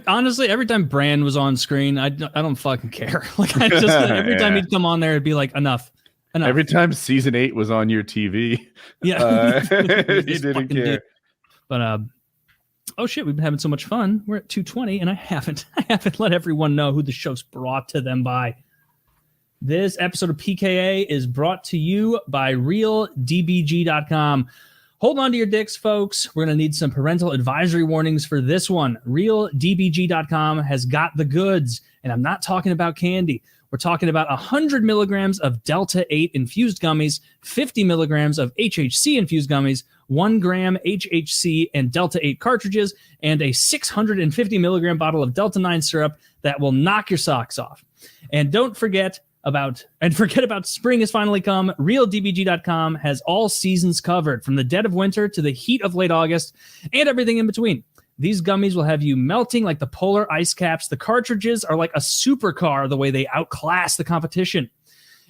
Honestly, every time Bran was on screen, I don't fucking care. Like, I just every time he'd come on there, it'd be like, enough. Every time season 8 was on your TV, Yeah, he didn't care. But oh shit, we've been having so much fun. We're at 2:20, and I haven't let everyone know who the show's brought to them by. This episode of PKA is brought to you by RealDBG.com. Hold on to your dicks, folks. We're going to need some parental advisory warnings for this one. RealDBG.com has got the goods, and I'm not talking about candy. We're talking about 100 milligrams of Delta 8 infused gummies, 50 milligrams of HHC infused gummies, 1 gram HHC and Delta 8 cartridges, and a 650 milligram bottle of Delta 9 syrup that will knock your socks off. And forget about spring has finally come. RealDBG.com has all seasons covered, from the dead of winter to the heat of late August and everything in between. These gummies will have you melting like the polar ice caps. The cartridges are like a supercar the way they outclass the competition.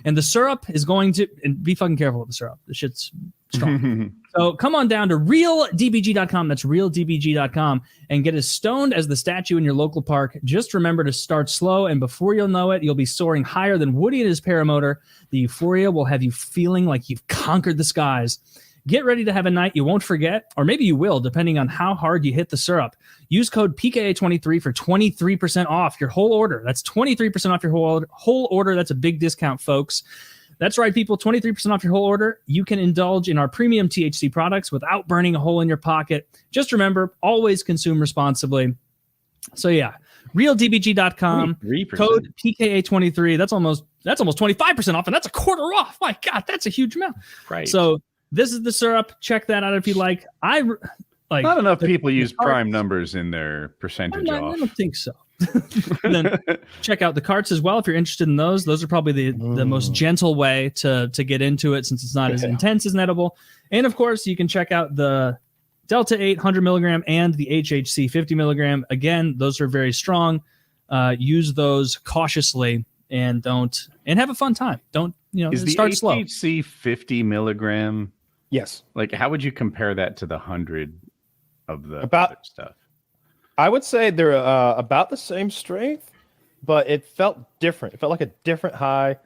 And the syrup is going to, and be fucking careful with the syrup. The shit's strong. So come on down to RealDBG.com. That's RealDBG.com, and get as stoned as the statue in your local park. Just remember to start slow, and before you'll know it, you'll be soaring higher than Woody and his paramotor. The euphoria will have you feeling like you've conquered the skies. Get ready to have a night you won't forget, or maybe you will, depending on how hard you hit the syrup. Use code PKA23 for 23% off your whole order. That's 23% off your whole order. That's a big discount, folks. That's right, people. 23% off your whole order. You can indulge in our premium THC products without burning a hole in your pocket. Just remember, always consume responsibly. So yeah, RealDBG.com, code PKA23. That's almost 25% off, and that's a quarter off. My God, that's a huge amount. Right. So this is the syrup. Check that out if you like. Not enough people use prime numbers in their percentage off. I don't think so. Then check out the carts as well if you're interested in those. Those are probably the most gentle way to get into it, since it's not as intense as an edible. And of course, you can check out the Delta 8 100 milligram and the HHC 50 milligram. Again, those are very strong. Use those cautiously. and have a fun time. Don't, Is the start slow. HHC 50 milligram? Yes. Like, how would you compare that to the 100 of the About- other stuff? I would say they're about the same strength, but it felt different. It felt like a different high.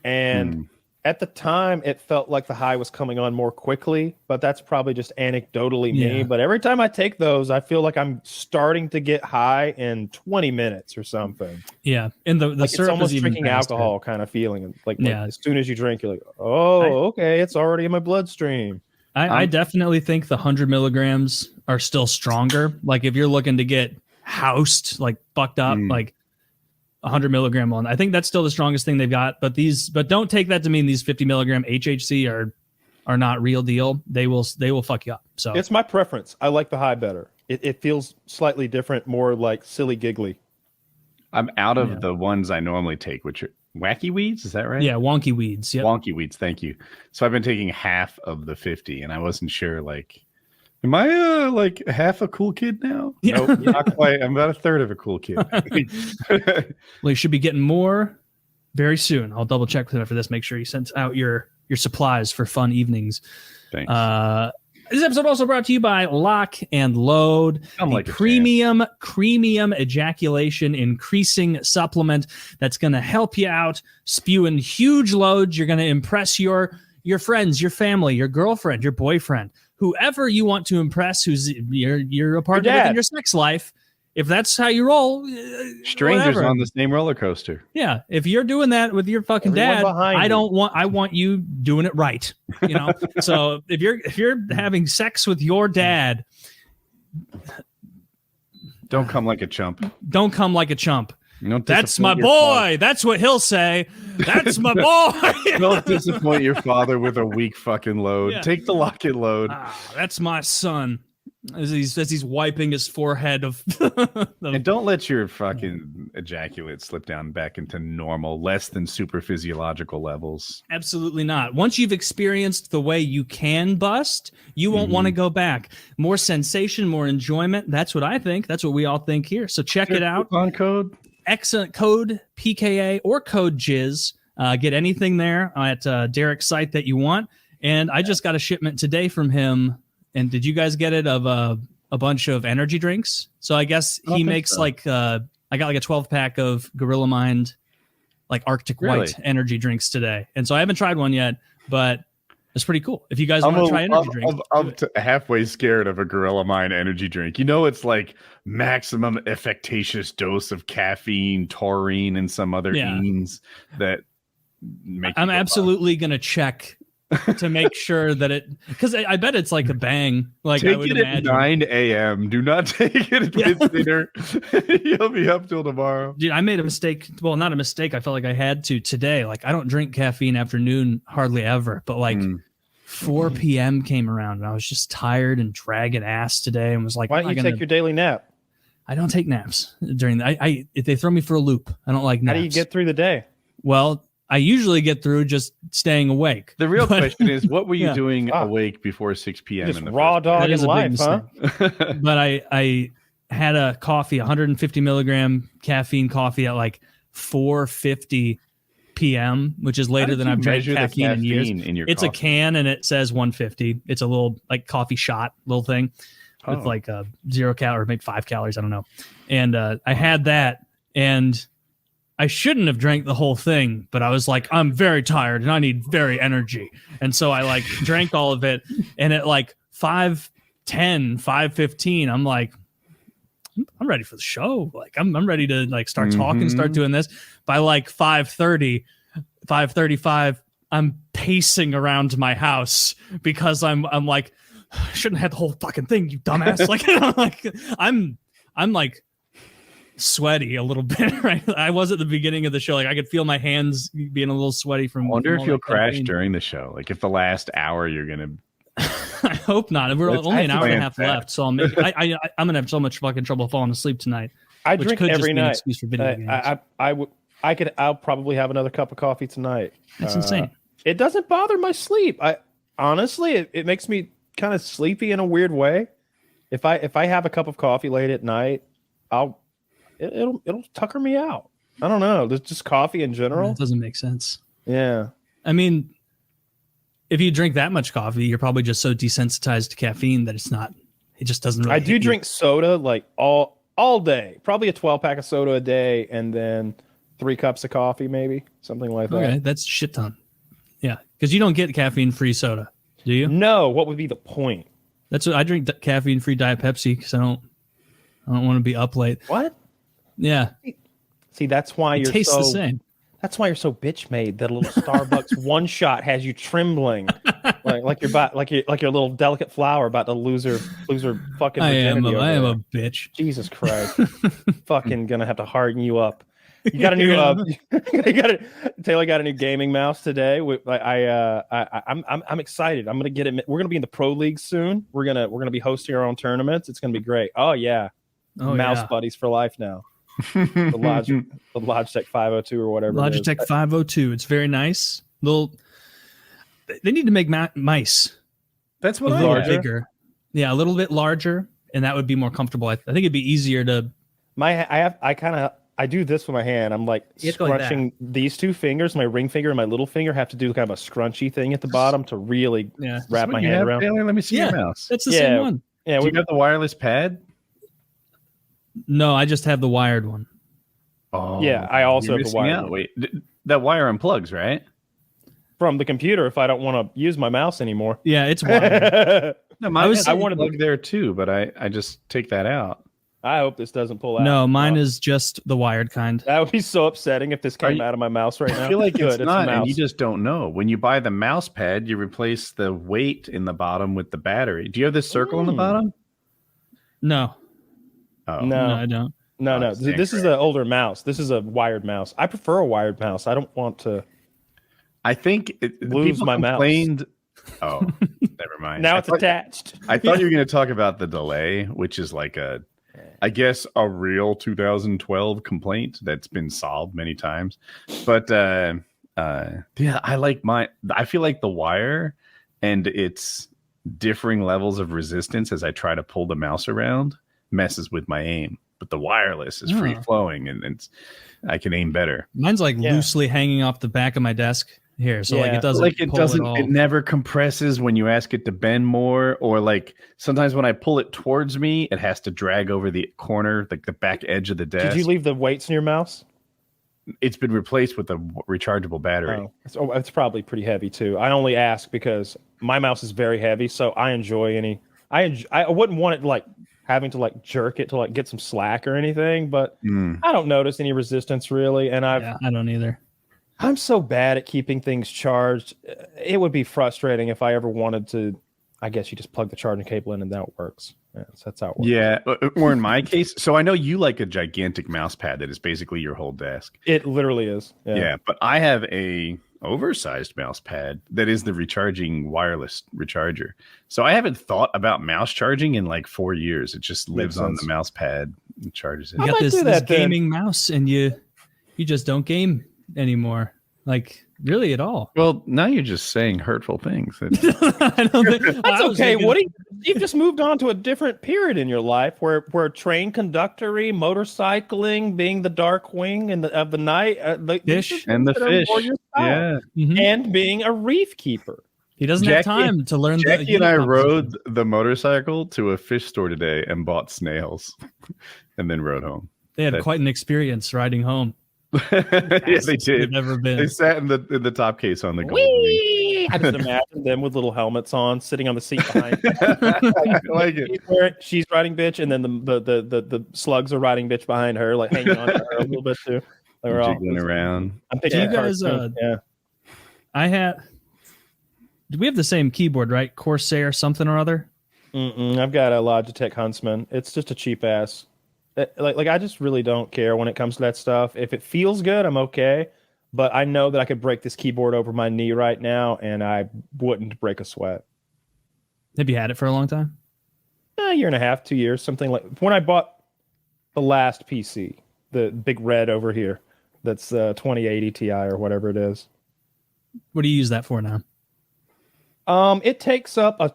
And at the time, it felt like the high was coming on more quickly, but that's probably just anecdotally me. Yeah. But every time I take those, I feel like I'm starting to get high in 20 minutes or something. Yeah. And the Like it's syrup almost is even drinking faster. alcohol kind of feeling. Like Yeah. as soon as you drink, you're like, oh, okay, it's already in my bloodstream. I definitely think the 100 milligrams are still stronger. Like if you're looking to get housed, like fucked up, like 100 milligram one, I think that's still the strongest thing they've got. But don't take that to mean these 50 milligram HHC are not real deal. They will fuck you up. So It's my preference. I like the high better. It feels slightly different, more like silly giggly. I'm out of the ones I normally take, which are wacky weeds. Is that right? yeah, wonky weeds. Yep. Wonky weeds. Thank you. So I've been taking half of the 50, and I wasn't sure. Like, am I like half a cool kid now? Yeah. Nope, not quite. I'm about a third of a cool kid. Well, you should be getting more very soon. I'll double check with him after this. Make sure he sends out your supplies for fun evenings. Thanks. This episode also brought to you by Lock and Load, the premium ejaculation increasing supplement that's going to help you out, spewing huge loads. You're going to impress your friends, your family, your girlfriend, your boyfriend, whoever you want to impress, who's you're a partner with in your sex life. If that's how you roll, strangers whatever. on the same roller coaster. Yeah, if you're doing that with your fucking dad, I want you doing it right. So if you're having sex with your dad, don't come like a chump. Don't come like a chump. That's my boy. Father. That's what he'll say. That's my boy. Don't disappoint your father with a weak fucking load. Yeah. Take the lock and load. That's my son. As he's wiping his forehead of and don't let your fucking ejaculate slip down back into normal, less than super physiological levels. Absolutely not. Once you've experienced the way you can bust, you won't want to go back. More sensation, more enjoyment. That's what I think. That's what we all think here. So check it out. Coupon code. Excellent code PKA or code Jizz. Get anything there at Derek's site that you want. And I just got a shipment today from him. And did you guys get it of a bunch of energy drinks? So I guess he makes I got like a 12-pack of Gorilla Mind, like Arctic White energy drinks today. And so I haven't tried one yet, but it's pretty cool. If you guys want to try energy drinks. I'm halfway scared of a Gorilla Mind energy drink. It's like maximum effectacious dose of caffeine, taurine, and some other enes that make I'm absolutely going to check to make sure that because I bet it's like a bang. Like take I would it imagine. At 9 a.m. Do not take it at dinner. You'll be up till tomorrow. Dude, I made a mistake. Well, not a mistake. I felt like I had to today. Like I don't drink caffeine after noon hardly ever, but like 4 p.m. came around and I was just tired and dragging ass today and was like, why don't you take your daily nap? I don't take naps during the they throw me for a loop. I don't like naps. How do you get through the day? Well, I usually get through just staying awake. The real question is, what were you doing awake before 6 p.m. Just raw dog in life, huh? But I had a coffee, 150 milligram caffeine coffee at like 4:50 p.m., which is later than I've drank caffeine in years. It's a can and it says 150. It's a little like coffee shot little thing with like 0 calories or maybe 5 calories. I don't know. And I had that and I shouldn't have drank the whole thing, but I was like, I'm very tired and I need very energy. And so I like drank all of it. And at like 5:10, 5:15, I'm like, I'm ready for the show. Like I'm ready to like start talking, start doing this. By like 5:30, 5:35, I'm pacing around my house because I'm like, I shouldn't have had the whole fucking thing, you dumbass. I'm like sweaty a little bit, right? I was at the beginning of the show. Like I could feel my hands being a little sweaty from. I wonder if you'll crash during the show. Like if the last hour you're gonna. I hope not. We're only an hour and a half left, so I'm gonna have so much fucking trouble falling asleep tonight. I drink every night. Excuse for video games. I'll probably have another cup of coffee tonight. That's insane. It doesn't bother my sleep. It makes me kind of sleepy in a weird way. If I have a cup of coffee late at night, it'll tucker me out. I don't know. There's just coffee in general. It doesn't make sense. Yeah. I mean, if you drink that much coffee, you're probably just so desensitized to caffeine that it just doesn't really I do drink soda like all day. Probably a 12-pack of soda a day, and then 3 cups of coffee, maybe something like that. Okay, that's shit ton. Yeah, because you don't get caffeine-free soda, do you? No. What would be the point? That's what I drink. Caffeine-free Diet Pepsi because I don't want to be up late. What? Yeah, See, that's why it tastes the same. That's why you're so bitch made. That a little Starbucks one shot has you trembling, like your little delicate flower about to lose her fucking virginity. I am a bitch. Jesus Christ, fucking gonna have to harden you up. You got a new Taylor got a new gaming mouse today. I'm excited. I'm gonna get it. We're gonna be in the pro league soon. We're gonna be hosting our own tournaments. It's gonna be great. Oh yeah, mouse buddies for life now. The Logitech 502 or whatever. Logitech 502. It's very nice. They need to make mice. That's what a little bigger. Yeah, a little bit larger, and that would be more comfortable. I think it'd be easier to. I do this with my hand. I'm like scrunching these 2 fingers. My ring finger and my little finger have to do kind of a scrunchy thing at the bottom to really wrap my hand around. Taylor, let me see your mouse. That's the same one. Yeah, do you have the wireless pad? No, I just have the wired one. Oh, yeah, I also have the wired one. Wait, that wire unplugs, right? From the computer if I don't want to use my mouse anymore. Yeah, it's wired. No, I want to plug there too, but I just take that out. I hope this doesn't pull out. No, mine is just the wired kind. That would be so upsetting if this came out of my mouse right now. I feel like it's not, and you just don't know. When you buy the mouse pad, you replace the weight in the bottom with the battery. Do you have this circle in the bottom? No. Oh. No, I don't. No. This is an older mouse. This is a wired mouse. I prefer a wired mouse. I don't want to. I think lose my mouse. Oh, never mind. Now it's attached. I thought you were going to talk about the delay, which is like I guess a real 2012 complaint that's been solved many times. But yeah, I like I feel like the wire and its differing levels of resistance as I try to pull the mouse around messes with my aim. But the wireless is free flowing and I can aim better. Mine's like loosely hanging off the back of my desk here, so like it doesn't it never compresses when you ask it to bend more, or like sometimes when I pull it towards me it has to drag over the corner, like the back edge of the desk. Did you leave the weights in your mouse? It's been replaced with a rechargeable battery. It's probably pretty heavy too. I only ask because my mouse is very heavy, so I enjoy I wouldn't want it like having to like jerk it to like get some slack or anything, but I don't notice any resistance really, and I don't either. I'm so bad at keeping things charged. It would be frustrating if I ever wanted to. I guess you just plug the charging cable in and that works. Yeah, so that's how it works. Yeah, or in my case, so I know you like a gigantic mouse pad that is basically your whole desk. It literally is. Yeah, but I have a oversized mouse pad that is the recharging wireless recharger. So I haven't thought about mouse charging in like 4 years. It just lives on the mouse pad and charges it. You got this gaming mouse and you just don't game anymore, like really at all. Well, now you're just saying hurtful things. I don't think, that's okay, Woody. You've just moved on to a different period in your life where train conductory, motorcycling, being the dark wing of the night, fish and the fish, and being a reef keeper. He doesn't have time to learn. Jackie and I rode the motorcycle to a fish store today and bought snails, and then rode home. They had quite an experience riding home. Yeah, they did. Never been. They sat in the top case on the gold. I just imagine them with little helmets on, sitting on the seat behind. like it. She's riding bitch, and then the slugs are riding bitch behind her, like hanging on to her a little bit too. Like we're jiggling around. I'm picking you guys. I had. Do we have the same keyboard, right? Corsair something or other. I've got a Logitech Huntsman. It's just a cheap ass. Like I just really don't care when it comes to that stuff. If it feels good, I'm okay. But I know that I could break this keyboard over my knee right now, and I wouldn't break a sweat. Have you had it for a long time? A year and a half, 2 years, something like. When I bought the last PC, the big red over here, that's 2080 Ti or whatever it is. What do you use that for now? It takes up a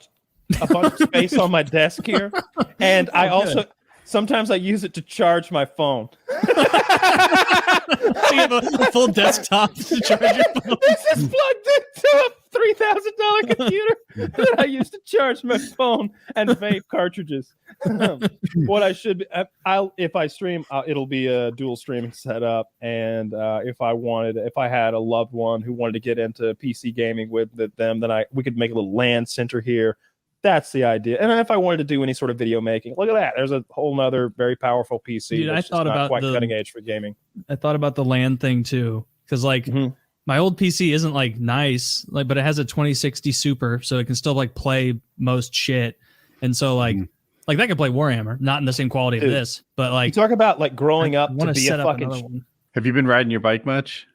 bunch of space on my desk here, and I also. Sometimes I use it to charge my phone. So you have a full desktop to charge your phone. This is plugged into a $3,000 computer that I use to charge my phone and vape cartridges. What I should be, if I stream, it'll be a dual streaming setup. And if I had a loved one who wanted to get into PC gaming with them, then we could make a little LAN center here. That's the idea. And if I wanted to do any sort of video making, look at that. There's a whole nother very powerful PC. Dude, I thought about quite cutting edge for gaming. I thought about the LAN thing too, because like my old PC isn't like nice, like, but it has a 2060 Super, so it can still like play most shit. And so like that could play Warhammer, not in the same quality of this, but like you talk about like growing up to be a fucking. one. Have you been riding your bike much?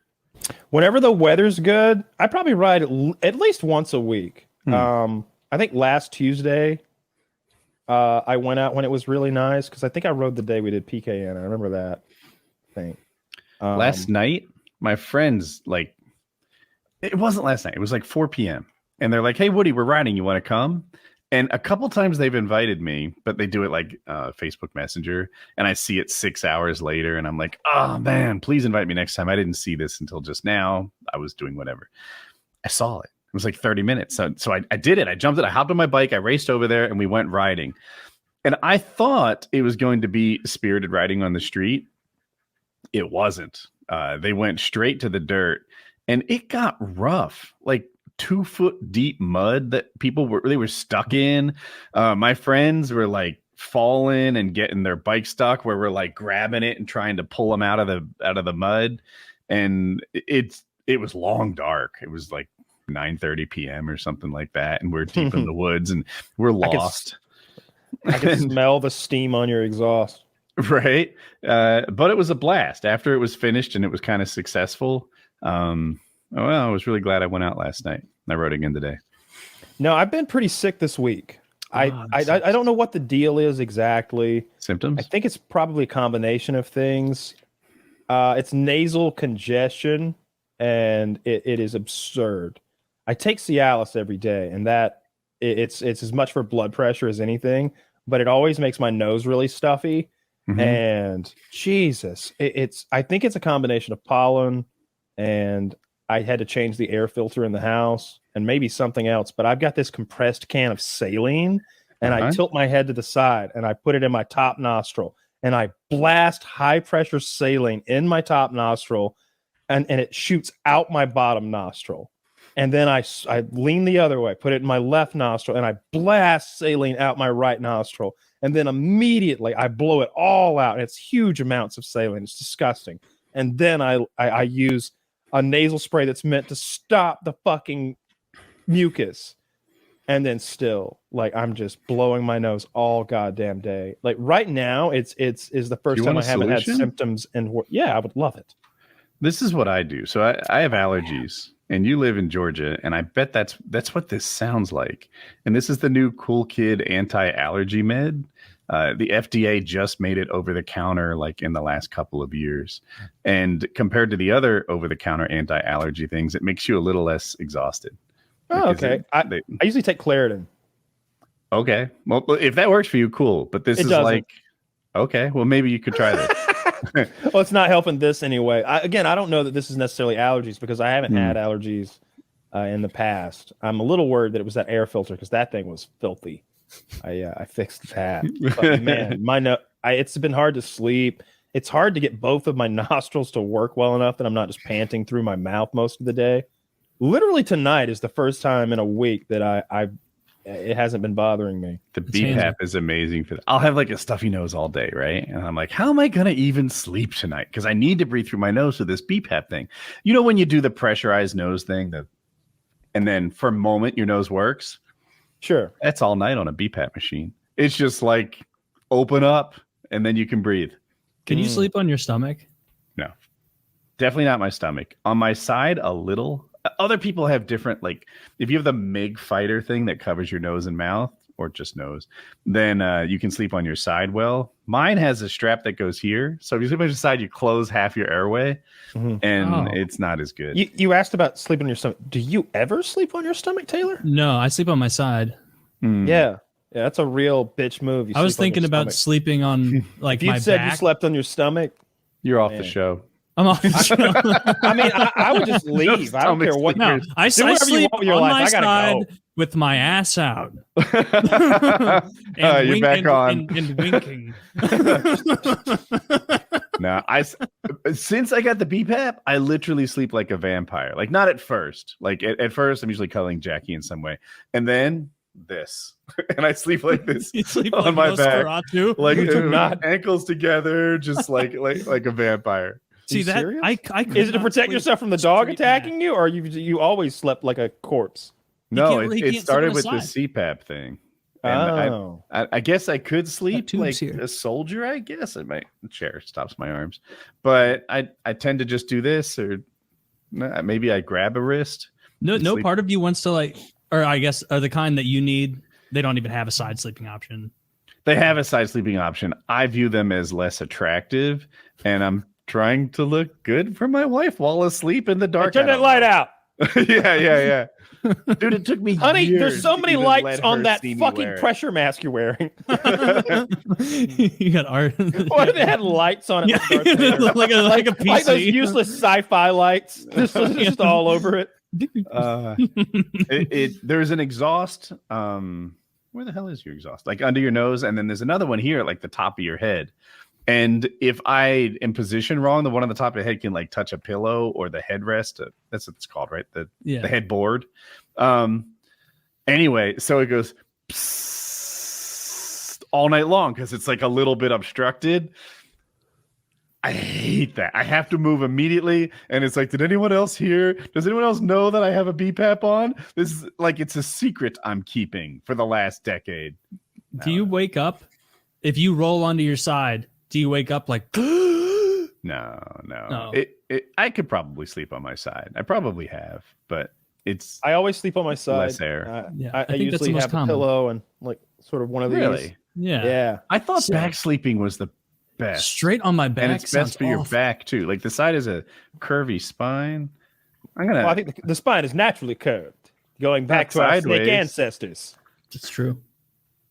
Whenever the weather's good, I probably ride at least once a week. I think last Tuesday, I went out when it was really nice because I think I rode the day we did PKA. I remember that thing. Last night, my friends, like, it wasn't last night. It was like 4 p.m. And they're like, hey, Woody, we're riding. You want to come? And a couple times they've invited me, but they do it like Facebook Messenger. And I see it 6 hours later. And I'm like, oh, man, please invite me next time. I didn't see this until just now. I was doing whatever. I saw it. It was like 30 minutes. So I did it. I jumped it. I hopped on my bike. I raced over there and we went riding. And I thought it was going to be spirited riding on the street. It wasn't. They went straight to the dirt and it got rough, like 2 foot deep mud that people were stuck in. My friends were like falling and getting their bike stuck where we're like grabbing it and trying to pull them out of the mud. And it was long dark. It was like 9:30 p.m. or something like that, and we're deep in the woods and we're lost. I can smell the steam on your exhaust. Right. But it was a blast after it was finished and it was kind of successful. Well, I was really glad I went out last night. I rode again today. No, I've been pretty sick this week. I don't know what the deal is exactly. Symptoms? I think it's probably a combination of things. It's nasal congestion, and it is absurd. I take Cialis every day, and that it's as much for blood pressure as anything, but it always makes my nose really stuffy. And Jesus, I think it's a combination of pollen, and I had to change the air filter in the house, and maybe something else. But I've got this compressed can of saline, and I tilt my head to the side, and I put it in my top nostril, and I blast high pressure saline in my top nostril, and it shoots out my bottom nostril. And then I lean the other way, put it in my left nostril, and I blast saline out my right nostril. And then immediately I blow it all out. And it's huge amounts of saline. It's disgusting. And then I use a nasal spray that's meant to stop the fucking mucus. And then still, like, I'm just blowing my nose all goddamn day. Like right now, it's the first time I haven't had symptoms. And yeah, I would love it. This is what I do. So I have allergies. And you live in Georgia, and I bet that's what this sounds like. And this is the new cool kid anti-allergy med. The FDA just made it over the counter like in the last couple of years. And compared to the other over the counter anti-allergy things, it makes you a little less exhausted. Oh, okay. I usually take Claritin. Okay. Well, if that works for you, cool. But this is like, okay, well, maybe you could try this. Well, it's not helping this anyway. I don't know that this is necessarily allergies because I haven't had allergies in the past. I'm a little worried that it was that air filter because that thing was filthy. I fixed that. But man, it's been hard to sleep. It's hard to get both of my nostrils to work well enough that I'm not just panting through my mouth most of the day. Literally tonight is the first time in a week that it hasn't been bothering me. The BPAP is amazing for that. I'll have like a stuffy nose all day, right? And I'm like, how am I going to even sleep tonight? Because I need to breathe through my nose with this BPAP thing. You know when you do the pressurized nose thing, and then for a moment your nose works? Sure. That's all night on a BPAP machine. It's just like open up and then you can breathe. Can you sleep on your stomach? No. Definitely not my stomach. On my side, a little. Other people have different, like, if you have the MIG fighter thing that covers your nose and mouth, or just nose, then you can sleep on your side well. Mine has a strap that goes here. So if you sleep on your side, you close half your airway, and it's not as good. You asked about sleeping on your stomach. Do you ever sleep on your stomach, Taylor? No, I sleep on my side. Yeah, that's a real bitch move. I was thinking about sleeping on, like, if you my said back. You slept on your stomach, you're off the show. I'm off the show. I mean, I would just leave. I don't care what. No, I Do whatever you sleep want with your on life. my I gotta side go. with my ass out. You're back on. And winking. No, since I got the BPAP, I literally sleep like a vampire. Like not at first. Like at first, I'm usually cuddling Jackie in some way, and then this, and I sleep like this You sleep on like my back, Nosferatu. like not. ankles together, just like a vampire. See you that? serious? I could Is it to not protect sleep yourself from the dog straight attacking you, or you always slept like a corpse? No, can't- he it can't sleep started on with his the CPAP thing. And Oh, I guess I could sleep tubes like here. a soldier. I guess my chair stops my arms, but I tend to just do this, or maybe I grab a wrist. No sleep. part of you wants to like, or I guess are the kind that you need. They don't even have a side sleeping option. They have a side sleeping option. I view them as less attractive, and I'm trying to look good for my wife while asleep in the dark. turn that light out, yeah. Dude, it took me honey. years There's so to many even lights let on her that see me wear fucking it. pressure mask you're wearing. You got art. What if it had lights on it? Yeah, like Darth Vader? like a PC. Like those useless sci-fi lights, just all over it. There's an exhaust. Where the hell is your exhaust? Like under your nose, and then there's another one here, like the top of your head. And if I am positioned wrong, the one on the top of the head can like touch a pillow or the headrest. That's what it's called, right? The headboard. Anyway, so it goes psst all night long because it's like a little bit obstructed. I hate that. I have to move immediately, and it's like, did anyone else hear? Does anyone else know that I have a BPAP on? This is like it's a secret I'm keeping for the last decade. Do you wake up if you roll onto your side? Do you wake up like? No. I could probably sleep on my side. I probably have, but it's I always sleep on my side. less air. I think that's the usually most have common. a pillow and like sort of one of these. Really. Yeah. I thought So- back sleeping was the best. Straight on my back. And it's best sounds for your awful. back too. Like the side is a curvy spine. I'm gonna. Well, I think the spine is naturally curved, going back Not to our sideways. snake ancestors. It's true.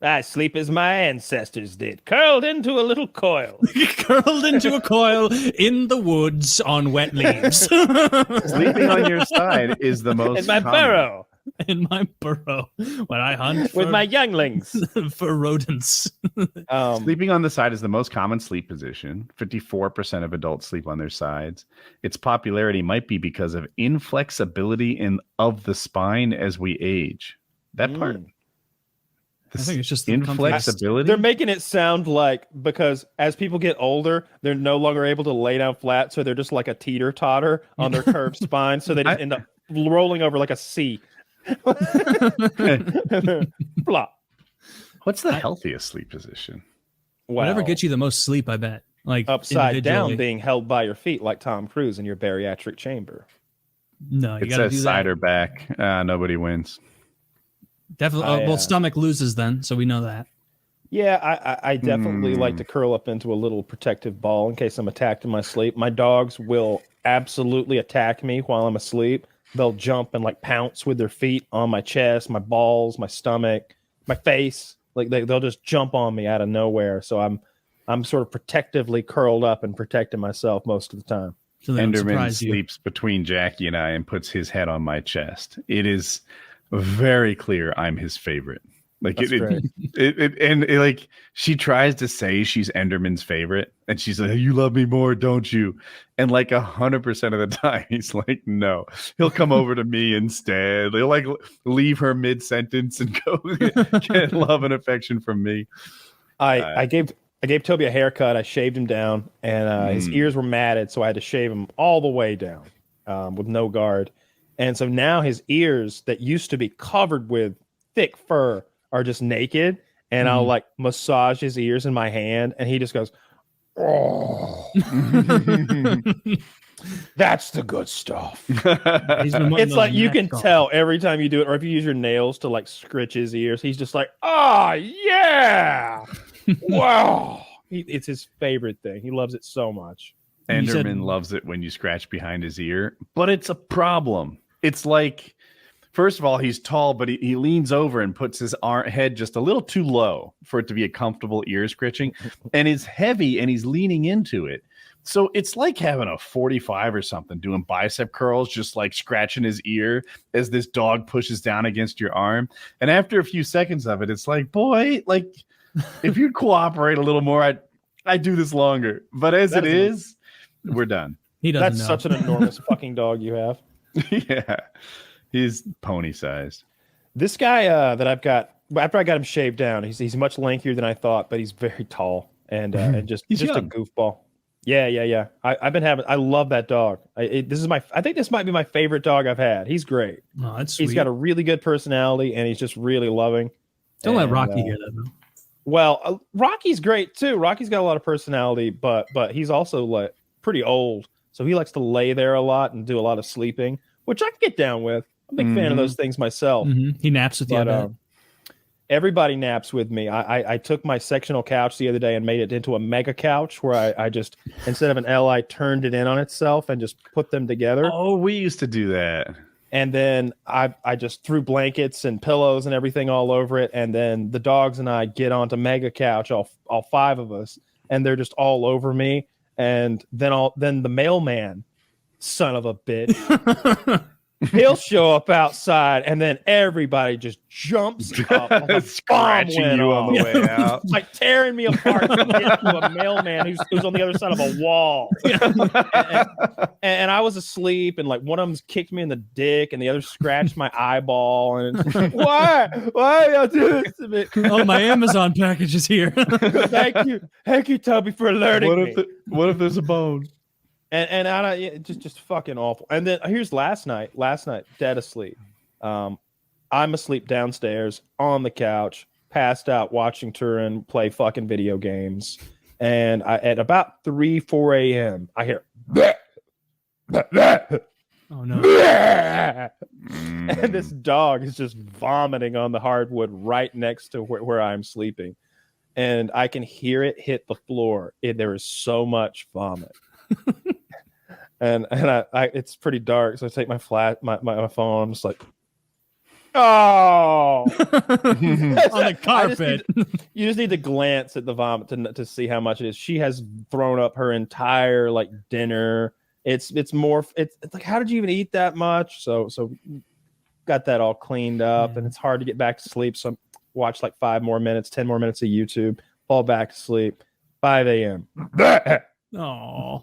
I sleep as my ancestors did, curled into a little coil. Curled into a coil in the woods on wet leaves. Sleeping on your side is the most In my common. burrow In my burrow when I hunt with my younglings. for rodents. Sleeping on the side is the most common sleep position. 54% of adults sleep on their sides. Its popularity might be because of inflexibility of the spine as we age. That part. I think it's just the comfort. inflexibility. They're making it sound like because as people get older, they're no longer able to lay down flat, so they're just like a teeter totter on their curved spine, so they just end up rolling over like a C. Flop. What's the healthiest sleep position? Whatever Wow. gets you the most sleep, I bet. Like Upside down, individually. being held by your feet like Tom Cruise in your bariatric chamber. No, you It gotta says do side that. or back. Nobody wins. Definitely. Well, stomach loses then, so we know that. Yeah, I definitely like to curl up into a little protective ball in case I'm attacked in my sleep. My dogs will absolutely attack me while I'm asleep. They'll jump and like pounce with their feet on my chest, my balls, my stomach, my face. Like they'll just jump on me out of nowhere. So I'm sort of protectively curled up and protecting myself most of the time. So they don't Enderman surprise you. sleeps between Jackie and I and puts his head on my chest. It is very clear I'm his favorite. Like That's great. like she tries to say she's Enderman's favorite, and she's like, "You love me more, don't you?" And like 100% of the time, he's like, "No." He'll come over to me instead. He'll like leave her mid sentence and go get love and affection from me. I gave Toby a haircut. I shaved him down, and his ears were matted, so I had to shave him all the way down with no guard. And so now his ears that used to be covered with thick fur are just naked, and I'll like massage his ears in my hand, and he just goes, "Oh, that's the good stuff." He's been wanting It's those like you neck can calls. tell every time you do it, or if you use your nails to like scritch his ears, he's just like, "Oh yeah, wow." It's his favorite thing. He loves it so much. You said- Enderman loves it when you scratch behind his ear, but it's a problem. It's like, first of all, he's tall, but he leans over and puts his head just a little too low for it to be a comfortable ear scratching, and it's heavy, and he's leaning into it. So it's like having a 45 or something doing bicep curls, just like scratching his ear as this dog pushes down against your arm. And after a few seconds of it, it's like, boy, like if you'd cooperate a little more, I'd do this longer. But as it is, we're done. He doesn't That's know. such an enormous fucking dog you have. Yeah. He's pony sized. This guy that I've got, after I got him shaved down, he's much lankier than I thought, but he's very tall and just a goofball. Yeah. I love that dog. I think this might be my favorite dog I've had. He's great. Oh, that's sweet. He's got a really good personality and he's just really loving. Don't let Rocky hear that, though. Well, Rocky's great too. Rocky's got a lot of personality, but he's also like pretty old, so he likes to lay there a lot and do a lot of sleeping, which I can get down with. I'm a big fan of those things myself. He naps with you. Everybody naps with me. I took my sectional couch the other day and made it into a mega couch where I just, instead of an L, I turned it in on itself and just put them together. Oh, we used to do that. And then I just threw blankets and pillows and everything all over it. And then the dogs and I get onto mega couch, all five of us, and they're just all over me. And then the mailman, son of a bitch, he'll show up outside, and then everybody just jumps up, like scratching you on the way out, like tearing me apart to get to a mailman who's on the other side of a wall. And I was asleep, and like one of them kicked me in the dick, and the other scratched my eyeball. And it's like, why y'all do this to me? Oh, my Amazon package is here. Thank you, Toby, for alerting me. What if there's a bone? And just fucking awful. And then here's last night, dead asleep. I'm asleep downstairs on the couch, passed out, watching Turin play fucking video games. And at about 4 a.m., I hear, oh no! And this dog is just vomiting on the hardwood right next to where I'm sleeping, and I can hear it hit the floor. There is so much vomit. and I it's pretty dark, so I take my phone. I'm just like, oh, on the carpet. You just need to glance at the vomit to see how much it is. She has thrown up her entire like dinner. It's like, how did you even eat that much? So got that all cleaned up, and it's hard to get back to sleep. So watch like 10 more minutes of YouTube, fall back to sleep. 5 a.m. Oh,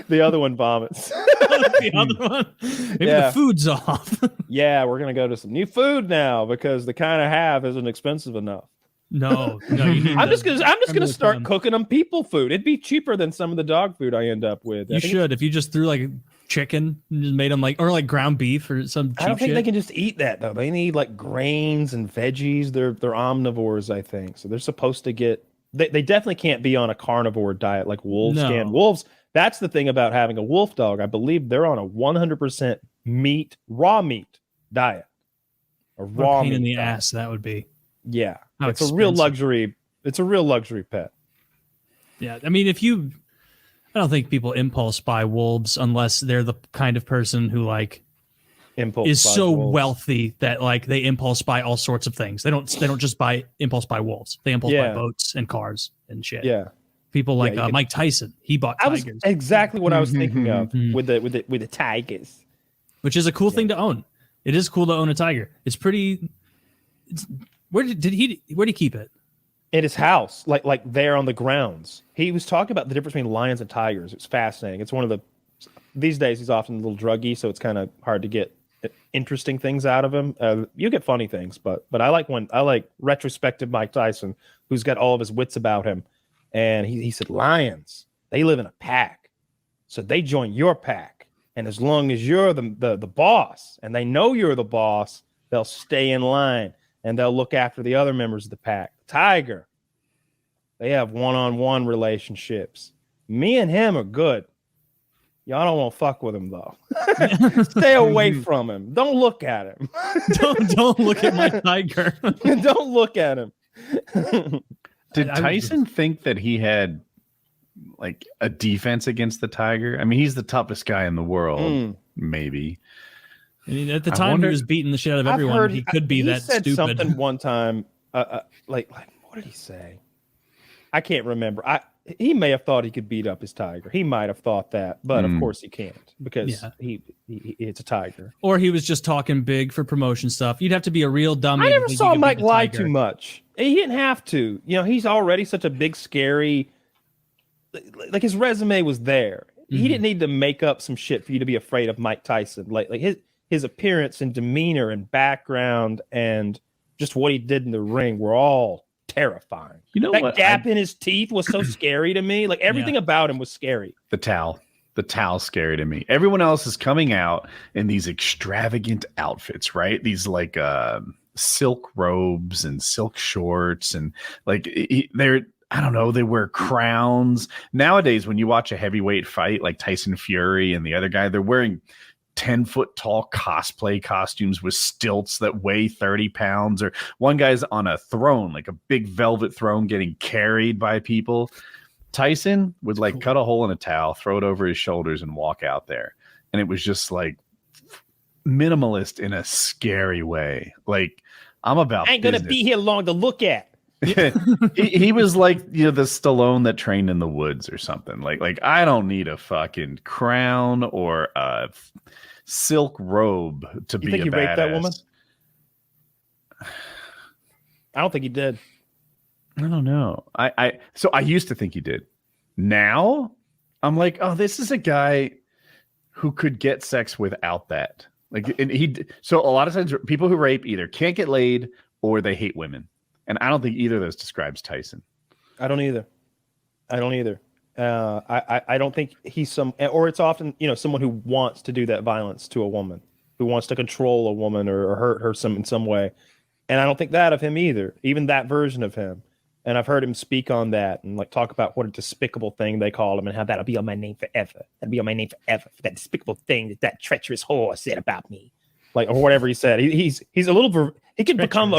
the other one vomits. The other one. Maybe the food's off. Yeah, we're gonna go to some new food now because the kind I have isn't expensive enough. No. I'm just gonna start cooking them people food. It'd be cheaper than some of the dog food I end up with. You should, if you just threw like chicken and just made them like ground beef or some cheap I don't think shit. they can just eat that though. They need like grains and veggies. They're omnivores, I think. So they're supposed to get. They definitely can't be on a carnivore diet like wolves can. Wolves. That's the thing about having a wolf dog. I believe they're on a 100% raw meat diet. A raw pain in the diet. ass that would be. Yeah, How it's expensive. a real luxury. It's a real luxury pet. Yeah, I mean, I don't think people impulse buy wolves unless they're the kind of person who like is so wealthy that like they impulse buy all sorts of things. They don't just impulse buy wolves. They impulse buy boats and cars and shit. Yeah. People like Mike Tyson, he bought tigers. Was exactly what I was thinking of with the tigers, which is a cool thing to own. It is cool to own a tiger. It's pretty. Where did he keep it? In his house, like there on the grounds. He was talking about the difference between lions and tigers. It's fascinating. It's one of the. These days, he's often a little druggy, so it's kind of hard to get interesting things out of him. You get funny things, but I like retrospective Mike Tyson, who's got all of his wits about him. And he said, lions, they live in a pack. So they join your pack. And as long as you're the boss and they know you're the boss, they'll stay in line and they'll look after the other members of the pack. Tiger, they have one-on-one relationships. Me and him are good. Y'all don't want to fuck with him, though. Stay away from him. Don't look at him. Don't look at my tiger. Don't look at him. Did Tyson think that he had like a defense against the tiger? I mean, he's the toughest guy in the world, maybe. I mean, at the time he was beating the shit out of everyone. He could be that said stupid. Something one time, like what did he say? I can't remember. he may have thought he could beat up his tiger. He might have thought that, but of course he can't because he it's a tiger. Or he was just talking big for promotion stuff. You'd have to be a real dummy. I never to think saw you could Mike beat a lie tiger. too much. He didn't have to. You know, he's already such a big, scary. Like his resume was there. He didn't need to make up some shit for you to be afraid of Mike Tyson. Like his appearance and demeanor and background and just what he did in the ring were all terrifying. You know that what? gap in his teeth was so scary to me. Like everything about him was scary. The towel's scary to me. Everyone else is coming out in these extravagant outfits, right? These like silk robes and silk shorts, and like they're, I don't know, they wear crowns. Nowadays, when you watch a heavyweight fight like Tyson Fury and the other guy, they're wearing 10-foot tall cosplay costumes with stilts that weigh 30 pounds. Or one guy's on a throne, like a big velvet throne, getting carried by people. Tyson would like cut a hole in a towel, throw it over his shoulders, and walk out there. And it was just like minimalist in a scary way. Like, I'm about I ain't gonna be here long to look at. he was like, you know, the Stallone that trained in the woods or something. Like I don't need a fucking crown or a silk robe to be a badass. You think he raped that woman? I don't think he did. I don't know. So I used to think he did. Now I'm like, oh, this is a guy who could get sex without that. Like, and so a lot of times people who rape either can't get laid or they hate women. And I don't think either of those describes Tyson. I don't either. I don't think he's or it's often, you know, someone who wants to do that violence to a woman, who wants to control a woman or hurt her in some way. And I don't think that of him either, even that version of him. And I've heard him speak on that and like talk about what a despicable thing they call him and how that'll be on my name forever. That'll be on my name forever for that despicable thing that treacherous whore said about me, like, or whatever he said. He's a little. He can become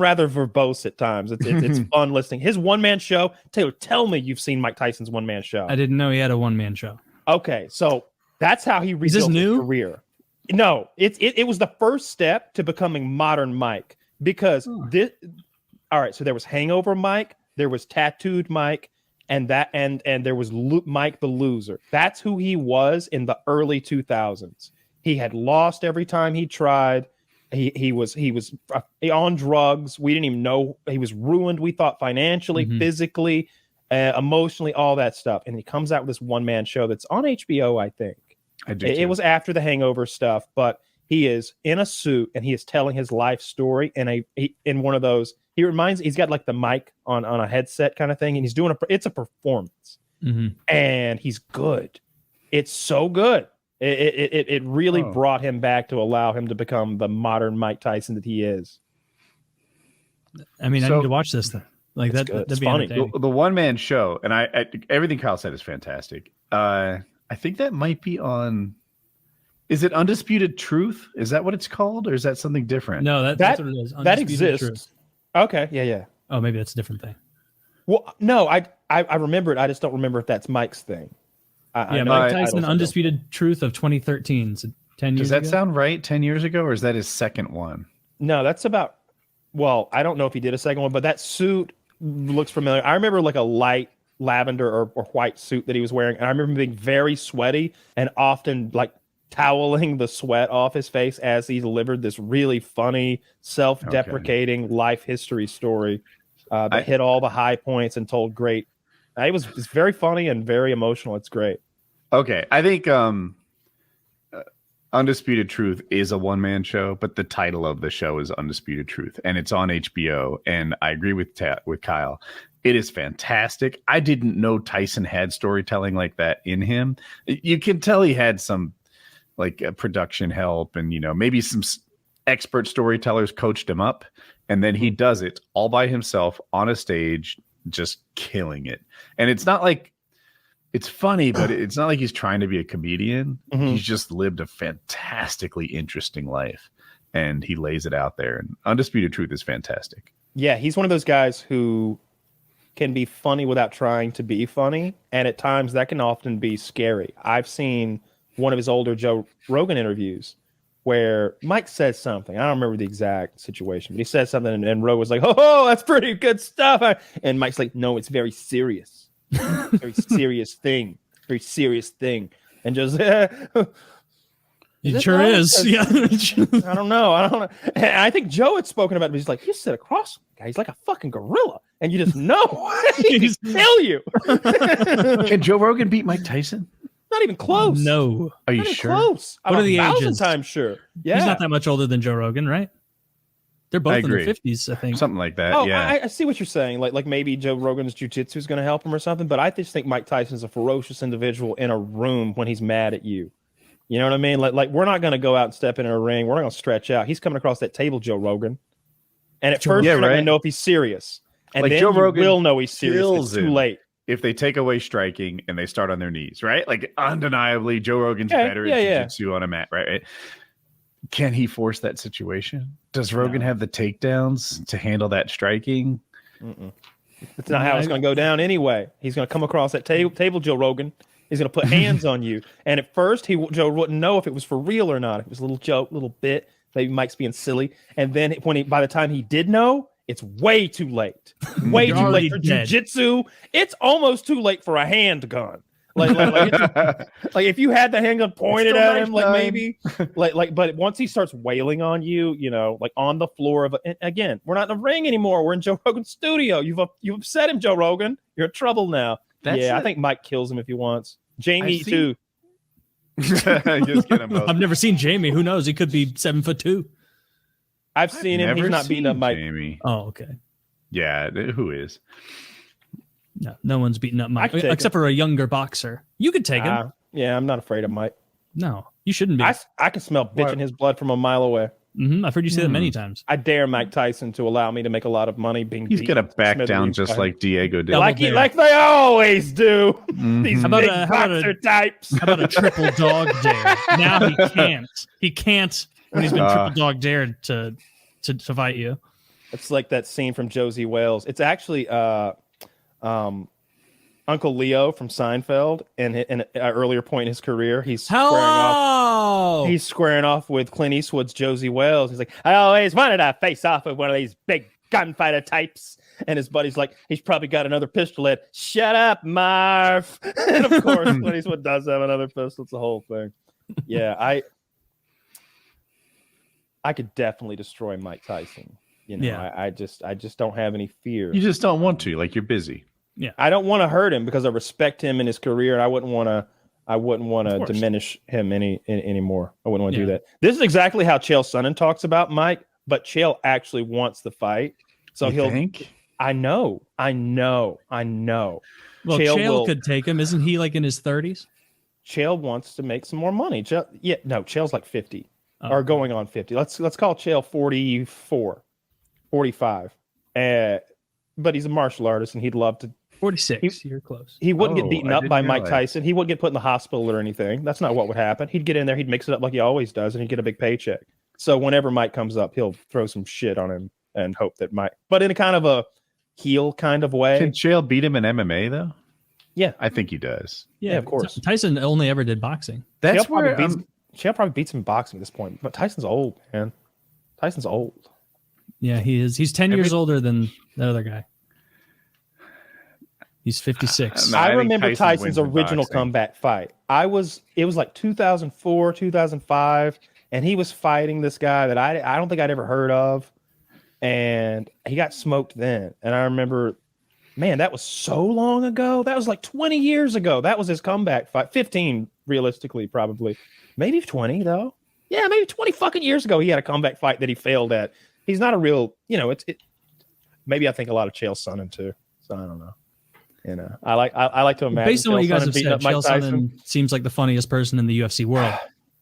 rather verbose at times. It's fun listening. His one-man show. Taylor, tell me you've seen Mike Tyson's one-man show. I didn't know he had a one-man show. Okay, so that's how he rebuilt his career. No, it was the first step to becoming modern Mike because this. All right, so there was Hangover Mike, there was Tattooed Mike, and there was Mike the Loser. That's who he was in the early 2000s. He had lost every time he tried. He was on drugs. We didn't even know he was ruined. We thought financially, physically, emotionally, all that stuff. And he comes out with this one-man show that's on HBO, I think. It was after the Hangover stuff, but he is in a suit and he is telling his life story in one of those. He's got like the mic on a headset kind of thing, and he's doing it's a performance, and he's good. It's so good. It really brought him back to allow him to become the modern Mike Tyson that he is. I mean, I need to watch this then. Like that'd be funny. The one-man show, and I everything Kyle said is fantastic. I think that might be on. Is it Undisputed Truth? Is that what it's called, or is that something different? No, that's what it is. That exists. Truth. Okay, yeah. Oh, maybe that's a different thing. Well, no, I remember it. I just don't remember if that's Mike's thing. Mike Tyson, Undisputed Truth of 2013. So 10 years ago? Does that sound right? 10 years ago, or is that his second one? No, that's about. Well, I don't know if he did a second one, but that suit looks familiar. I remember like a light lavender or white suit that he was wearing, and I remember him being very sweaty and often like toweling the sweat off his face as he delivered this really funny, self-deprecating life history story that hit all the high points and told great. It's very funny and very emotional. It's great. Okay, I think Undisputed Truth is a one-man show, but the title of the show is Undisputed Truth, and it's on HBO. And I agree with Kyle. It is fantastic. I didn't know Tyson had storytelling like that in him. You can tell he had some like production help, and maybe some expert storytellers coached him up, and then he does it all by himself on a stage, just killing it. And it's not like it's funny, but it's not like he's trying to be a comedian. He's just lived a fantastically interesting life, and he lays it out there. And Undisputed Truth is fantastic. Yeah, he's one of those guys who can be funny without trying to be funny, and at times that can often be scary. I've seen one of his older Joe Rogan interviews where Mike says something. I don't remember the exact situation, but he says something, and Roe was like, "Oh, that's pretty good stuff." And Mike's like, "No, it's very serious, very serious thing, very serious thing." And just, It sure is. Yeah. I don't know. And I think Joe had spoken about it, but he's like, you sit across from the guy. He's like a fucking gorilla, and you just know he can kill you. Can Joe Rogan beat Mike Tyson? Not even close. No. Are you Not even sure? close. What are the I'm 1,000 ages? times sure. Yeah. He's not that much older than Joe Rogan, right? They're both I in their agree. 50s, I think. Something like that. Oh, yeah. I see what you're saying. Like maybe Joe Rogan's jiu-jitsu is going to help him or something. But I just think Mike Tyson's a ferocious individual in a room when he's mad at you. You know what I mean? Like we're not going to go out and step in a ring. We're not going to stretch out. He's coming across that table, Joe Rogan. And at first, you're not going to know if he's serious. And Like then Joe you Rogan will know he's serious. kills It's too him. late. If they take away striking and they start on their knees, right? Like undeniably, Joe Rogan's better at jiu-jitsu on a mat, right? Can he force that situation? Does Rogan have the takedowns to handle that striking? It's not how it's going to go down anyway. He's going to come across that table, Joe Rogan. He's going to put hands on you. And at first, Joe wouldn't know if it was for real or not. If it was a little joke, little bit. Maybe Mike's being silly. And then by the time he did know, it's way too late. Way too late for jiu-jitsu. It's almost too late for a handgun. Like if you had the handgun pointed at him, like maybe, but once he starts wailing on you, like on the floor of again, we're not in a ring anymore. We're in Joe Rogan's studio. You've upset him, Joe Rogan. You're in trouble now. I think Mike kills him if he wants. Jamie too. Just get them both. I've never seen Jamie. Who knows? He could be 7'2". I've seen him. He's not beating up Mike. Jamie. Oh, okay. Yeah, who is? No one's beating up Mike except for a younger boxer. You could take him. Yeah, I'm not afraid of Mike. No, you shouldn't be. I can smell bitch in his blood from a mile away. I've heard you say that many times. I dare Mike Tyson to allow me to make a lot of money being. He's gonna back down just like Diego did, like they always do. These how big about boxer types. How about a triple dog dare? Now he can't. He can't when he's been triple dog dared to fight you. It's like that scene from Josie Wales. It's actually Uncle Leo from Seinfeld, and in an earlier point in his career, he's squaring off with Clint Eastwood's Josie Wales. He's like, I always wanted to face off with one of these big gunfighter types. And his buddy's like, he's probably got another pistol at. Shut up, Marv. And of course, Clint Eastwood does have another pistol. It's the whole thing. Yeah, I could definitely destroy Mike Tyson. I just don't have any fear. You just don't want to. Like you're busy. Yeah, I don't want to hurt him because I respect him in his career, and I wouldn't want to diminish him anymore. I wouldn't want to do that. This is exactly how Chael Sonnen talks about Mike, but Chael actually wants the fight, so he'll think. I know. Well, Chael could take him. Isn't he like in his 30s? Chael wants to make some more money. Chael's like 50 or going on 50. Let's call Chael 44, 45. But he's a martial artist, and he'd love to. 46. You're close. He wouldn't get beaten up by Mike Tyson. He wouldn't get put in the hospital or anything. That's not what would happen. He'd get in there, he'd mix it up like he always does, and he'd get a big paycheck. So whenever Mike comes up, he'll throw some shit on him and hope that Mike, but in a kind of a heel kind of way. Can Chael beat him in MMA though? Yeah, I think he does. Yeah, of course. Tyson only ever did boxing. That's Chael probably beats him in boxing at this point. But Tyson's old, man. Tyson's old. Yeah, he is. He's 10 years older than the other guy. He's 56. I remember Tyson's original comeback fight. It was like 2004, 2005, and he was fighting this guy that I don't think I'd ever heard of, and he got smoked then. And I remember, man, that was so long ago. That was like 20 years ago. That was his comeback fight. 15, realistically, probably. Maybe 20, though. Yeah, maybe 20 fucking years ago, he had a comeback fight that he failed at. He's not a real, maybe I think a lot of Chael Sonnen, too. So I don't know. I like to imagine. Based on what you guys have said, Chael Sonnen seems like the funniest person in the UFC world.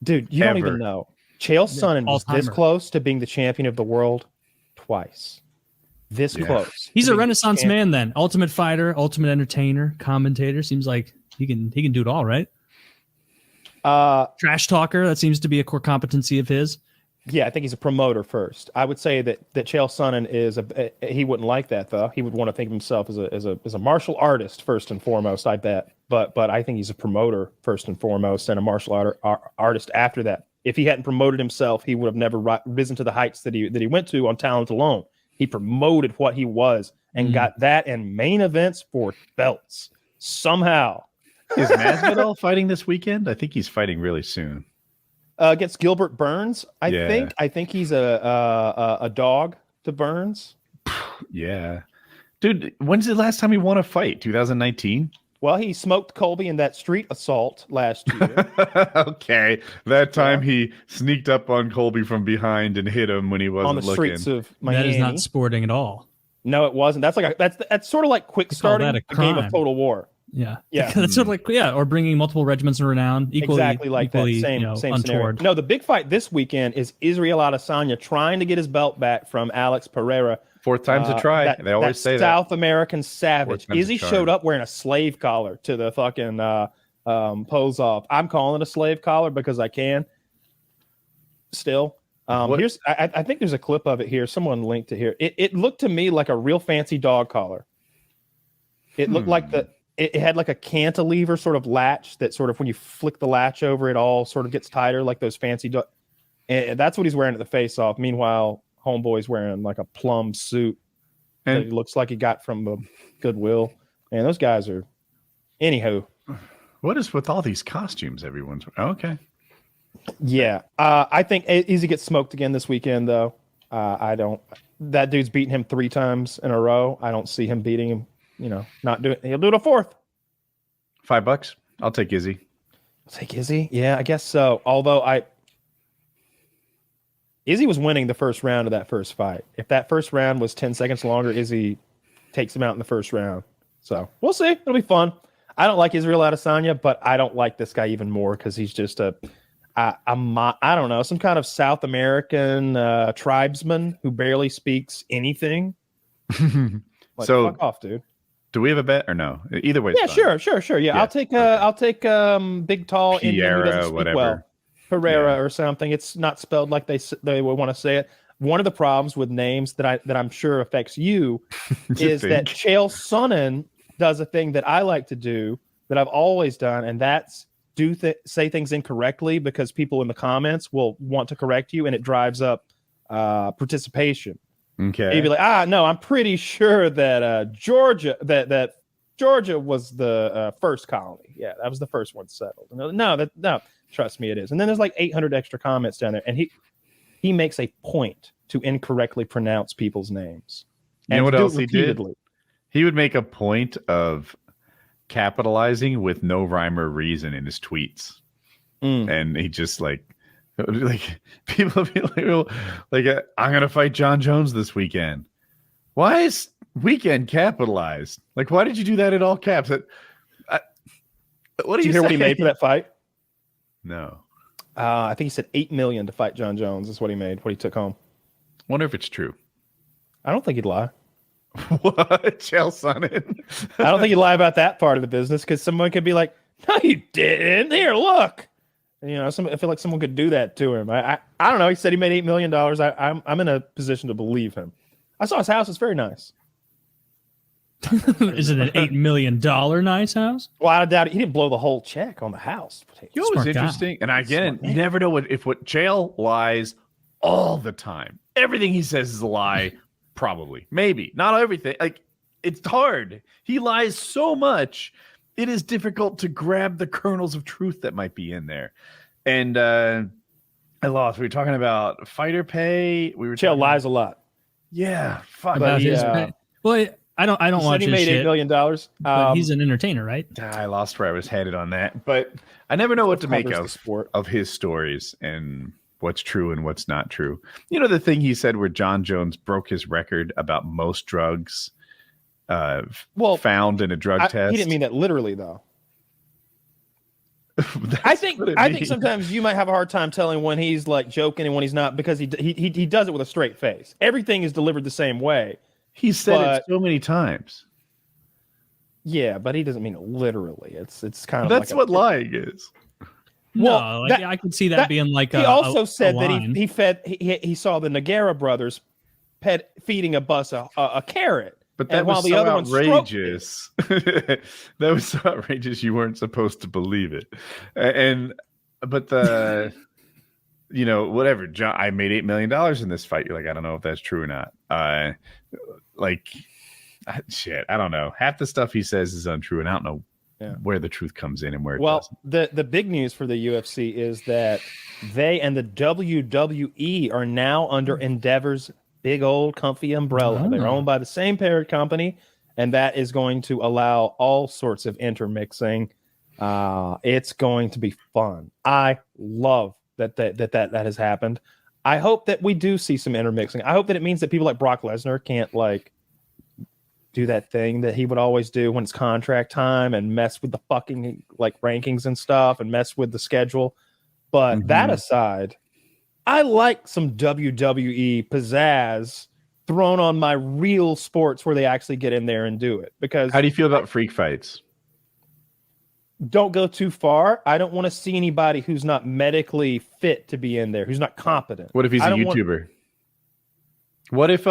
Dude, you don't even know. Chael Sonnen was this close to being the champion of the world twice. This close. He's a renaissance man then. Ultimate fighter, ultimate entertainer, commentator. Seems like he can do it all, right? Trash talker, that seems to be a core competency of his. Yeah, I think he's a promoter first. I would say that Chael Sonnen is he wouldn't like that though. He would want to think of himself as a martial artist first and foremost, I bet. But I think he's a promoter first and foremost, and a martial artist after that. If he hadn't promoted himself, he would have never risen to the heights that he went to on talent alone. He promoted what he was and got that and main events for belts. Somehow. Is Masvidal fighting this weekend? I think he's fighting really soon. Against Gilbert Burns, I think. I think he's a dog to Burns. Yeah. Dude, when's the last time he won a fight? 2019? Well, he smoked Colby in that street assault last year. Okay. That time he sneaked up on Colby from behind and hit him when he wasn't on the looking. streets of Miami. That is not sporting at all. No, it wasn't. That's like that's sort of like quick starting a game of Total War. Yeah. Yeah. That's sort of like, or bringing multiple regiments of renown. Exactly like that. Same scenario. No, the big fight this weekend is Israel Adesanya trying to get his belt back from Alex Pereira. Fourth time's a try. They always say that. South American savage. Izzy showed up wearing a slave collar to the fucking pose off. I'm calling it a slave collar because I can. Still. Here's I think there's a clip of it here. Someone linked it here. It looked to me like a real fancy dog collar. It looked like it had like a cantilever sort of latch that sort of when you flick the latch over, it all sort of gets tighter, like those fancy and that's what he's wearing at the face off. Meanwhile, homeboy's wearing like a plum suit that it looks like he got from Goodwill. And those guys are anywho. What is with all these costumes everyone's okay. Yeah. I think Izzy gets smoked again this weekend though. That dude's beaten him 3 times in a row. I don't see him beating him. Not do it. He'll do it a 4th. $5. I'll take Izzy. I'll take Izzy. Yeah, I guess so. Although Izzy was winning the first round of that first fight. If that first round was 10 seconds longer, Izzy takes him out in the first round. So we'll see. It'll be fun. I don't like Israel Adesanya, but I don't like this guy even more because he's just I don't know, some kind of South American tribesman who barely speaks anything. So fuck off, dude. Do we have a bet or no? Either way. Yeah, sure. Yeah, I'll take big tall Indian who doesn't speak well. Pereira or something. It's not spelled like they would want to say it. One of the problems with names that I'm sure affects you is that Chael Sonnen does a thing that I like to do that I've always done, and that's say things incorrectly because people in the comments will want to correct you, and it drives up participation. Okay. You'd be like, no, I'm pretty sure that Georgia was the first colony. Yeah, that was the first one settled. No, trust me, it is. And then there's like 800 extra comments down there, and he makes a point to incorrectly pronounce people's names. You know what else he did? He would make a point of capitalizing with no rhyme or reason in his tweets, and he just like people be like, I'm gonna fight John Jones this weekend. Why is weekend capitalized? Like, why did you do that in all caps? What did you hear? What he made for that fight? No. I think he said $8 million to fight John Jones. Is what he made. What he took home. Wonder if it's true. I don't think he'd lie. What? Chael Sonnen? I don't think he'd lie about that part of the business because someone could be like, "No, you didn't. Here, look." I feel like someone could do that to him. I don't know. He said he made $8 million. I'm in a position to believe him. I saw his house. It's very nice. Is it an $8 million nice house? Well, I doubt it. He didn't blow the whole check on the house. You know what's interesting? And again, you never know if Chael lies all the time. Everything he says is a lie. Probably. Maybe. Not everything. Like, it's hard. He lies so much. It is difficult to grab the kernels of truth that might be in there. And I lost. We were talking about fighter pay. Chael lies a lot. Yeah. Fuck. About his pay. Well, I don't watch his shit. He made $8 million. But he's an entertainer, right? I lost where I was headed on that. But I never know what to make of his stories and what's true and what's not true. You know, the thing he said where John Jones broke his record about most drugs found in a drug test. He didn't mean that literally, though. I think sometimes you might have a hard time telling when he's like joking and when he's not because he does it with a straight face. Everything is delivered the same way. He said it so many times. Yeah, but he doesn't mean it literally. It's kind of that's like what lying is. Well, I could see that being like. He also said that he saw the Nogueira brothers feeding a bus a carrot. But that was so outrageous. That was so outrageous. You weren't supposed to believe it. But whatever. John, I made $8 million in this fight. You're like, I don't know if that's true or not. Shit, I don't know. Half the stuff he says is untrue, and I don't know where the truth comes in and where it doesn't. The big news for the UFC is that they and the WWE are now under Endeavor's big old comfy umbrella. They're owned by the same parent company, and that is going to allow all sorts of intermixing. It's going to be fun. I love that has happened. I hope that we do see some intermixing. I hope that it means that people like Brock Lesnar can't like do that thing that he would always do when it's contract time and mess with the fucking like rankings and stuff and mess with the schedule. But that aside, I like some WWE pizzazz thrown on my real sports where they actually get in there and do it. Because how do you feel about freak fights? Don't go too far. I don't want to see anybody who's not medically fit to be in there, who's not competent. What if he's a YouTuber? What if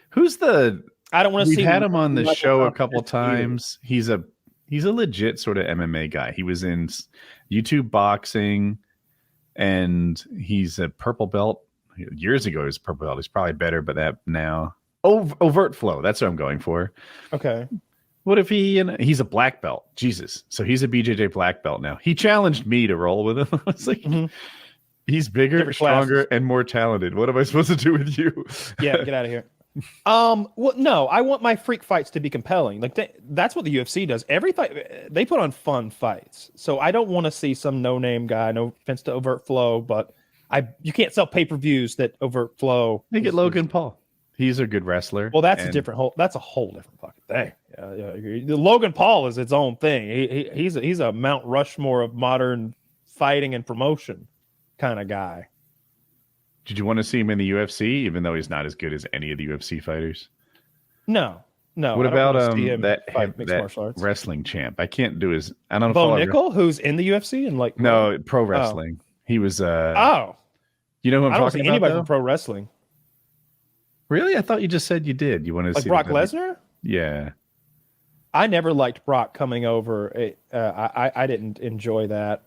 who's the I don't want to see. We've had him on the show a couple times. He's a legit sort of MMA guy. He was in YouTube boxing, and he's a purple belt. Years ago, he was a purple belt. He's probably better, but that now. Overt Flow. That's what I'm going for. Okay. What if he's a black belt? Jesus. So he's a BJJ black belt now. He challenged me to roll with him. I was like, he's bigger, stronger, and more talented. What am I supposed to do with you? Yeah, get out of here. Well, no, I want my freak fights to be compelling. Like that's what the UFC does. Every fight they put on fun fights. So I don't want to see some no-name guy. No offense to Overt Flow, but you can't sell pay-per-views that Overt Flow. They get Logan Paul. He's a good wrestler. Well, that's a whole different fucking thing. Yeah. Logan Paul is its own thing. He's a Mount Rushmore of modern fighting and promotion kind of guy. Did you want to see him in the UFC, even though he's not as good as any of the UFC fighters? No. What about that wrestling champ? I can't do his. I don't know. Bo Nickel, who's in the UFC and like pro wrestling. He was. You know who I'm talking about? I don't see anybody from pro wrestling. Really? I thought you just said you did. You wanted to see Brock Lesnar? Yeah. I never liked Brock coming over. I didn't enjoy that.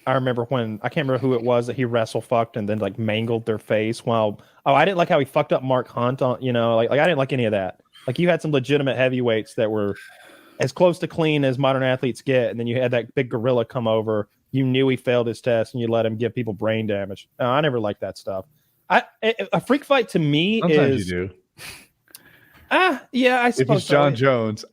I remember when I can't remember who it was that he wrestle fucked and then like mangled their face I didn't like how he fucked up Mark Hunt on, like I didn't like any of that. Like you had some legitimate heavyweights that were as close to clean as modern athletes get, and then you had that big gorilla come over. You knew he failed his test, and you let him give people brain damage. No, I never liked that stuff. A freak fight to me sometimes you do. Yeah, I suppose. If it's John Jones.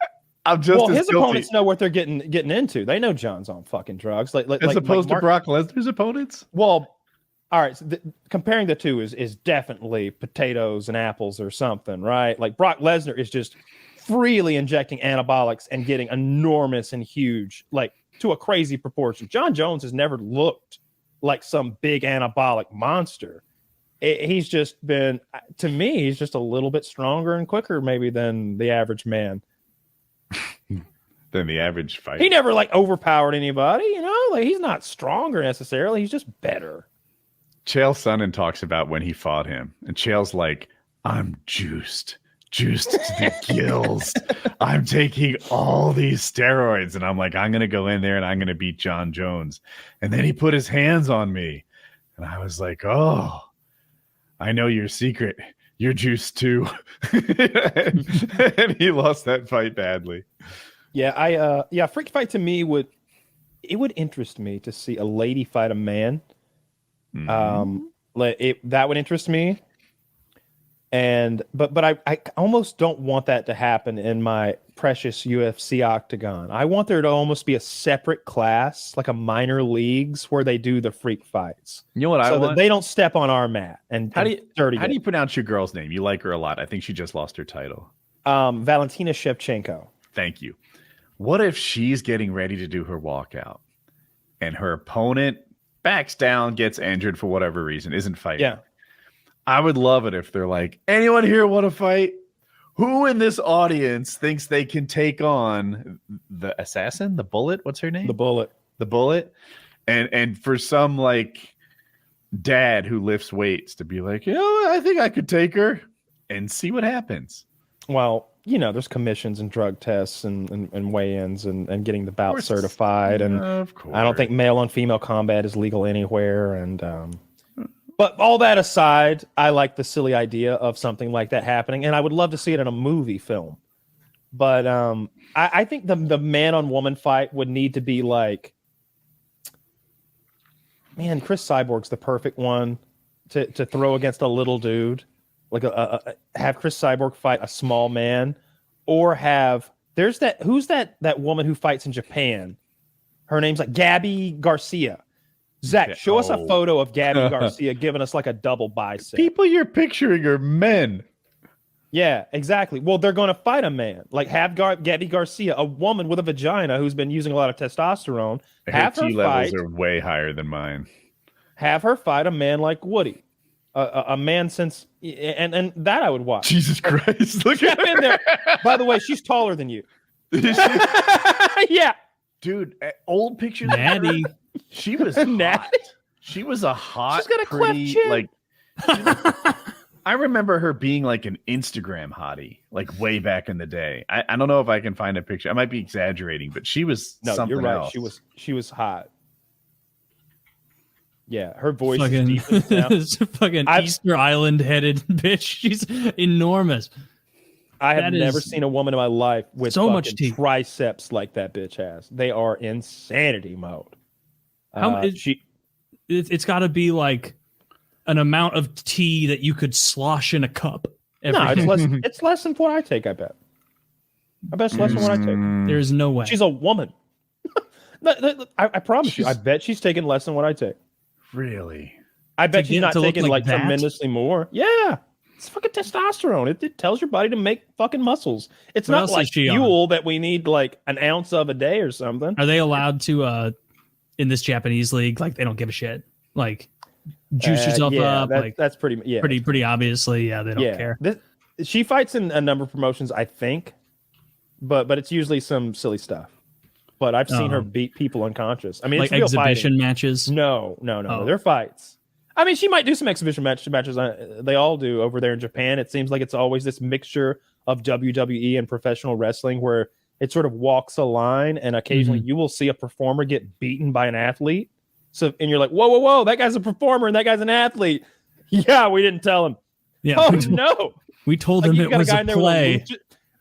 I'm just his guilty. Opponents know what they're getting into. They know John's on fucking drugs. As opposed to Brock Lesnar's opponents? Well, all right. So comparing the two is definitely potatoes and apples or something, right? Like Brock Lesnar is just freely injecting anabolics and getting enormous and huge, like to a crazy proportion. John Jones has never looked like some big anabolic monster. He's just been, to me, he's just a little bit stronger and quicker maybe than the average man. Than the average fighter. He never like overpowered anybody, like he's not stronger necessarily. He's just better. Chael Sonnen talks about when he fought him, and Chael's like, I'm juiced to the gills. I'm taking all these steroids, and I'm like, I'm going to go in there and I'm going to beat John Jones. And then he put his hands on me, and I was like, oh, I know your secret. You're juiced too. And he lost that fight badly. Yeah, freak fight to me would interest me to see a lady fight a man. That would interest me. But I almost don't want that to happen in my precious UFC octagon. I want there to almost be a separate class, like a minor leagues, where they do the freak fights. You know what I want? That they don't step on our mat. And how do you pronounce your girl's name? You like her a lot. I think she just lost her title. Valentina Shevchenko. Thank you. What if she's getting ready to do her walkout, and her opponent backs down, gets injured for whatever reason, isn't fighting? Yeah. I would love it if they're like, anyone here want to fight? Who in this audience thinks they can take on the assassin, the Bullet? What's her name? The Bullet. And for some like dad who lifts weights to be like, I think I could take her and see what happens. Well, there's commissions and drug tests and weigh-ins and getting the bout certified. And of course. I don't think male on female combat is legal anywhere. And but all that aside, I like the silly idea of something like that happening, and I would love to see it in a movie film. But I think the man on woman fight would need to be like, man, Chris Cyborg's the perfect one to throw against a little dude. Like have Chris Cyborg fight a small man, or who's that woman who fights in Japan? Her name's like Gabby Garcia. Zach, show us a photo of Gabby Garcia giving us like a double bicep. People you're picturing are men. Yeah, exactly. Well, they're going to fight a man. Like have Gabby Garcia, a woman with a vagina who's been using a lot of testosterone. Her T levels are way higher than mine. Have her fight a man like Woody. A man since and that I would watch. Jesus Christ! Look at in there. By the way, she's taller than you. Yeah, dude. Old pictures. Natty. She was hot. She was a hot. She's got a pretty, cleft chin. like. I remember her being like an Instagram hottie, like way back in the day. I don't know if I can find a picture. I might be exaggerating, but she was something you're right. else. She was hot. Yeah, her voice fucking, is deep. fucking Easter Island headed bitch. She's enormous. I have never seen a woman in my life with so much teeth. Triceps like that bitch has. They are insanity mode. It's got to be like an amount of tea that you could slosh in a cup. No, it's less than what I take. I bet it's less than what I take. There's no way. She's a woman. I promise you. I bet she's taking less than what I take. Really? I bet she's not taking like that? tremendously more. Yeah. It's fucking testosterone. It tells your body to make fucking muscles. It's What not else like is she on? fuel that we need like an ounce of a day or something. Are they allowed to in this Japanese league? Like they don't give a shit. Like juice yourself up. That's pretty. Yeah, pretty obviously. Yeah, they don't care. She fights in a number of promotions, I think, but it's usually some silly stuff. But I've seen her beat people unconscious. I mean, like it's real exhibition fighting. matches. No, they're fights. I mean, she might do some exhibition matches. They all do over there in Japan. It seems like it's always this mixture of WWE and professional wrestling where it sort of walks a line, and occasionally you will see a performer get beaten by an athlete. So, and you're like, whoa, that guy's a performer and that guy's an athlete. Yeah, we didn't tell him. Yeah. Oh, no. We told him it was a play.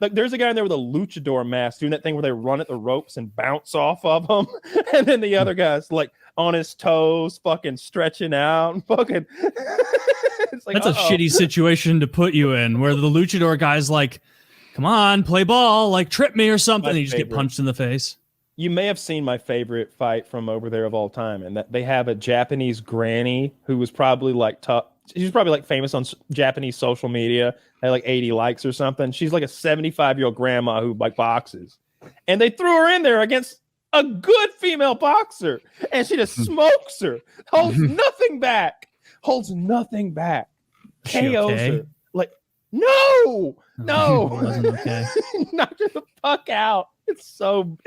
Like there's a guy in there with a luchador mask doing that thing where they run at the ropes and bounce off of them, and then the other guy's like on his toes, fucking stretching out, and fucking. It's like, that's a shitty situation to put you in, where the luchador guy's like, "Come on, play ball, like trip me or something." And you just get punched in the face. You may have seen my favorite fight from over there of all time, and that they have a Japanese granny who was probably like tough. She was probably like famous on Japanese social media, had like 80 likes or something. She's like a 75-year-old grandma who like boxes, and they threw her in there against a good female boxer, and she just smokes her, holds nothing back, KOs her. Like, no, wasn't okay. Knock her the fuck out. It's so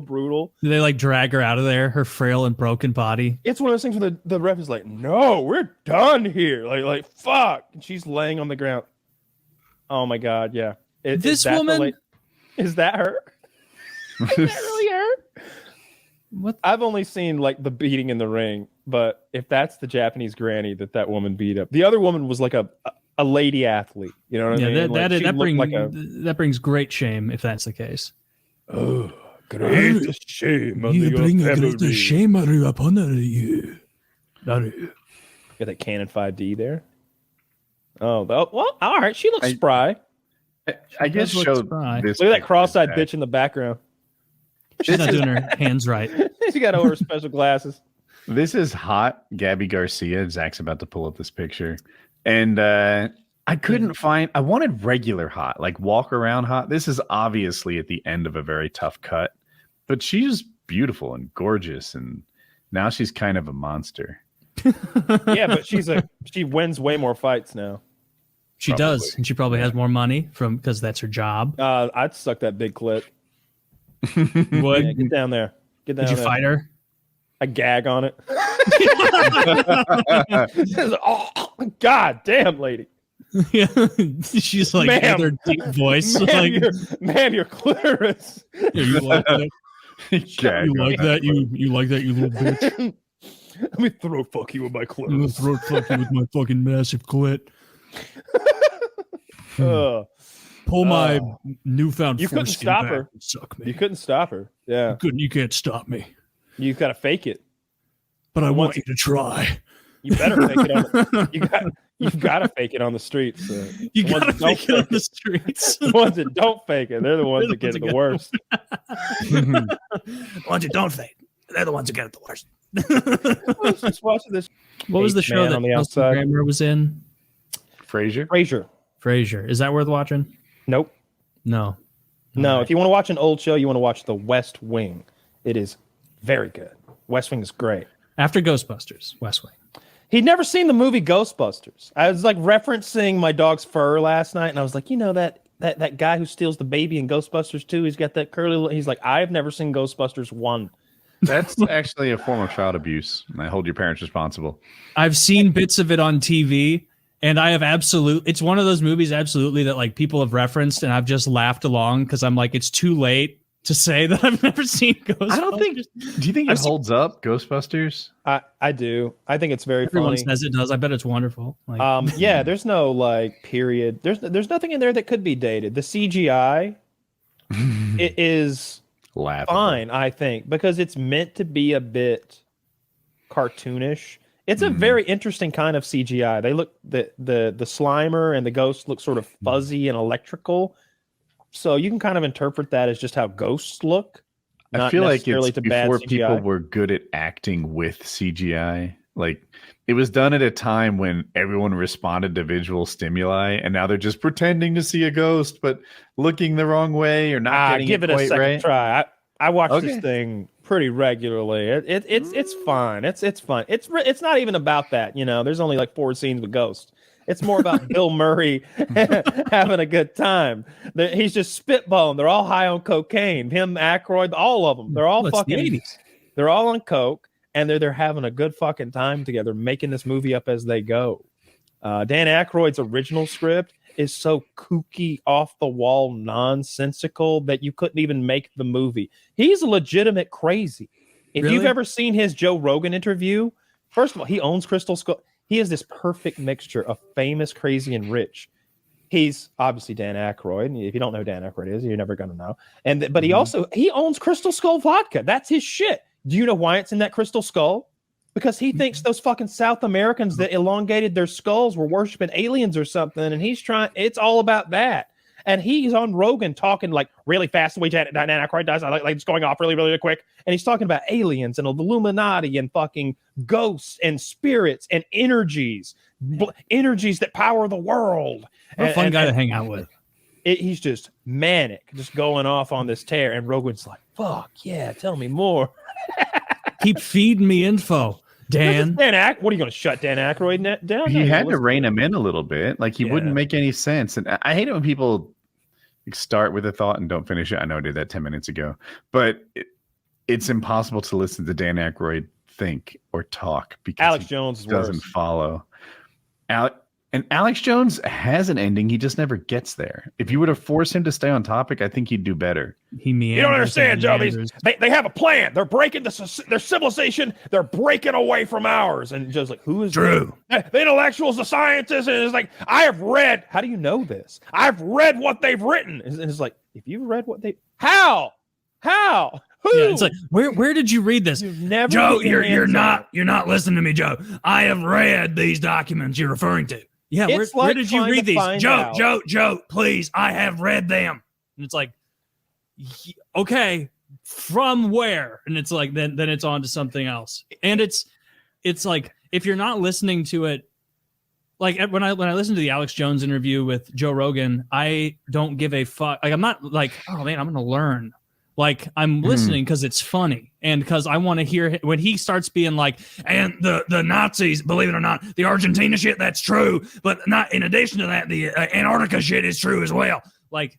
brutal. Do they like drag her out of there, her frail and broken body? It's one of those things where the ref is like, no, we're done here. Like fuck. And she's laying on the ground. Oh my God, yeah. This woman is that her? Is that really her? What? I've only seen like the beating in the ring, but if that's the Japanese granny that woman beat up, the other woman was like a lady athlete. You know what I mean? That brings great shame if that's the case. Oh, great shame. You bring a great shame upon you. Got that Canon 5D there. Oh, well, all right. She looks spry. I guess show this. Look at that cross-eyed bitch in the background. She's not doing her hands right. She got over her special glasses. This is hot Gabby Garcia. Zach's about to pull up this picture. And I couldn't find, I wanted regular hot, like walk around hot. This is obviously at the end of a very tough cut, but she's beautiful and gorgeous. And now she's kind of a monster. Yeah, but she wins way more fights now. She does. And she probably has more money because that's her job. I'd suck that big clit. What? Yeah, get down there. Get down Did you there. fight her? I gag on it. Oh, God damn, lady. Yeah, she's like Ma'am. with her deep voice. Ma'am, your clitoris. Yeah, you like that? Gag You on like that? You like that? You little bitch. Let me throat fuck you with my I'm gonna clitoris. throat fuck you with my fucking massive clit. Pull my newfound You couldn't foreskin stop back her. and suck me. You couldn't stop her. Yeah, You can't stop me. you've got to fake it. But I want Once- you to try. You better fake it on. You've got to fake it on the streets. You The ones gotta that don't fake it on fake the streets. The ones that don't fake it, they're the ones They're that the get ones it that the worst. The ones who don't fake, they're the ones who get it the worst. I was just watching this. What was the show Man that on the Kelsey outside. Grammer was in? Frasier. Frasier. Is that worth watching? Nope. No. No, if you want to watch an old show, you want to watch The West Wing. It is very good. West Wing is great. After Ghostbusters, West Wing. He'd never seen the movie Ghostbusters. I was like referencing my dog's fur last night, and I was like, you know that guy who steals the baby in Ghostbusters 2, he's got that curly. He's like, I've never seen Ghostbusters 1. That's actually a form of child abuse. And I hold your parents responsible. I've seen bits of it on TV, and I have it's one of those movies absolutely that like people have referenced, and I've just laughed along because I'm like, it's too late to say that I've never seen Ghostbusters. I don't think. Do you think it holds up, Ghostbusters? I do. I think it's very Everyone funny. says it does. I bet it's wonderful. Like, Yeah, there's no like period. There's nothing in there that could be dated. The CGI it is Laughable. fine, I think, because it's meant to be a bit cartoonish. It's a very interesting kind of CGI. They look the Slimer and the ghost look sort of fuzzy and electrical. So you can kind of interpret that as just how ghosts look. I feel like necessarily it's to bad before CGI. people were good at acting with CGI. Like it was done at a time when everyone responded to visual stimuli, and now they're just pretending to see a ghost, but looking the wrong way or not getting give it a quite second right. try. I watch Okay. this thing pretty regularly. It's fun. It's fun. It's not even about that. You know, there's only like 4 scenes with ghosts. It's more about Bill Murray having a good time. He's just spitballing. They're all high on cocaine. Him, Aykroyd, all of them. They're all Well, it's the fucking. 80s. They're all on coke, and they're having a good fucking time together, making this movie up as they go. Dan Aykroyd's original script is so kooky, off the wall, nonsensical that you couldn't even make the movie. He's a legitimate crazy. If you've Really? ever seen his Joe Rogan interview, first of all, he owns Crystal Skull. He is this perfect mixture of famous, crazy, and rich. He's obviously Dan Aykroyd. And if you don't know who Dan Aykroyd is, you're never going to know. But he owns Crystal Skull vodka. That's his shit. Do you know why it's in that Crystal Skull? Because he thinks those fucking South Americans that elongated their skulls were worshiping aliens or something, and he's trying. It's all about that. And he's on Rogan talking like really fast the way Dan Aykroyd does. I like it's going off really, really quick. And he's talking about aliens and the Illuminati and fucking ghosts and spirits and energies that power the world. What a fun guy to hang out with. He's just manic, just going off on this tear. And Rogan's like, fuck yeah, tell me more. Keep feeding me info, Dan. What are you going to shut Dan Aykroyd down? He No, had to listen. rein him in a little bit. Like he wouldn't make any sense. And I hate it when people start with a thought and don't finish it. I know I did that 10 minutes ago, but it's impossible to listen to Dan Aykroyd think or talk because Alex he Jones is doesn't worse. follow. And Alex Jones has an ending. He just never gets there. If you were to force him to stay on topic, I think he'd do better. He meanders. You don't understand, and Joe. meanders. They have a plan. They're breaking their civilization. They're breaking away from ours. And Joe's like, who is Drew? The intellectuals, the scientists. And it's like, I have read. How do you know this? I've read what they've written. And it's like, if you've read what they, how? Who? Yeah, it's like, where did you read this? You've never Joe, get your you're hands not listening to me, Joe. I have read these documents you're referring to. Yeah, It's where like did you trying read to these? find out. Joe, please, I have read them. And it's like, okay, from where? And it's like then it's on to something else. And it's like if you're not listening to it, like when I listen to the Alex Jones interview with Joe Rogan, I don't give a fuck. Like I'm not like, oh man, I'm gonna learn. Like I'm listening because it's funny and because I want to hear when he starts being like, and the Nazis, believe it or not, the Argentina shit, that's true. But not in addition to that, the Antarctica shit is true as well. Like,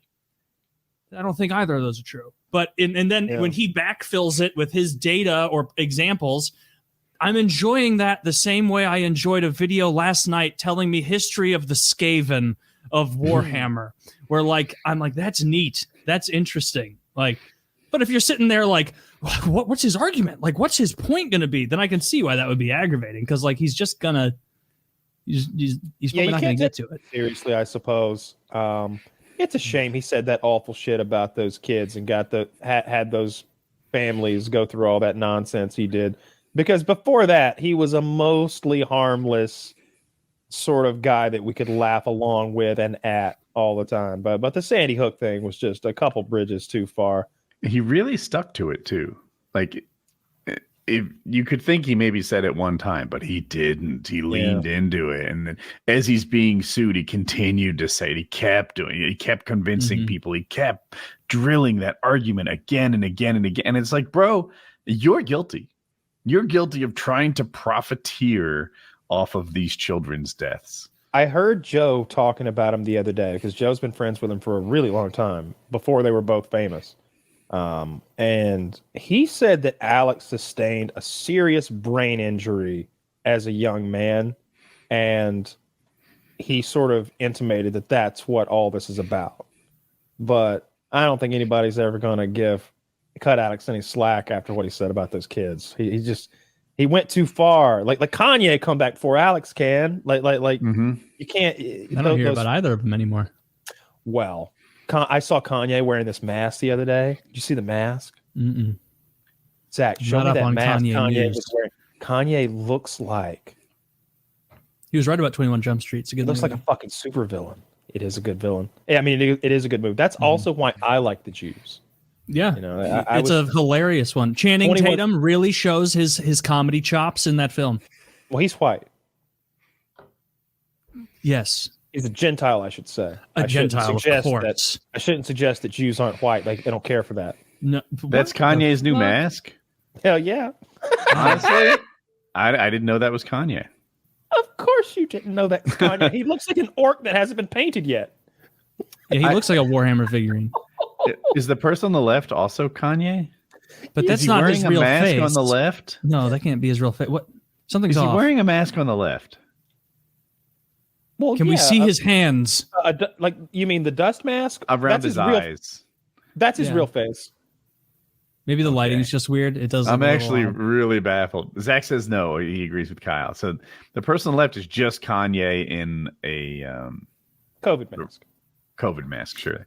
I don't think either of those are true. But and then when he backfills it with his data or examples, I'm enjoying that the same way I enjoyed a video last night telling me history of the Skaven of Warhammer, where like I'm like, that's neat, that's interesting. Like, but if you're sitting there like, what's his argument? Like, what's his point going to be? Then I can see why that would be aggravating, because like he's just gonna, he's probably not going to get to it. Seriously, I suppose. It's a shame he said that awful shit about those kids and got had those families go through all that nonsense he did. Because before that, he was a mostly harmless sort of guy that we could laugh along with and at all the time. But the Sandy Hook thing was just a couple bridges too far. He really stuck to it too. Like, if you could think he maybe said it one time, but he didn't. He leaned into it, and then as he's being sued, he continued to say it. He kept doing it. He kept convincing people. He kept drilling that argument again and again and again. And it's like, bro, you're guilty. You're guilty of trying to profiteer off of these children's deaths. I heard Joe talking about him the other day, because Joe's been friends with him for a really long time, before they were both famous. And he said that Alex sustained a serious brain injury as a young man, and he sort of intimated that that's what all this is about. But I don't think anybody's ever going to cut Alex any slack after what he said about those kids. He went too far. Like Kanye come back before Alex can. You can't. I don't hear about either of them anymore. Well, I saw Kanye wearing this mask the other day. Did you see the mask? Zach, show me that mask Kanye was wearing. Kanye looks like... He was right about 21 Jump Street. It's a good He looks movie. like a fucking super villain. It is a good villain. Yeah, I mean, it is a good movie. That's also why I like the Jews. Yeah, you know, it's a hilarious one. Channing Tatum really shows his comedy chops in that film. Well, he's white. Yes. He's a Gentile, I should say. A Gentile, of course. I shouldn't suggest that Jews aren't white. Like, they don't care for that. No, that's Kanye's new mask? Hell yeah. Honestly, I didn't know that was Kanye. Of course you didn't know that was Kanye. He looks like an orc that hasn't been painted yet. Yeah, he looks like a Warhammer figurine. Is the person on the left also Kanye? But that's not his real face. Wearing a mask on the left? No, that can't be his real face. What? Something's off. Is he wearing a mask on the left? Well, can we see his hands? Like, you mean the dust mask? Around his eyes. That's his real face. Maybe the lighting's just weird. It does. I'm actually really baffled. Zach says no. He agrees with Kyle. So the person on the left is just Kanye in a COVID mask. COVID mask, sure.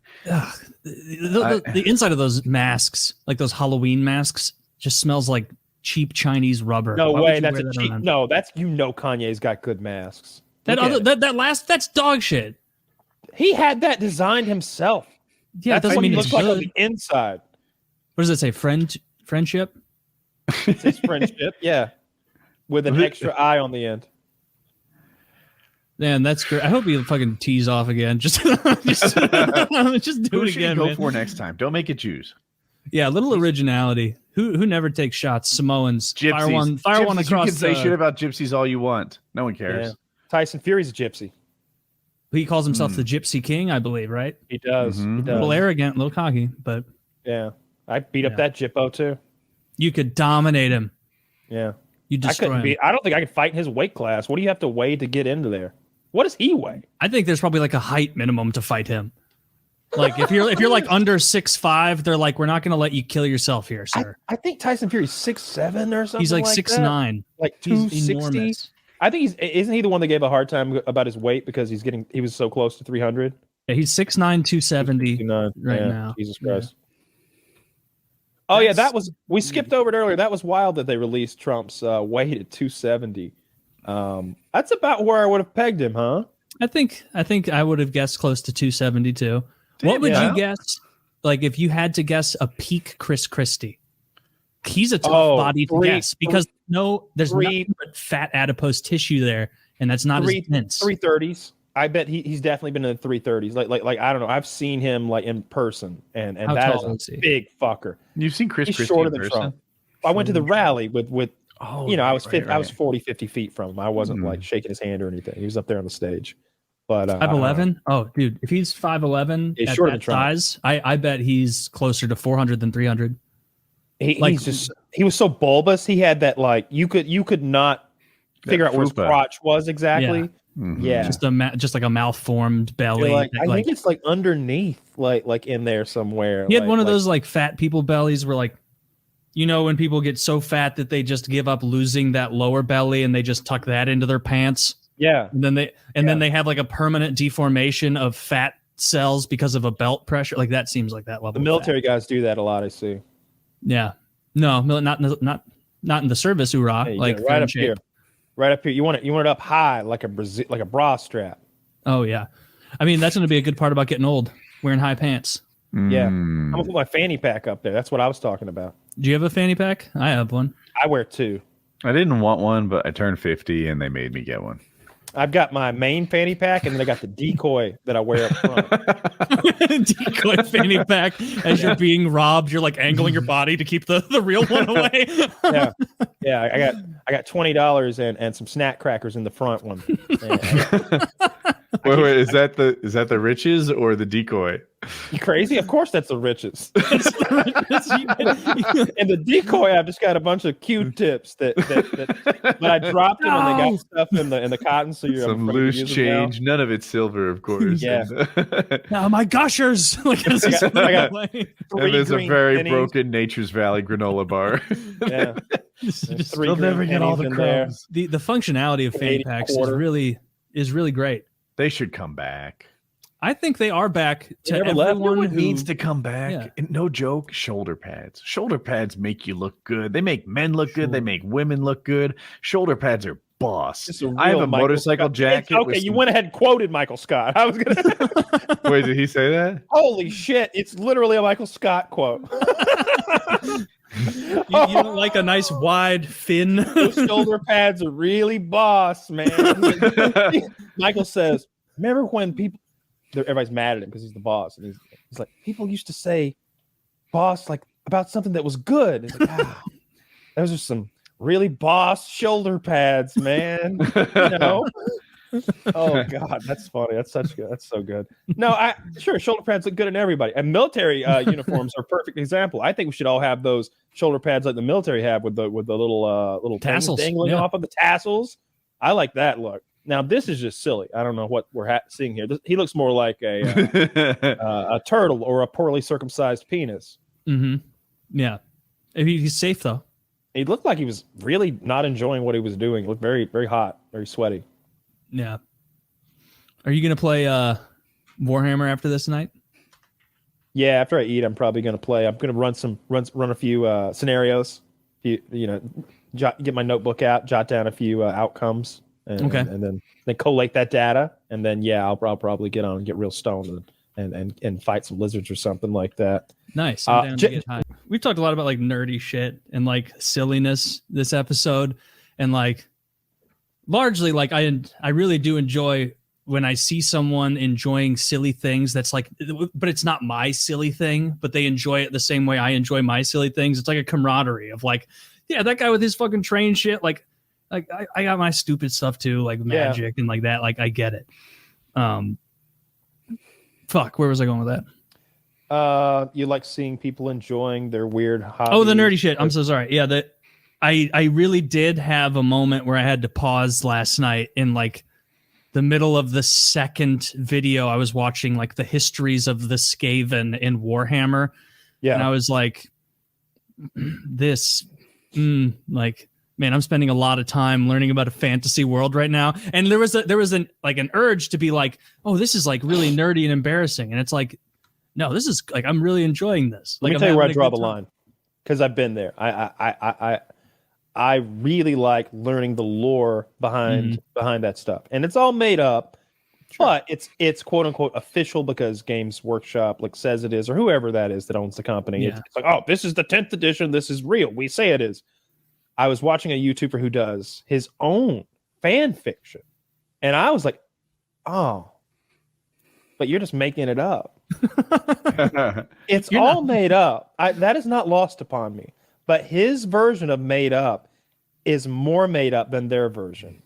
The inside of those masks, like those Halloween masks, just smells like cheap Chinese rubber. No way, that's a cheap. No, that's Kanye's got good masks. That's dog shit. He had that designed himself. Yeah, it doesn't mean it's like good. On the inside. What does it say? Friendship? It says friendship, yeah. With an extra eye on the end. Man, that's great. I hope you fucking tease off again. Just do it again. Go for next time. Don't make it Jews. Yeah, a little originality. Who never takes shots? Samoans. Gypsies. Fire one across. You can say shit about gypsies all you want. No one cares. Yeah. Tyson Fury's a gypsy. He calls himself the Gypsy King, I believe, right? He does. Mm-hmm. He does. A little arrogant, a little cocky, but yeah, I beat up that Jippo too. You could dominate him. Yeah, you destroy him. I don't think I could fight in his weight class. What do you have to weigh to get into there? What does he weigh? I think there's probably like a height minimum to fight him. Like if you're like under 6'5", they're like, we're not going to let you kill yourself here, sir. I think Tyson Fury's 6'7" or something. He's like 6'9", like 260. I think isn't he the one that gave a hard time about his weight because he was so close to 300? Yeah, he's 6'9", 270 right now. Jesus Christ. Yeah. Oh yeah, we skipped over it earlier. That was wild that they released Trump's weight at 270. That's about where I would have pegged him, huh? I think I would have guessed close to 272. What would you guess? Like if you had to guess a peak Chris Christie? He's a tough body to guess because there's nothing but fat adipose tissue there, and that's not as dense. 330s. I bet he's definitely been in the 330s. Like I don't know. I've seen him like in person, and that is a big fucker. You've seen Chris Christie shorter in than person? Trump. I went to the rally with I was 40, 50 feet from him. I wasn't like shaking his hand or anything. He was up there on the stage. But 5'11"? Oh, dude, if he's 5'11" he's at shorter that than Trump. size, I bet he's closer to 400 than 300. He's just he was so bulbous. He had that like you could not figure out where his fupa. crotch was exactly. Mhm. Yeah. Just like a malformed belly. You're like, that, I like, think it's like underneath, like in there somewhere. he had like- one of like- those like fat people bellies where like, you know, when people get so fat that they just give up losing that lower belly and they just tuck that into their pants. Yeah. And then they have like a permanent deformation of fat cells because of a belt pressure. Like that seems like that level. The of military fat. guys do that a lot, I see. Yeah. No, not in the service, hoorah. Hey, like right in up shape. here. Right up here. You want it up high like a bra strap. Oh yeah. I mean, that's going to be a good part about getting old, wearing high pants. Yeah. Mm. I'm gonna put my fanny pack up there. That's what I was talking about. Do you have a fanny pack? I have one. I wear two. I didn't want one, but I turned 50 and they made me get one. I've got my main fanny pack, and then I got the decoy that I wear up front. Decoy fanny pack as you're being robbed. You're like angling your body to keep the real one away. Yeah. I got $20 and some snack crackers in the front one. Wait, is that the riches or the decoy? You crazy? Of course, that's the riches. And the decoy, I've just got a bunch of Q-tips that but I dropped them and they got stuff in the cotton. So you're Some loose change. None of it's silver, of course. Yeah. Now my gushers. Like, as he's I got- away. And there's a green very pennies. broken Nature's Valley granola bar. Yeah. Just- There's just- 3 They'll green never get all pennies the in there. crumbs. the functionality of fanny 80 packs quarter. is really great. They should come back. I think they are back to never left. everyone What who needs to come back? Yeah. And no joke, shoulder pads. Shoulder pads make you look good. They make men look good. They Sure. make women look good. Shoulder pads are boss. Just a I have real a Michael motorcycle Scott. jacket. Okay, with you some- went ahead and quoted Michael Scott. I was gonna. Wait, did he say that? Holy shit! It's literally a Michael Scott quote. you don't like a nice wide fin. Those shoulder pads are really boss, man. Michael says, "Remember when everybody's mad at him because he's the boss, and he's like, people used to say, boss, like about something that was good. It's like, those are some really boss shoulder pads, man. You know." Oh God, that's funny. That's so good. No, sure shoulder pads look good in everybody, and military uniforms are a perfect example. I think we should all have those shoulder pads like the military have with the little Tassels, things dangling off of the tassels. I like that look. Now this is just silly. I don't know what we're seeing here. He looks more like a turtle or a poorly circumcised penis. Mm-hmm. Yeah, he's safe though. He looked like he was really not enjoying what he was doing. He looked very, very hot, very sweaty. Yeah. Are you gonna play Warhammer after this night? Yeah, after I eat, I'm probably going to play. I'm going to run a few scenarios. Get my notebook out, jot down a few outcomes, and then collate that data, and then I'll probably get on and get real stoned and fight some lizards or something like that. Nice. I'm down to get high. We've talked a lot about like nerdy shit and like silliness this episode, and like largely like I really do enjoy when I see someone enjoying silly things. That's like, but it's not my silly thing, but they enjoy it the same way I enjoy my silly things. It's like a camaraderie of like, yeah, that guy with his fucking train shit. Like I got my stupid stuff too, like magic and like that. Like I get it. Fuck, where was I going with that? You like seeing people enjoying their weird hobbies. Oh, the nerdy shit. I'm so sorry. Yeah, I really did have a moment where I had to pause last night in like the middle of the second video. I was watching like the histories of the Skaven in Warhammer. Yeah. And I was like, like, man, I'm spending a lot of time learning about a fantasy world right now. And there was an urge to be like, oh, this is like really nerdy and embarrassing. And it's like, no, this is like, I'm really enjoying this. Let Like, me I'm tell you where I having a draw good the time. line, because I've been there. I really like learning the lore behind that stuff, and it's all made up, but it's quote unquote official because Games Workshop like says it is, or whoever that is that owns the company. Yeah. It's like, oh, this is the 10th edition. This is real. We say it is. I was watching a YouTuber who does his own fan fiction, and I was like, oh, but you're just making it up. It's You're all not- made up. That is not lost upon me. But his version of made up is more made up than their version.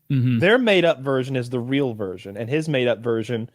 Mhm. Their made up version is the real version, and his made up version,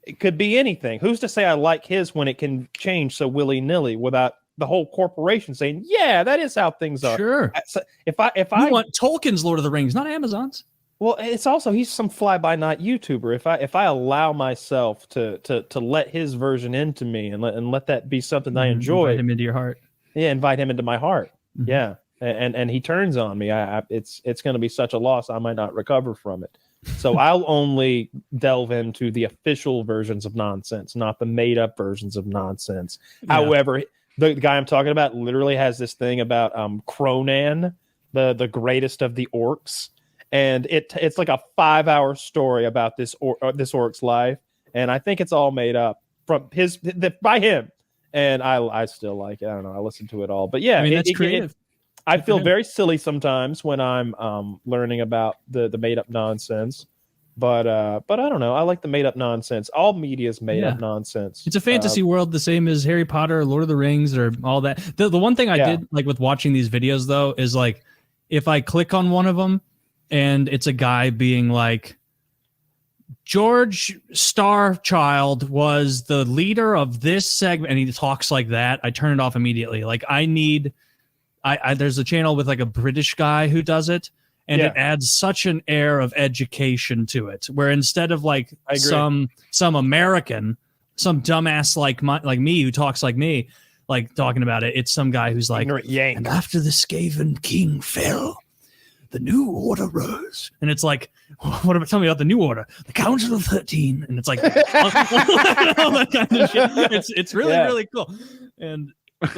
it could be anything. Who's to say I like his when it can change so willy nilly without the whole corporation saying, yeah, that is how things are. Sure. So if I want Tolkien's Lord of the Rings, not Amazon's. Well, it's also he's some fly-by-night YouTuber. If I allow myself to let his version into me and let that be something I enjoy, invite him into your heart. Yeah, invite him into my heart. Mm-hmm. Yeah, and he turns on me. It's going to be such a loss. I might not recover from it. So I'll only delve into the official versions of nonsense, not the made-up versions of nonsense. Yeah. However, the guy I'm talking about literally has this thing about Cronan, the greatest of the orcs. And it's like a 5-hour story about this orc's life, and I think it's all made up by him. And I still like it. I don't know. I listen to it all, but yeah, I mean, that's creative. I feel very silly sometimes when I'm learning about the made up nonsense, but I don't know. I like the made up nonsense. All media is made up nonsense. It's a fantasy world, the same as Harry Potter, or Lord of the Rings, or all that. The one thing I did like with watching these videos though is like if I click on one of them. And it's a guy being like, George Starchild was the leader of this segment, and he talks like that. I turn it off immediately. Like there's a channel with like a British guy who does it, and it adds such an air of education to it. Where instead of like some American, some dumbass like me who talks like me, like talking about it, it's some guy who's like, and after the Skaven king fell, the new order rose, and it's like, tell me about the new order, the Council of 13, and it's like all that kind of shit. It's really really cool, and that's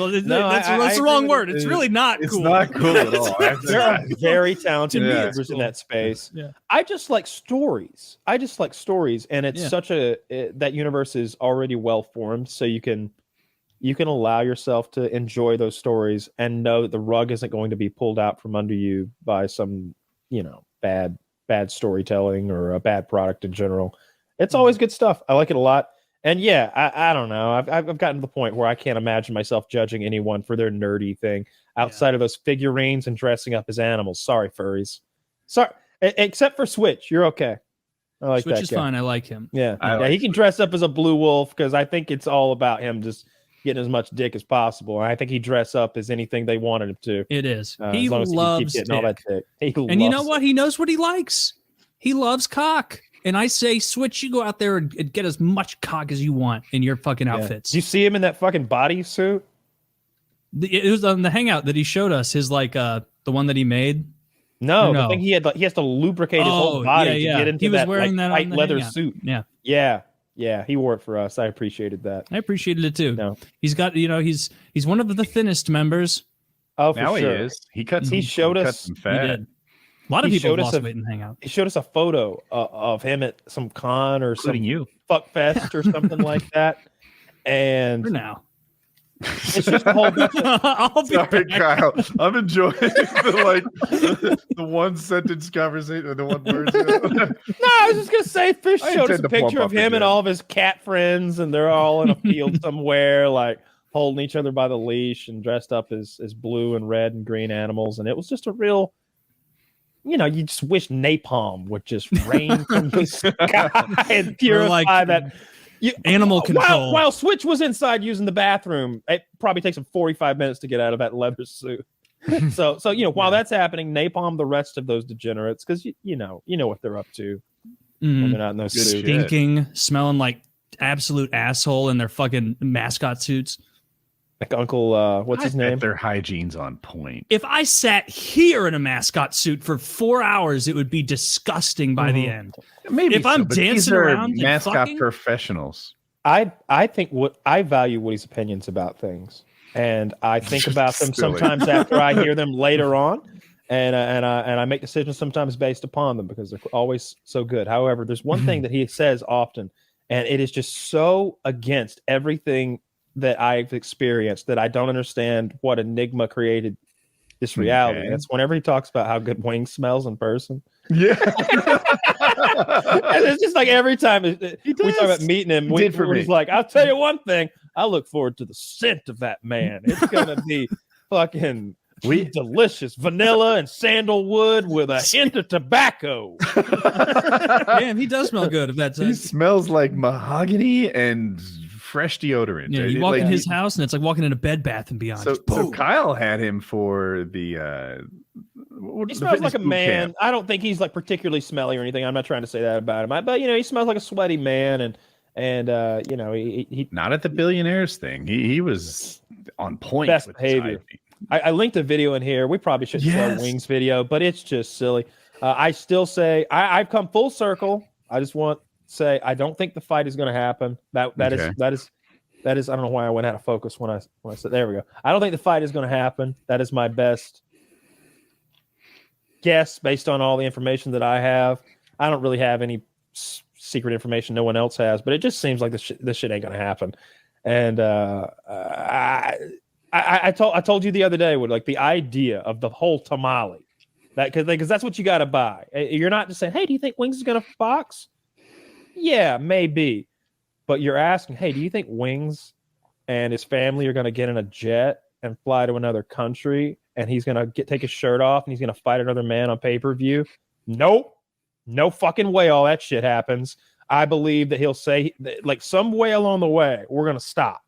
the wrong word. It's really not cool. It's not cool at all. There are very talented YouTubers in that space. Yeah. I just like stories. And it's such that universe is already well formed, so you can allow yourself to enjoy those stories and know that the rug isn't going to be pulled out from under you by some, bad storytelling or a bad product in general. It's always good stuff. I like it a lot. And yeah, I don't know. I've gotten to the point where I can't imagine myself judging anyone for their nerdy thing outside of those figurines and dressing up as animals. Sorry, furries. Sorry, except for Switch. You're okay. I like Switch that is guy. fine. I like him. Yeah, he can dress up as a blue wolf because I think it's all about him just getting as much dick as possible. And I think he dress up as anything they wanted him to. It is. He loves dick. All that dick. And you know what? He knows what he likes. He loves cock. And I say, Switch, you go out there and get as much cock as you want in your fucking outfits. Did you see him in that fucking bodysuit? It was on the Hangout that he showed us, his like the one that he made. No, the thing he has to lubricate his whole body to get into that tight leather suit. Yeah, he wore it for us. I appreciated that. I appreciated it too. No. He's got, he's one of the thinnest members. Oh, for sure. He is. He showed us some fat. He did. A lot of people lost weight in Hangout. He showed us a photo of him at some con or some fuck fest or something like that. And for now, it's just a whole bunch of... Sorry, Kyle. I'm enjoying the one sentence conversation or the one word. No, I was just gonna say Fish showed us a picture of him and all of his cat friends, and they're all in a field somewhere, like holding each other by the leash and dressed up as blue and red and green animals. And it was just a real, you just wish napalm would just rain from the sky and purify that. Animal control. While Switch was inside using the bathroom, it probably takes him 45 minutes to get out of that leather suit. So while that's happening, napalm the rest of those degenerates because you know what they're up to when they're not in those suits. Stinking, smelling like absolute asshole in their fucking mascot suits. Like Uncle, what's his name? Their hygiene's on point. If I sat here in a mascot suit for 4 hours, it would be disgusting by the end. Maybe if I'm dancing around, mascot professionals. I think I value Woody's opinions about things, and I think about them sometimes after I hear them later on, and I make decisions sometimes based upon them because they're always so good. However, there's one thing that he says often, and it is just so against everything that I've experienced that I don't understand what enigma created this reality. Okay. That's whenever he talks about how good Wing smells in person. Yeah. And it's just like every time we talk about meeting him, he's like, I'll tell you one thing, I look forward to the scent of that man. It's going to be fucking delicious vanilla and sandalwood with a hint of tobacco. Damn, he does smell good. If that's he smells like mahogany and fresh deodorant. Yeah, you walk in his house and it's like walking in a Bed Bath and Beyond. So Kyle had him for the he smells like a man. Camp. I don't think he's like particularly smelly or anything. I'm not trying to say that about him. But he smells like a sweaty man, and he not at the billionaires thing. He was on point. Best behavior. I linked a video in here. We probably shouldn't show Wings video, but it's just silly. I still say I've come full circle. I just want to say I don't think the fight is going to happen. That is. I don't know why I went out of focus when I said there we go. I don't think the fight is going to happen. That is my best guess based on all the information that I have. I don't really have any secret information no one else has, but it just seems like this shit ain't going to happen. And I told you the other day with like the idea of the whole tamale, that because that's what you got to buy. You're not just saying, hey, do you think Wings is going to box? Yeah, maybe. But you're asking, hey, do you think Wings and his family are going to get in a jet and fly to another country and he's going to take his shirt off and he's going to fight another man on pay-per-view? Nope. No fucking way all that shit happens. I believe that he'll say, like, some way along the way, we're going to stop.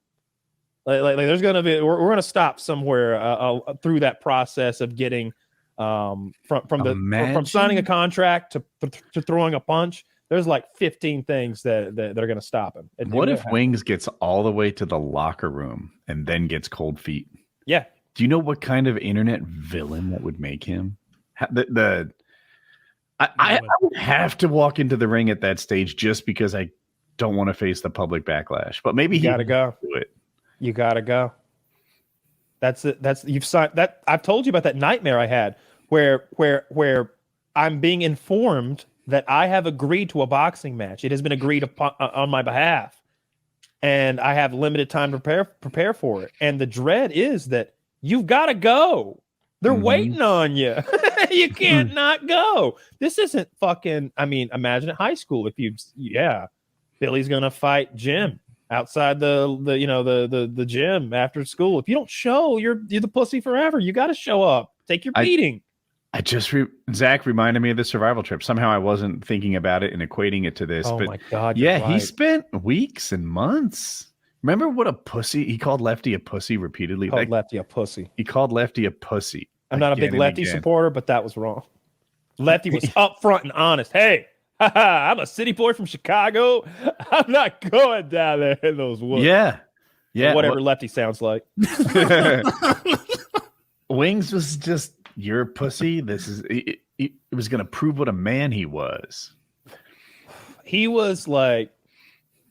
Like there's going to be, we're going to stop somewhere through that process of getting from signing a contract to throwing a punch. There's like 15 things that are going to stop him. What if Wings gets all the way to the locker room and then gets cold feet? Yeah. Do you know what kind of internet villain that would make him? I would have to walk into the ring at that stage just because I don't want to face the public backlash. But maybe you gotta go. Do it. You gotta go. That's it. You've signed that. I've told you about that nightmare I had where I'm being informed that I have agreed to a boxing match. It has been agreed upon on my behalf, and I have limited time to prepare for it. And the dread is that you've got to go. They're waiting on you. You can't not go. This isn't fucking. I mean, imagine at high school if Billy's gonna fight Jim outside the gym after school. If you don't show, you're the pussy forever. You got to show up. Take your beating. Zach reminded me of the survival trip. Somehow I wasn't thinking about it and equating it to this. Oh, but my God. Yeah, right. He spent weeks and months. Remember what a pussy? He called Lefty a pussy repeatedly. He called Lefty a pussy. I'm not a big Lefty supporter, but that was wrong. Lefty was upfront and honest. Hey, I'm a city boy from Chicago. I'm not going down there in those woods. Yeah. Or whatever Lefty sounds like. Wings was just, you're a pussy. This is it was going to prove what a man he was. He was like,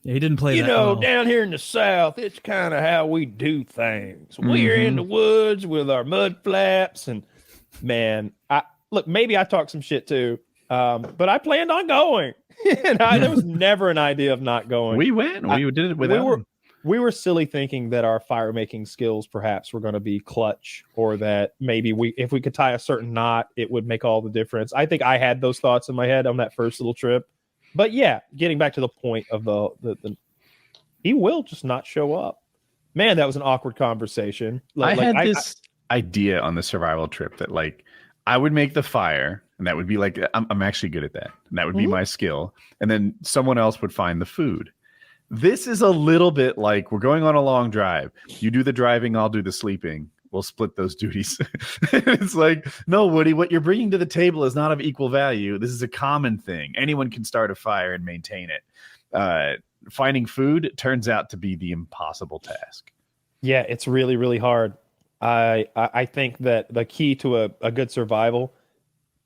he didn't play that well. Down here in the South, it's kind of how we do things. We're in the woods with our mud flaps, and man, maybe I talked some shit too, but I planned on going. There was never an idea of not going. We went. We did it without. We were silly thinking that our fire making skills perhaps were going to be clutch, or that maybe if we could tie a certain knot, it would make all the difference. I think I had those thoughts in my head on that first little trip. But yeah, getting back to the point of the he will just not show up. Man, that was an awkward conversation. I had this idea on the survival trip that like I would make the fire, and that would be like I'm actually good at that, and that would be my skill, and then someone else would find the food. This is a little bit like we're going on a long drive. You do the driving, I'll do the sleeping. We'll split those duties. It's like, no, Woody, what you're bringing to the table is not of equal value. This is a common thing. Anyone can start a fire and maintain it. Finding food turns out to be the impossible task. Yeah, it's really, really hard. I think that the key to a good survival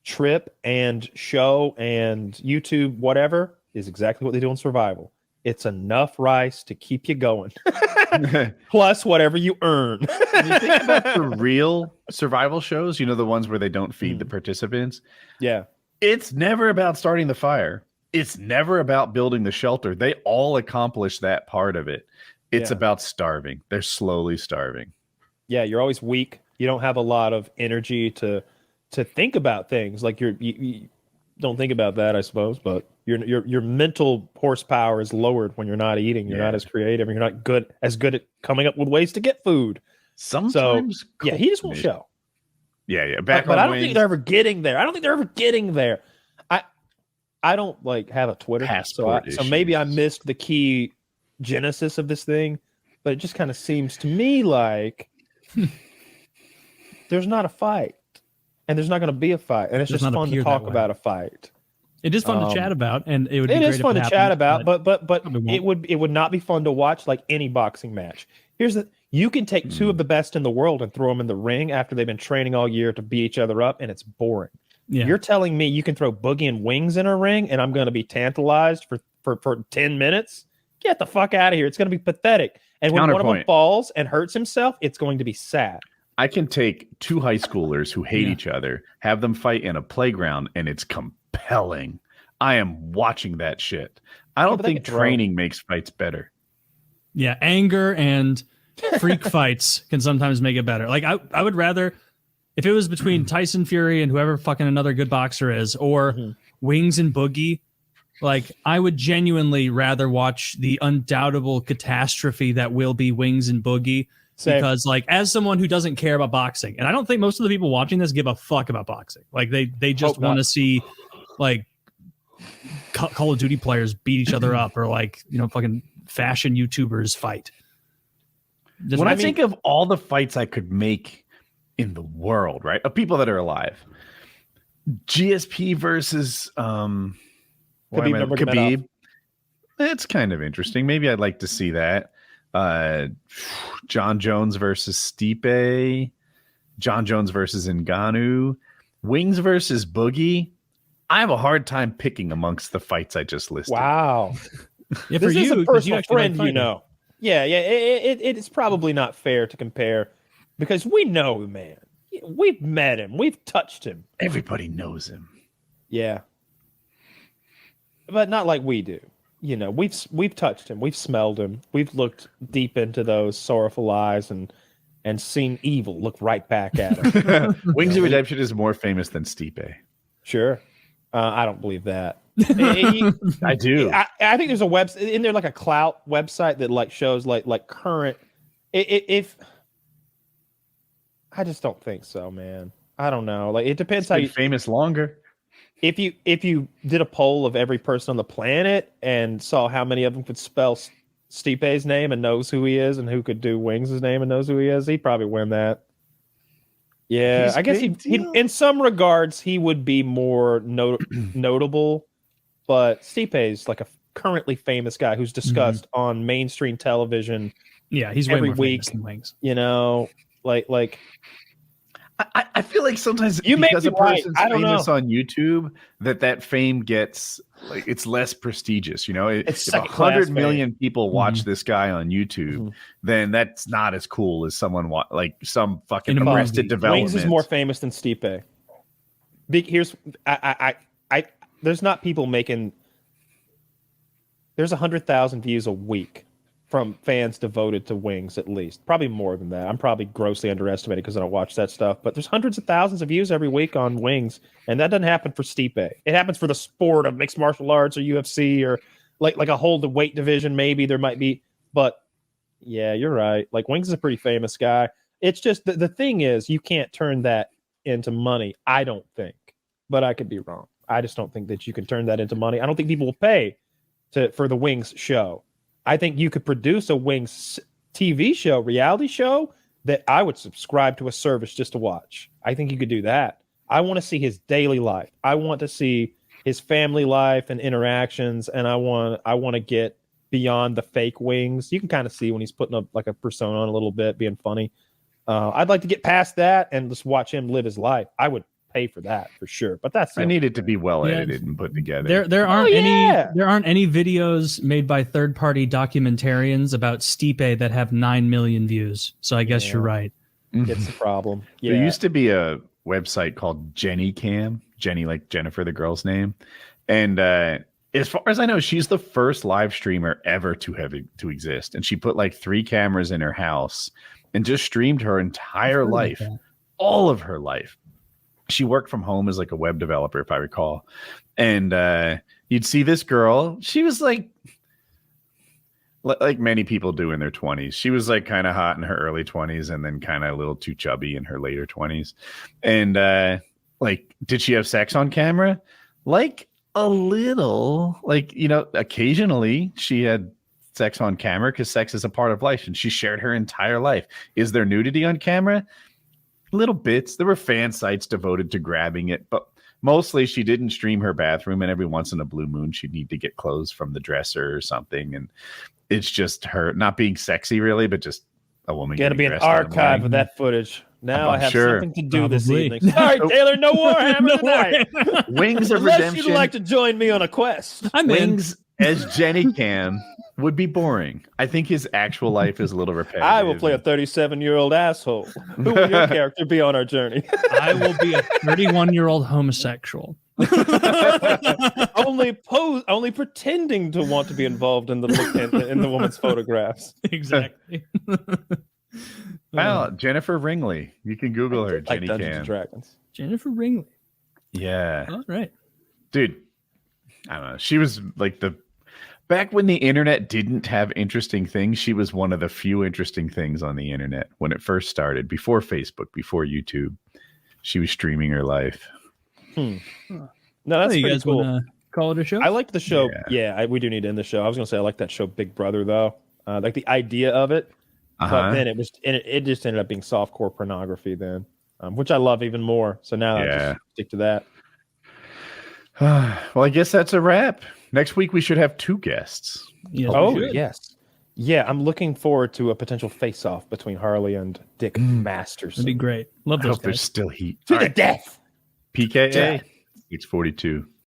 trip and show and YouTube, whatever, is exactly what they do in survival. It's enough rice to keep you going. Plus whatever you earn. When you think about the real survival shows, the ones where they don't feed the participants. Yeah. It's never about starting the fire. It's never about building the shelter. They all accomplish that part of it. It's about starving. They're slowly starving. Yeah, you're always weak. You don't have a lot of energy to think about things. Like you don't think about that, I suppose, but your mental horsepower is lowered when you're not eating. You're not as creative, and you're not as good at coming up with ways to get food. Sometimes, he just won't show. Yeah. But I don't think they're ever getting there. I don't like have a Twitter, so maybe I missed the key genesis of this thing, but it just kind of seems to me like there's not a fight, and there's not going to be a fight, and it's Does just not fun to appear talk that way. about a fight. It is fun to chat about, and it would be It great is if fun to happened, chat about, but probably won't. it would not be fun to watch like any boxing match. You can take two of the best in the world and throw them in the ring after they've been training all year to beat each other up, and it's boring. Yeah. You're telling me you can throw Boogie and Wings in a ring, and I'm going to be tantalized for 10 minutes? Get the fuck out of here! It's going to be pathetic. And when one of them Counterpoint. falls and hurts himself, it's going to be sad. I can take two high schoolers who hate each other, have them fight in a playground, and it's compelling. I am watching that shit. I don't but they think get thrown. training makes fights better. Yeah, anger and freak fights can sometimes make it better. Like I would rather, if it was between Tyson Fury and whoever fucking another good boxer is, or Wings and Boogie, like I would genuinely rather watch the undoubtable catastrophe that will be Wings and Boogie. Same. Because like as someone who doesn't care about boxing, and I don't think most of the people watching this give a fuck about boxing. Like they just Hope not. want to see like Call of Duty players beat each other up, or like, you know, fucking fashion YouTubers fight. When I think of all the fights I could make in the world, right, of people that are alive, GSP versus Khabib, it's kind of interesting. Maybe I'd like to see that. John Jones versus Stipe, John Jones versus Ngannou, Wings versus Boogie. I have a hard time picking amongst the fights I just listed. Wow. Yeah, for This is you, a 'cause you personal actually like friend, you fighting. know. Yeah. It's probably not fair to compare because we know the man. We've met him. We've touched him. Everybody knows him. Yeah. But not like we do. You know, we've touched him. We've smelled him. We've looked deep into those sorrowful eyes and seen evil look right back at him. Wings of Redemption is more famous than Stipe. Sure. I don't believe that. I do. I think there's a website in there, like a clout website that like shows like current. If I just don't think so, man. I don't know. Like it depends how you. famous longer. If you did a poll of every person on the planet and saw how many of them could spell Stipe's name and knows who he is, and who could do Wings' name and knows who he is, he'd probably win that. Yeah, He's I guess big he deal. in some regards he would be more notable, but Stipe's like a currently famous guy who's discussed on mainstream television. Yeah, he's way Every more week. famous than Wings. You know, like I feel like sometimes You may because be a right. person's I don't famous know. on YouTube, that fame gets like it's less prestigious. You know, It's if second-class 100 fame. million people watch this guy on YouTube, Mhm. then that's not as cool as someone like some fucking In a arrested movie. development. Wings is more famous than Stipe. Here's I there's not people making. There's 100,000 views a week from fans devoted to Wings, at least. Probably more than that. I'm probably grossly underestimated because I don't watch that stuff. But there's hundreds of thousands of views every week on Wings, and that doesn't happen for Stipe. It happens for the sport of mixed martial arts or UFC or like a whole the weight division. Maybe there might be, but yeah, you're right. Like Wings is a pretty famous guy. It's just the thing is you can't turn that into money. I don't think, but I could be wrong. I just don't think that you can turn that into money. I don't think people will pay for the Wings show. I think you could produce a Wings TV show, reality show, that I would subscribe to a service just to watch. I think you could do that. I want to see his daily life. I want to see his family life and interactions, and I want to get beyond the fake Wings. You can kind of see when he's putting up like a persona on a little bit, being funny. I'd like to get past that and just watch him live his life. I would pay for that for sure. But that's I need it to be well Yeah. edited and put together. There aren't yeah. any videos made by third party documentarians about Stipe that have 9 million views. So I guess Yeah. you're right. it's the problem. Yeah. There used to be a website called Jenny Cam, Jenny like Jennifer, the girl's name, and as far as I know, she's the first live streamer ever to exist, and she put like 3 cameras in her house and just streamed her entire I've heard about life, that. all of her life. She worked from home as like a web developer, if I recall, and you'd see this girl. She was like many people do in their 20s. She was like kind of hot in her early 20s and then kind of a little too chubby in her later 20s. And like, did she have sex on camera? Like a little, like, you know, occasionally she had sex on camera because sex is a part of life, and she shared her entire life. Is there nudity on camera? Little bits. There were fan sites devoted to grabbing it, but mostly she didn't stream her bathroom, and every once in a blue moon she'd need to get clothes from the dresser or something. And it's just her not being sexy really, but just a woman. Got to be an archive of that footage. Now I have something to do this evening. Sorry, Taylor, no Warhammer tonight. Wings of Unless Redemption. you'd like to join me on a quest. Wings as Jenny can would be boring. I think his actual life is a little repetitive. I will play a 37-year-old asshole. Who will your character be on our journey? I will be a 31-year-old homosexual. only pretending to want to be involved in the woman's photographs. Exactly. Wow, Jennifer Ringley. You can Google her. Like Jenny Dungeons can. and Dragons. Jennifer Ringley. Yeah. All right. Dude, I don't know. She was like back when the internet didn't have interesting things, she was one of the few interesting things on the internet when it first started, before Facebook, before YouTube. She was streaming her life. No, that's you pretty guys cool. want to call it a show? I liked the show. Yeah, we do need to end the show. I was going to say I like that show Big Brother, though. Like the idea of it. But then it just ended up being softcore pornography then, which I love even more. So now I just stick to that. Well, I guess that's a wrap. Next week we should have 2 guests. Yes, yes. Yeah, I'm looking forward to a potential face-off between Harley and Dick Masters. That'd be great. Love I those hope there's guys. still heat. To the death. PKA Death. 642.